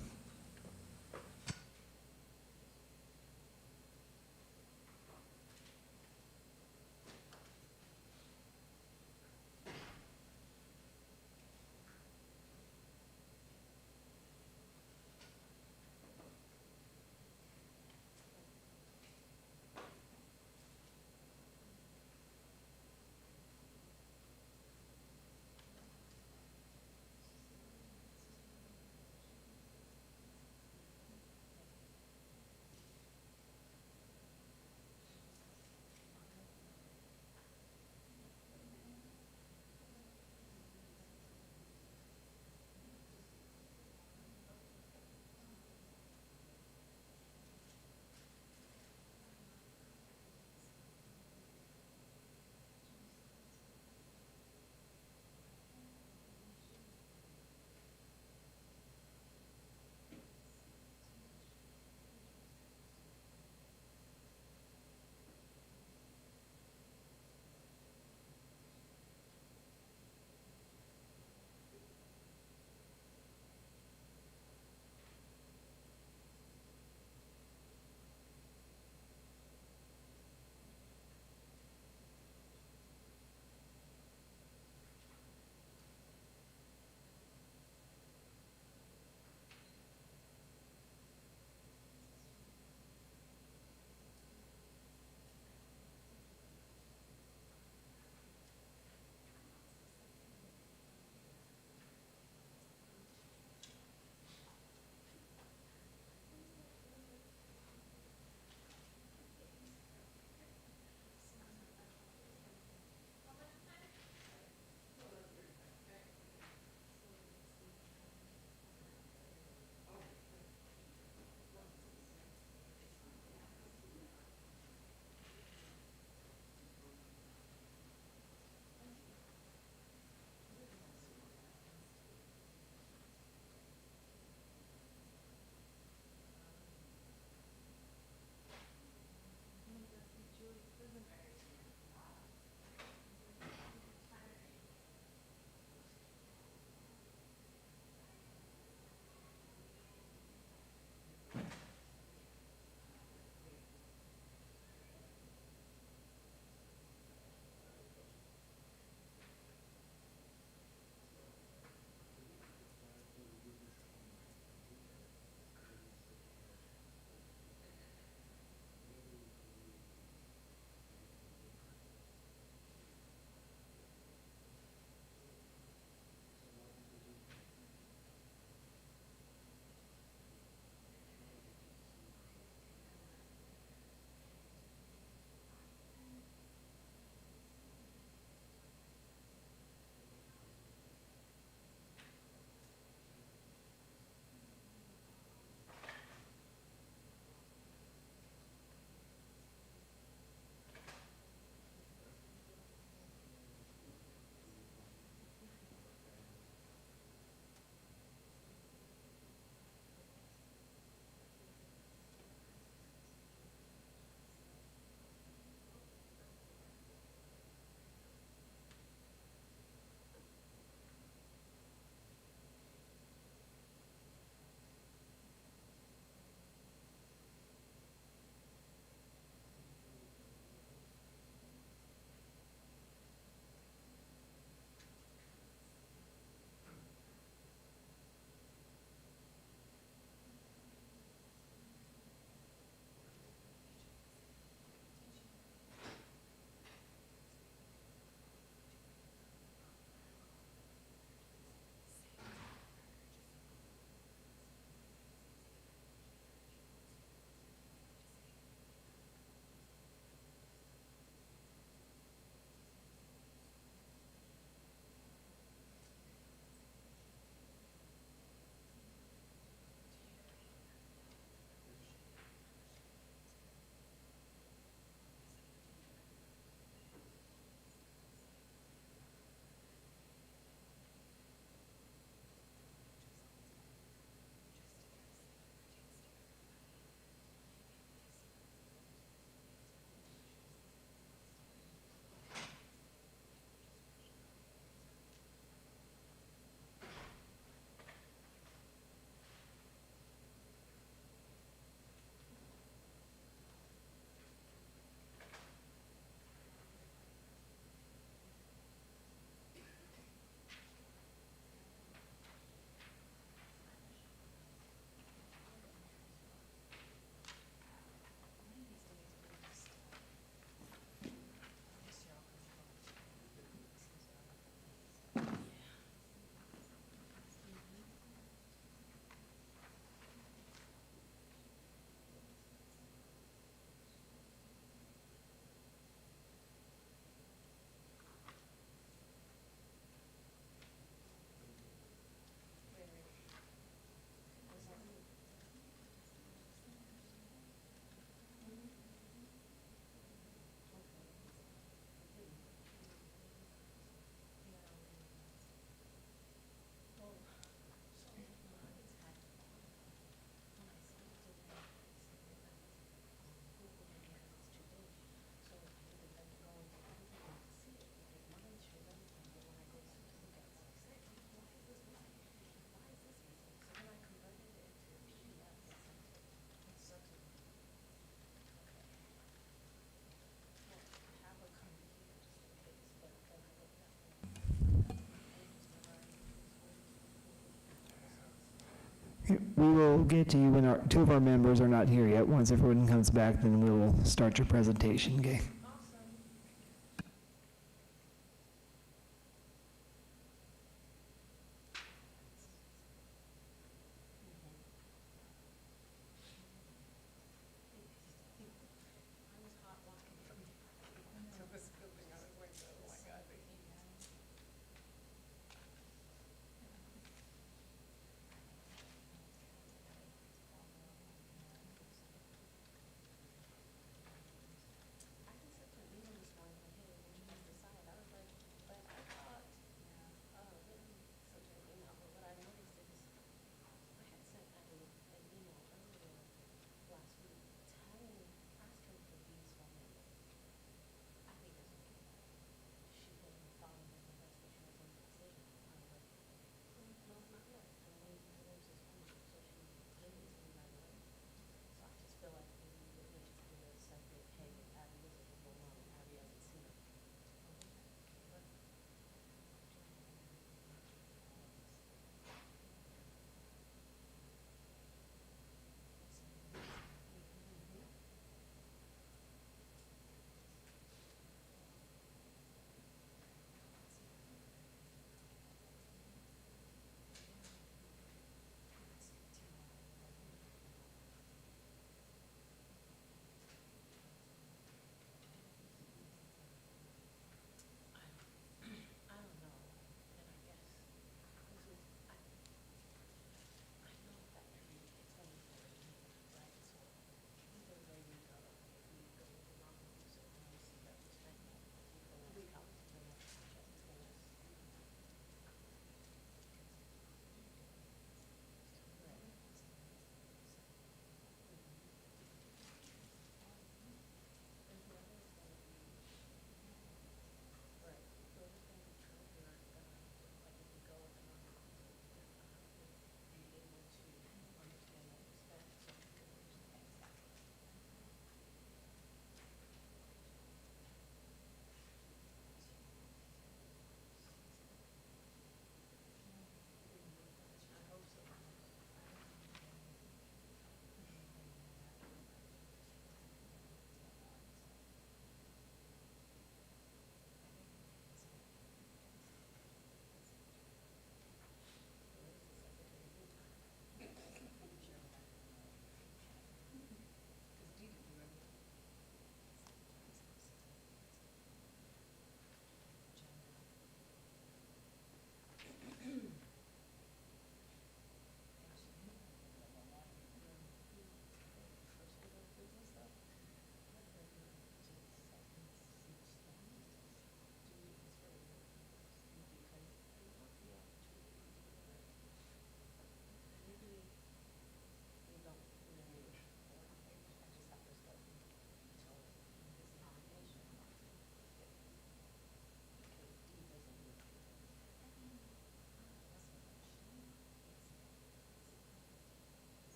We will get to you when two of our members are not here yet. Once everyone comes back, then we will start your presentation, okay?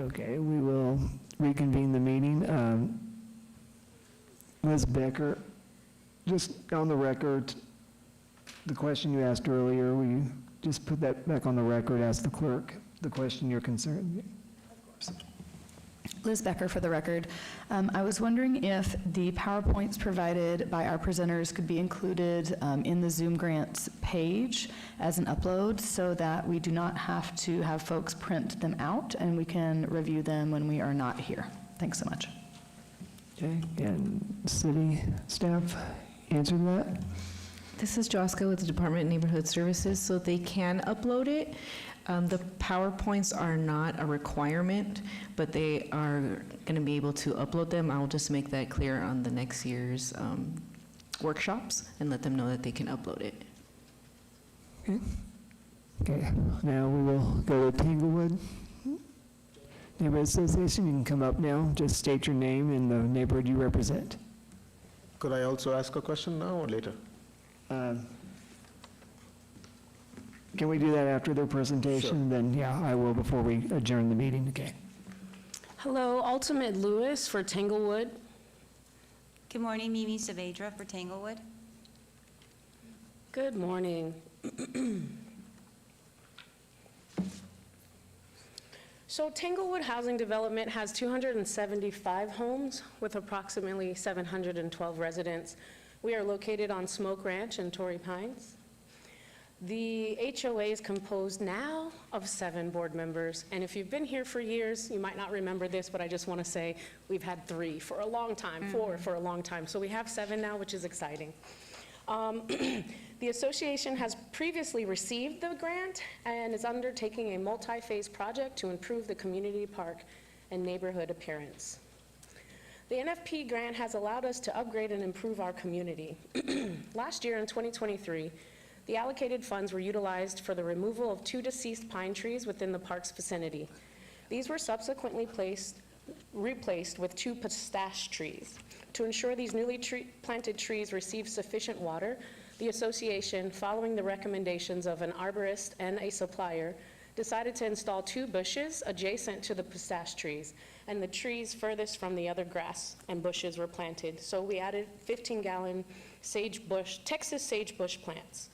Okay, we will reconvene the meeting. Ms. Becker, just on the record, the question you asked earlier, we just put that back on the record, ask the clerk the question you're concerned. Liz Becker for the record. I was wondering if the PowerPoints provided by our presenters could be included in the Zoom Grants page as an upload so that we do not have to have folks print them out and we can review them when we are not here. Thanks so much. Okay, and city staff answer to that? This is Joska with the Department of Neighborhood Services, so they can upload it. The PowerPoints are not a requirement, but they are going to be able to upload them. I'll just make that clear on the next year's workshops and let them know that they can upload it. Okay, now we will go to Tanglewood Neighborhood Association. You can come up now, just state your name and the neighborhood you represent. Could I also ask a question now or later? Can we do that after their presentation? Sure. Then, yeah, I will before we adjourn the meeting, okay? Hello, Ultimate Lewis for Tanglewood. Good morning, Mimi Saavedra for Tanglewood. Good morning. So Tanglewood Housing Development has 275 homes with approximately 712 residents. We are located on Smoke Ranch and Torrey Pines. The HOA is composed now of 7 board members, and if you've been here for years, you might not remember this, but I just want to say we've had 3 for a long time, 4 for a long time. So we have 7 now, which is exciting. The association has previously received the grant and is undertaking a multi-phase project to improve the community park and neighborhood appearance. The NFP grant has allowed us to upgrade and improve our community. Last year in 2023, the allocated funds were utilized for the removal of 2 deceased pine trees within the park's vicinity. These were subsequently replaced with 2 pistache trees. To ensure these newly planted trees receive sufficient water, the association, following the recommendations of an arborist and a supplier, decided to install 2 bushes adjacent to the pistache trees, and the trees furthest from the other grass and bushes were planted. So we added 15-gallon Texas sagebush plants.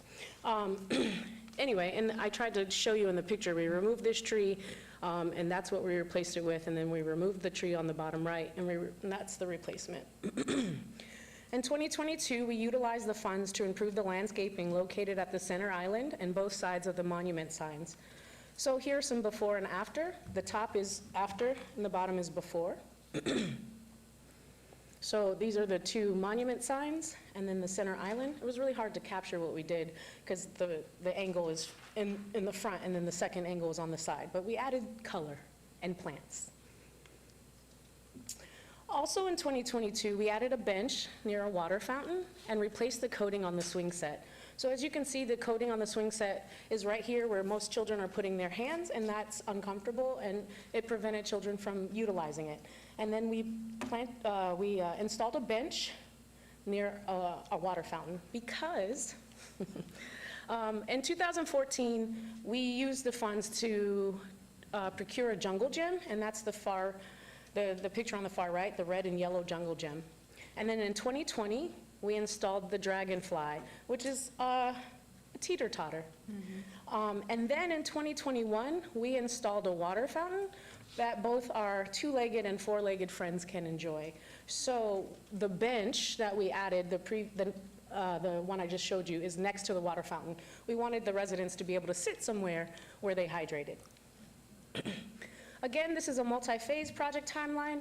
Anyway, and I tried to show you in the picture, we removed this tree, and that's what we replaced it with, and then we removed the tree on the bottom right, and that's the replacement. In 2022, we utilized the funds to improve the landscaping located at the center island and both sides of the monument signs. So here's some before and after. The top is after, and the bottom is before. So these are the 2 monument signs, and then the center island. It was really hard to capture what we did because the angle is in the front, and then the second angle is on the side. But we added color and plants. Also in 2022, we added a bench near a water fountain and replaced the coating on the swing set. So as you can see, the coating on the swing set is right here where most children are putting their hands, and that's uncomfortable, and it prevented children from utilizing it. And then we installed a bench near a water fountain because in 2014, we used the funds to procure a jungle gym, and that's the picture on the far right, the red and yellow jungle gym. And then in 2020, we installed the dragonfly, which is a teeter-totter. And then in 2021, we installed a water fountain that both our 2-legged and 4-legged friends can enjoy. So the bench that we added, the one I just showed you, is next to the water fountain. We wanted the residents to be able to sit somewhere where they hydrated. Again, this is a multi-phase project timeline.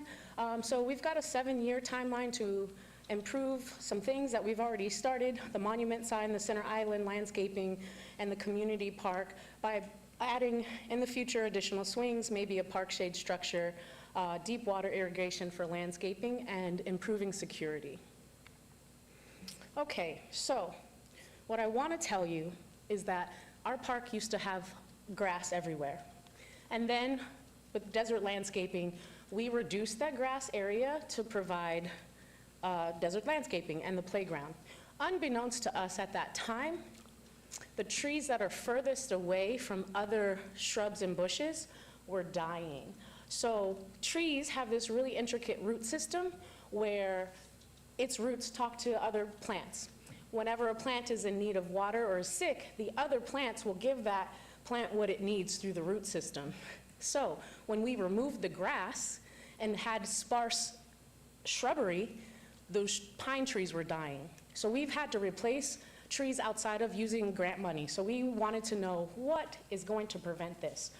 So we've got a 7-year timeline to improve some things that we've already started, the monument sign, the center island landscaping, and the community park, by adding in the future additional swings, maybe a park shade structure, deep water irrigation for landscaping, and improving security. Okay, so what I want to tell you is that our park used to have grass everywhere. And then with desert landscaping, we reduced that grass area to provide desert landscaping and the playground. Unbeknownst to us at that time, the trees that are furthest away from other shrubs and bushes were dying. So trees have this really intricate root system where its roots talk to other plants. Whenever a plant is in need of water or is sick, the other plants will give that plant what it needs through the root system. So when we removed the grass and had sparse shrubbery, those pine trees were dying. So we've had to replace trees outside of using grant money. So we wanted to know what is going to prevent this.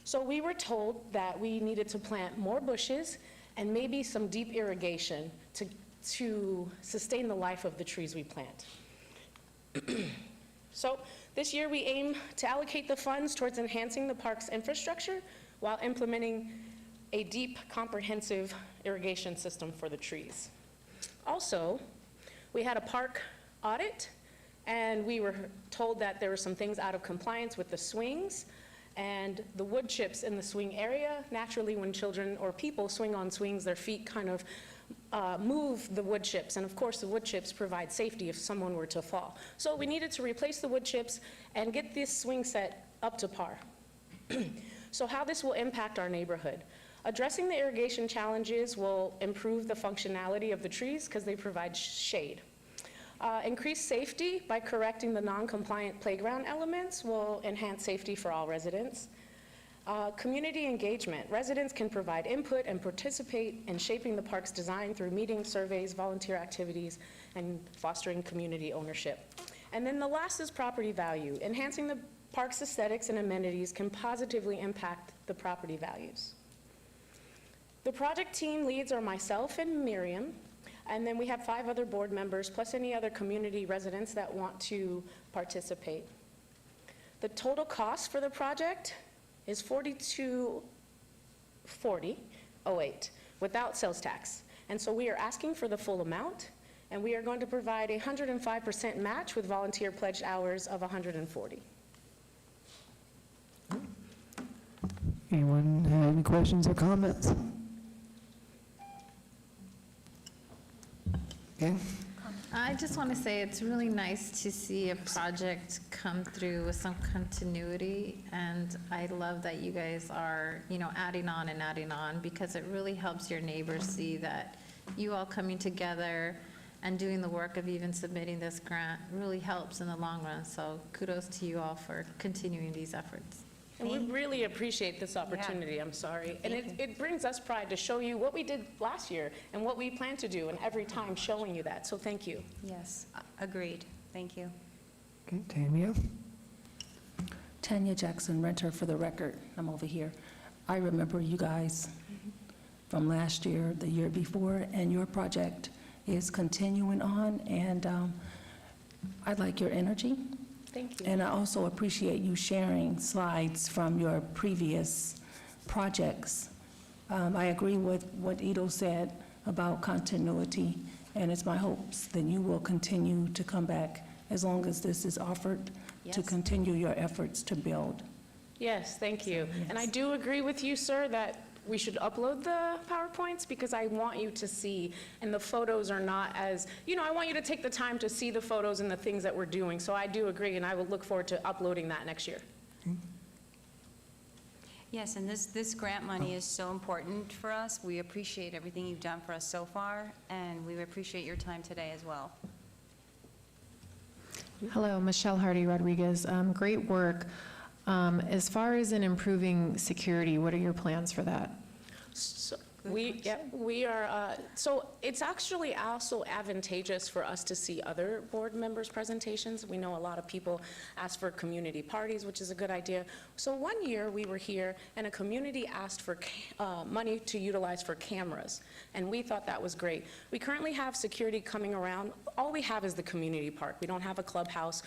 So we were told that we needed to plant more bushes and maybe some deep irrigation to sustain the life of the trees we plant. So this year we aim to allocate the funds towards enhancing the park's infrastructure while implementing a deep, comprehensive irrigation system for the trees. Also, we had a park audit, and we were told that there were some things out of compliance with the swings and the wood chips in the swing area. Naturally, when children or people swing on swings, their feet kind of move the wood chips, and of course the wood chips provide safety if someone were to fall. So we needed to replace the wood chips and get this swing set up to par. So how this will impact our neighborhood. Addressing the irrigation challenges will improve the functionality of the trees because they provide shade. Increased safety by correcting the non-compliant playground elements will enhance safety for all residents. Community engagement. Residents can provide input and participate in shaping the park's design through meetings, surveys, volunteer activities, and fostering community ownership. And then the last is property value. Enhancing the park's aesthetics and amenities can positively impact the property values. The project team leads are myself and Miriam, and then we have 5 other board members, plus any other community residents that want to participate. The total cost for the project is $42,408 without sales tax. And so we are asking for the full amount, and we are going to provide a 105% match with volunteer pledged hours of 140. Anyone have any questions or comments? Okay. I just want to say it's really nice to see a project come through with some continuity, and I love that you guys are, adding on and adding on, because it really helps your neighbors see that you all coming together and doing the work of even submitting this grant really helps in the long run. So kudos to you all for continuing these efforts. And we really appreciate this opportunity, I'm sorry. And it brings us pride to show you what we did last year and what we plan to do, and every time showing you that, so thank you. Yes, agreed. Thank you. Okay, Tanya. Tanya Jackson, renter for the record. I'm over here. I remember you guys from last year, the year before, and your project is continuing on, and I like your energy. Thank you. And I also appreciate you sharing slides from your previous projects. I agree with what Ido said about continuity, and it's my hopes that you will continue to come back as long as this is offered to Yes. continue your efforts to build. Yes, thank you. And I do agree with you, sir, that we should upload the PowerPoints because I want you to see, and the photos are not as, I want you to take the time to see the photos and the things that we're doing. So I do agree, and I will look forward to uploading that next year. Yes, and this grant money is so important for us. We appreciate everything you've done for us so far, and we appreciate your time today as well. Hello, Michelle Hardy Rodriguez. Great work. As far as in improving security, what are your plans for that? So we are, so it's actually also advantageous for us to see other board members' presentations. We know a lot of people ask for community parties, which is a good idea. So one year we were here and a community asked for money to utilize for cameras, and we thought that was great. We currently have security coming around. All we have is the community park. We don't have a clubhouse,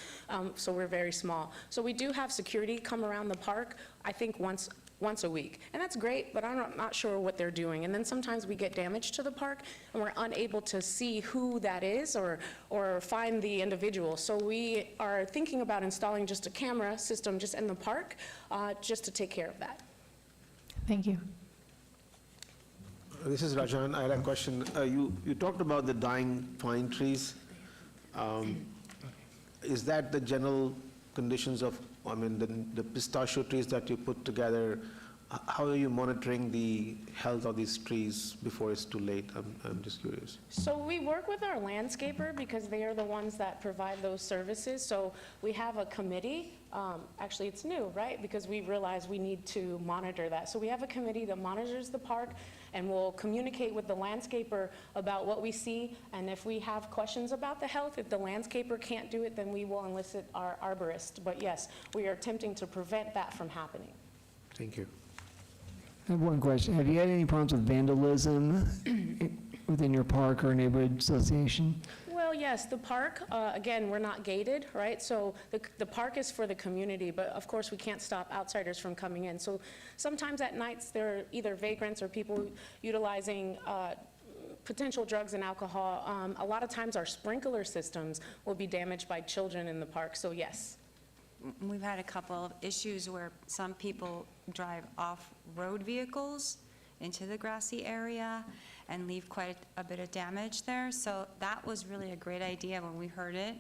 so we're very small. So we do have security come around the park, I think once a week. And that's great, but I'm not sure what they're doing. And then sometimes we get damage to the park and we're unable to see who that is or find the individual. So we are thinking about installing just a camera system just in the park, just to take care of that. Thank you. This is Rajan. I had a question. You talked about the dying pine trees. Is that the general conditions of, the pistachio trees that you put together how are you monitoring the health of these trees before it's too late? I'm just curious. So we work with our landscaper because they are the ones that provide those services. So we have a committee. Actually, it's new, right? Because we realize we need to monitor that. So we have a committee that monitors the park and will communicate with the landscaper about what we see. And if we have questions about the health, if the landscaper can't do it, then we will enlist our arborist. But yes, we are attempting to prevent that from happening. Thank you. I have one question. Have you had any problems with vandalism within your park or neighborhood association? Well, yes, the park, again, we're not gated, right? So the park is for the community, but of course, we can't stop outsiders from coming in. So sometimes at nights, there are either vagrants or people utilizing potential drugs and alcohol. A lot of times, our sprinkler systems will be damaged by children in the park, so yes. We've had a couple of issues where some people drive off-road vehicles into the grassy area and leave quite a bit of damage there. So that was really a great idea when we heard it,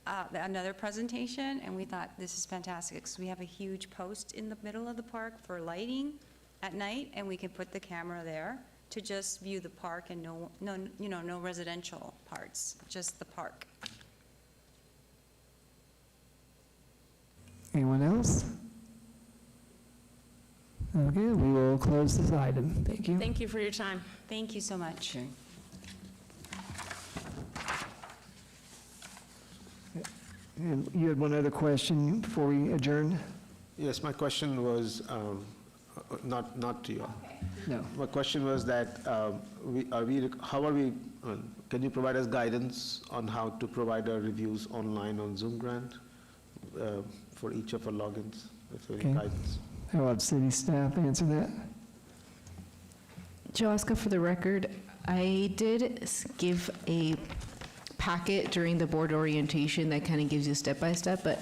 another presentation, and we thought this is fantastic because we have a huge post in the middle of the park for lighting at night, and we can put the camera there to just view the park and no residential parts, just the park. Anyone else? Okay, we will close this item. Thank you. Thank you for your time. Thank you so much. And you had one other question before we adjourn? Yes, my question was, not to you. No. My question was that, can you provide us guidance on how to provide our reviews online on Zoom Grant for each of our logins? If there any Okay. guidance. I'll have city staff answer that. Joaska, for the record, I did give a packet during the board orientation that kind of gives you step-by-step, but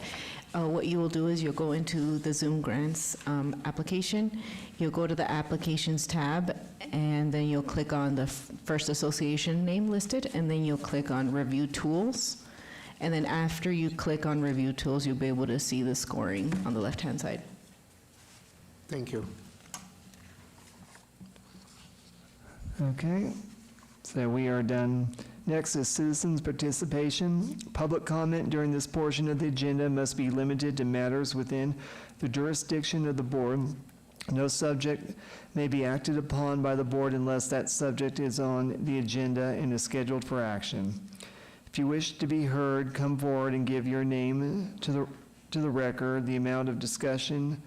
what you will do is you'll go into the Zoom Grants application, you'll go to the Applications tab, and then you'll click on the first association name listed, and then you'll click on Review Tools. And then after you click on Review Tools, you'll be able to see the scoring on the left-hand side. Thank you. Okay, so we are done. Next is citizens' participation. Public comment during this portion of the agenda must be limited to matters within the jurisdiction of the board. No subject may be acted upon by the board unless that subject is on the agenda and is scheduled for action. If you wish to be heard, come forward and give your name to the record, the amount of discussion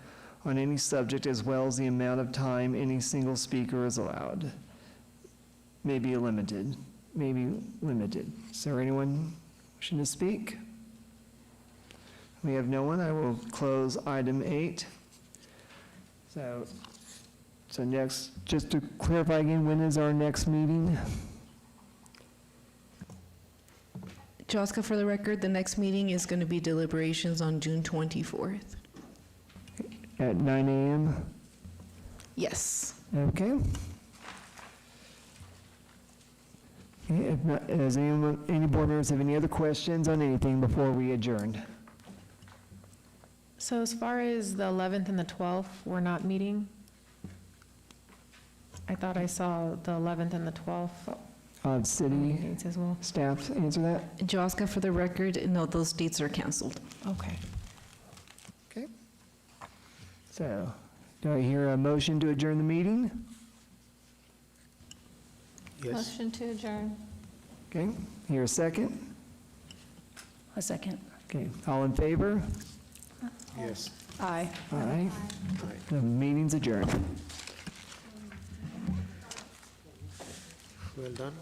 on any subject, as well as the amount of time any single speaker is allowed. May be limited. Is there anyone wishing to speak? We have no one. I will close item 8. So next, just to clarify again, when is our next meeting? Joska, for the record, the next meeting is going to be deliberations on June 24th. At 9 a.m.? Yes. Okay. Okay, if not, does any board members have any other questions on anything before we adjourn? So as far as the 11th and the 12th, we're not meeting? I thought I saw the 11th and the 12th. City Dates as well. staff answer that? Joska, for the record, no, those dates are canceled. Okay. Okay. So, do I hear a motion to adjourn the meeting? Yes. Motion to adjourn. Okay, hear a second? A second. Okay, all in favor? Yes. Aye. Aye. The meeting's adjourned. Well done.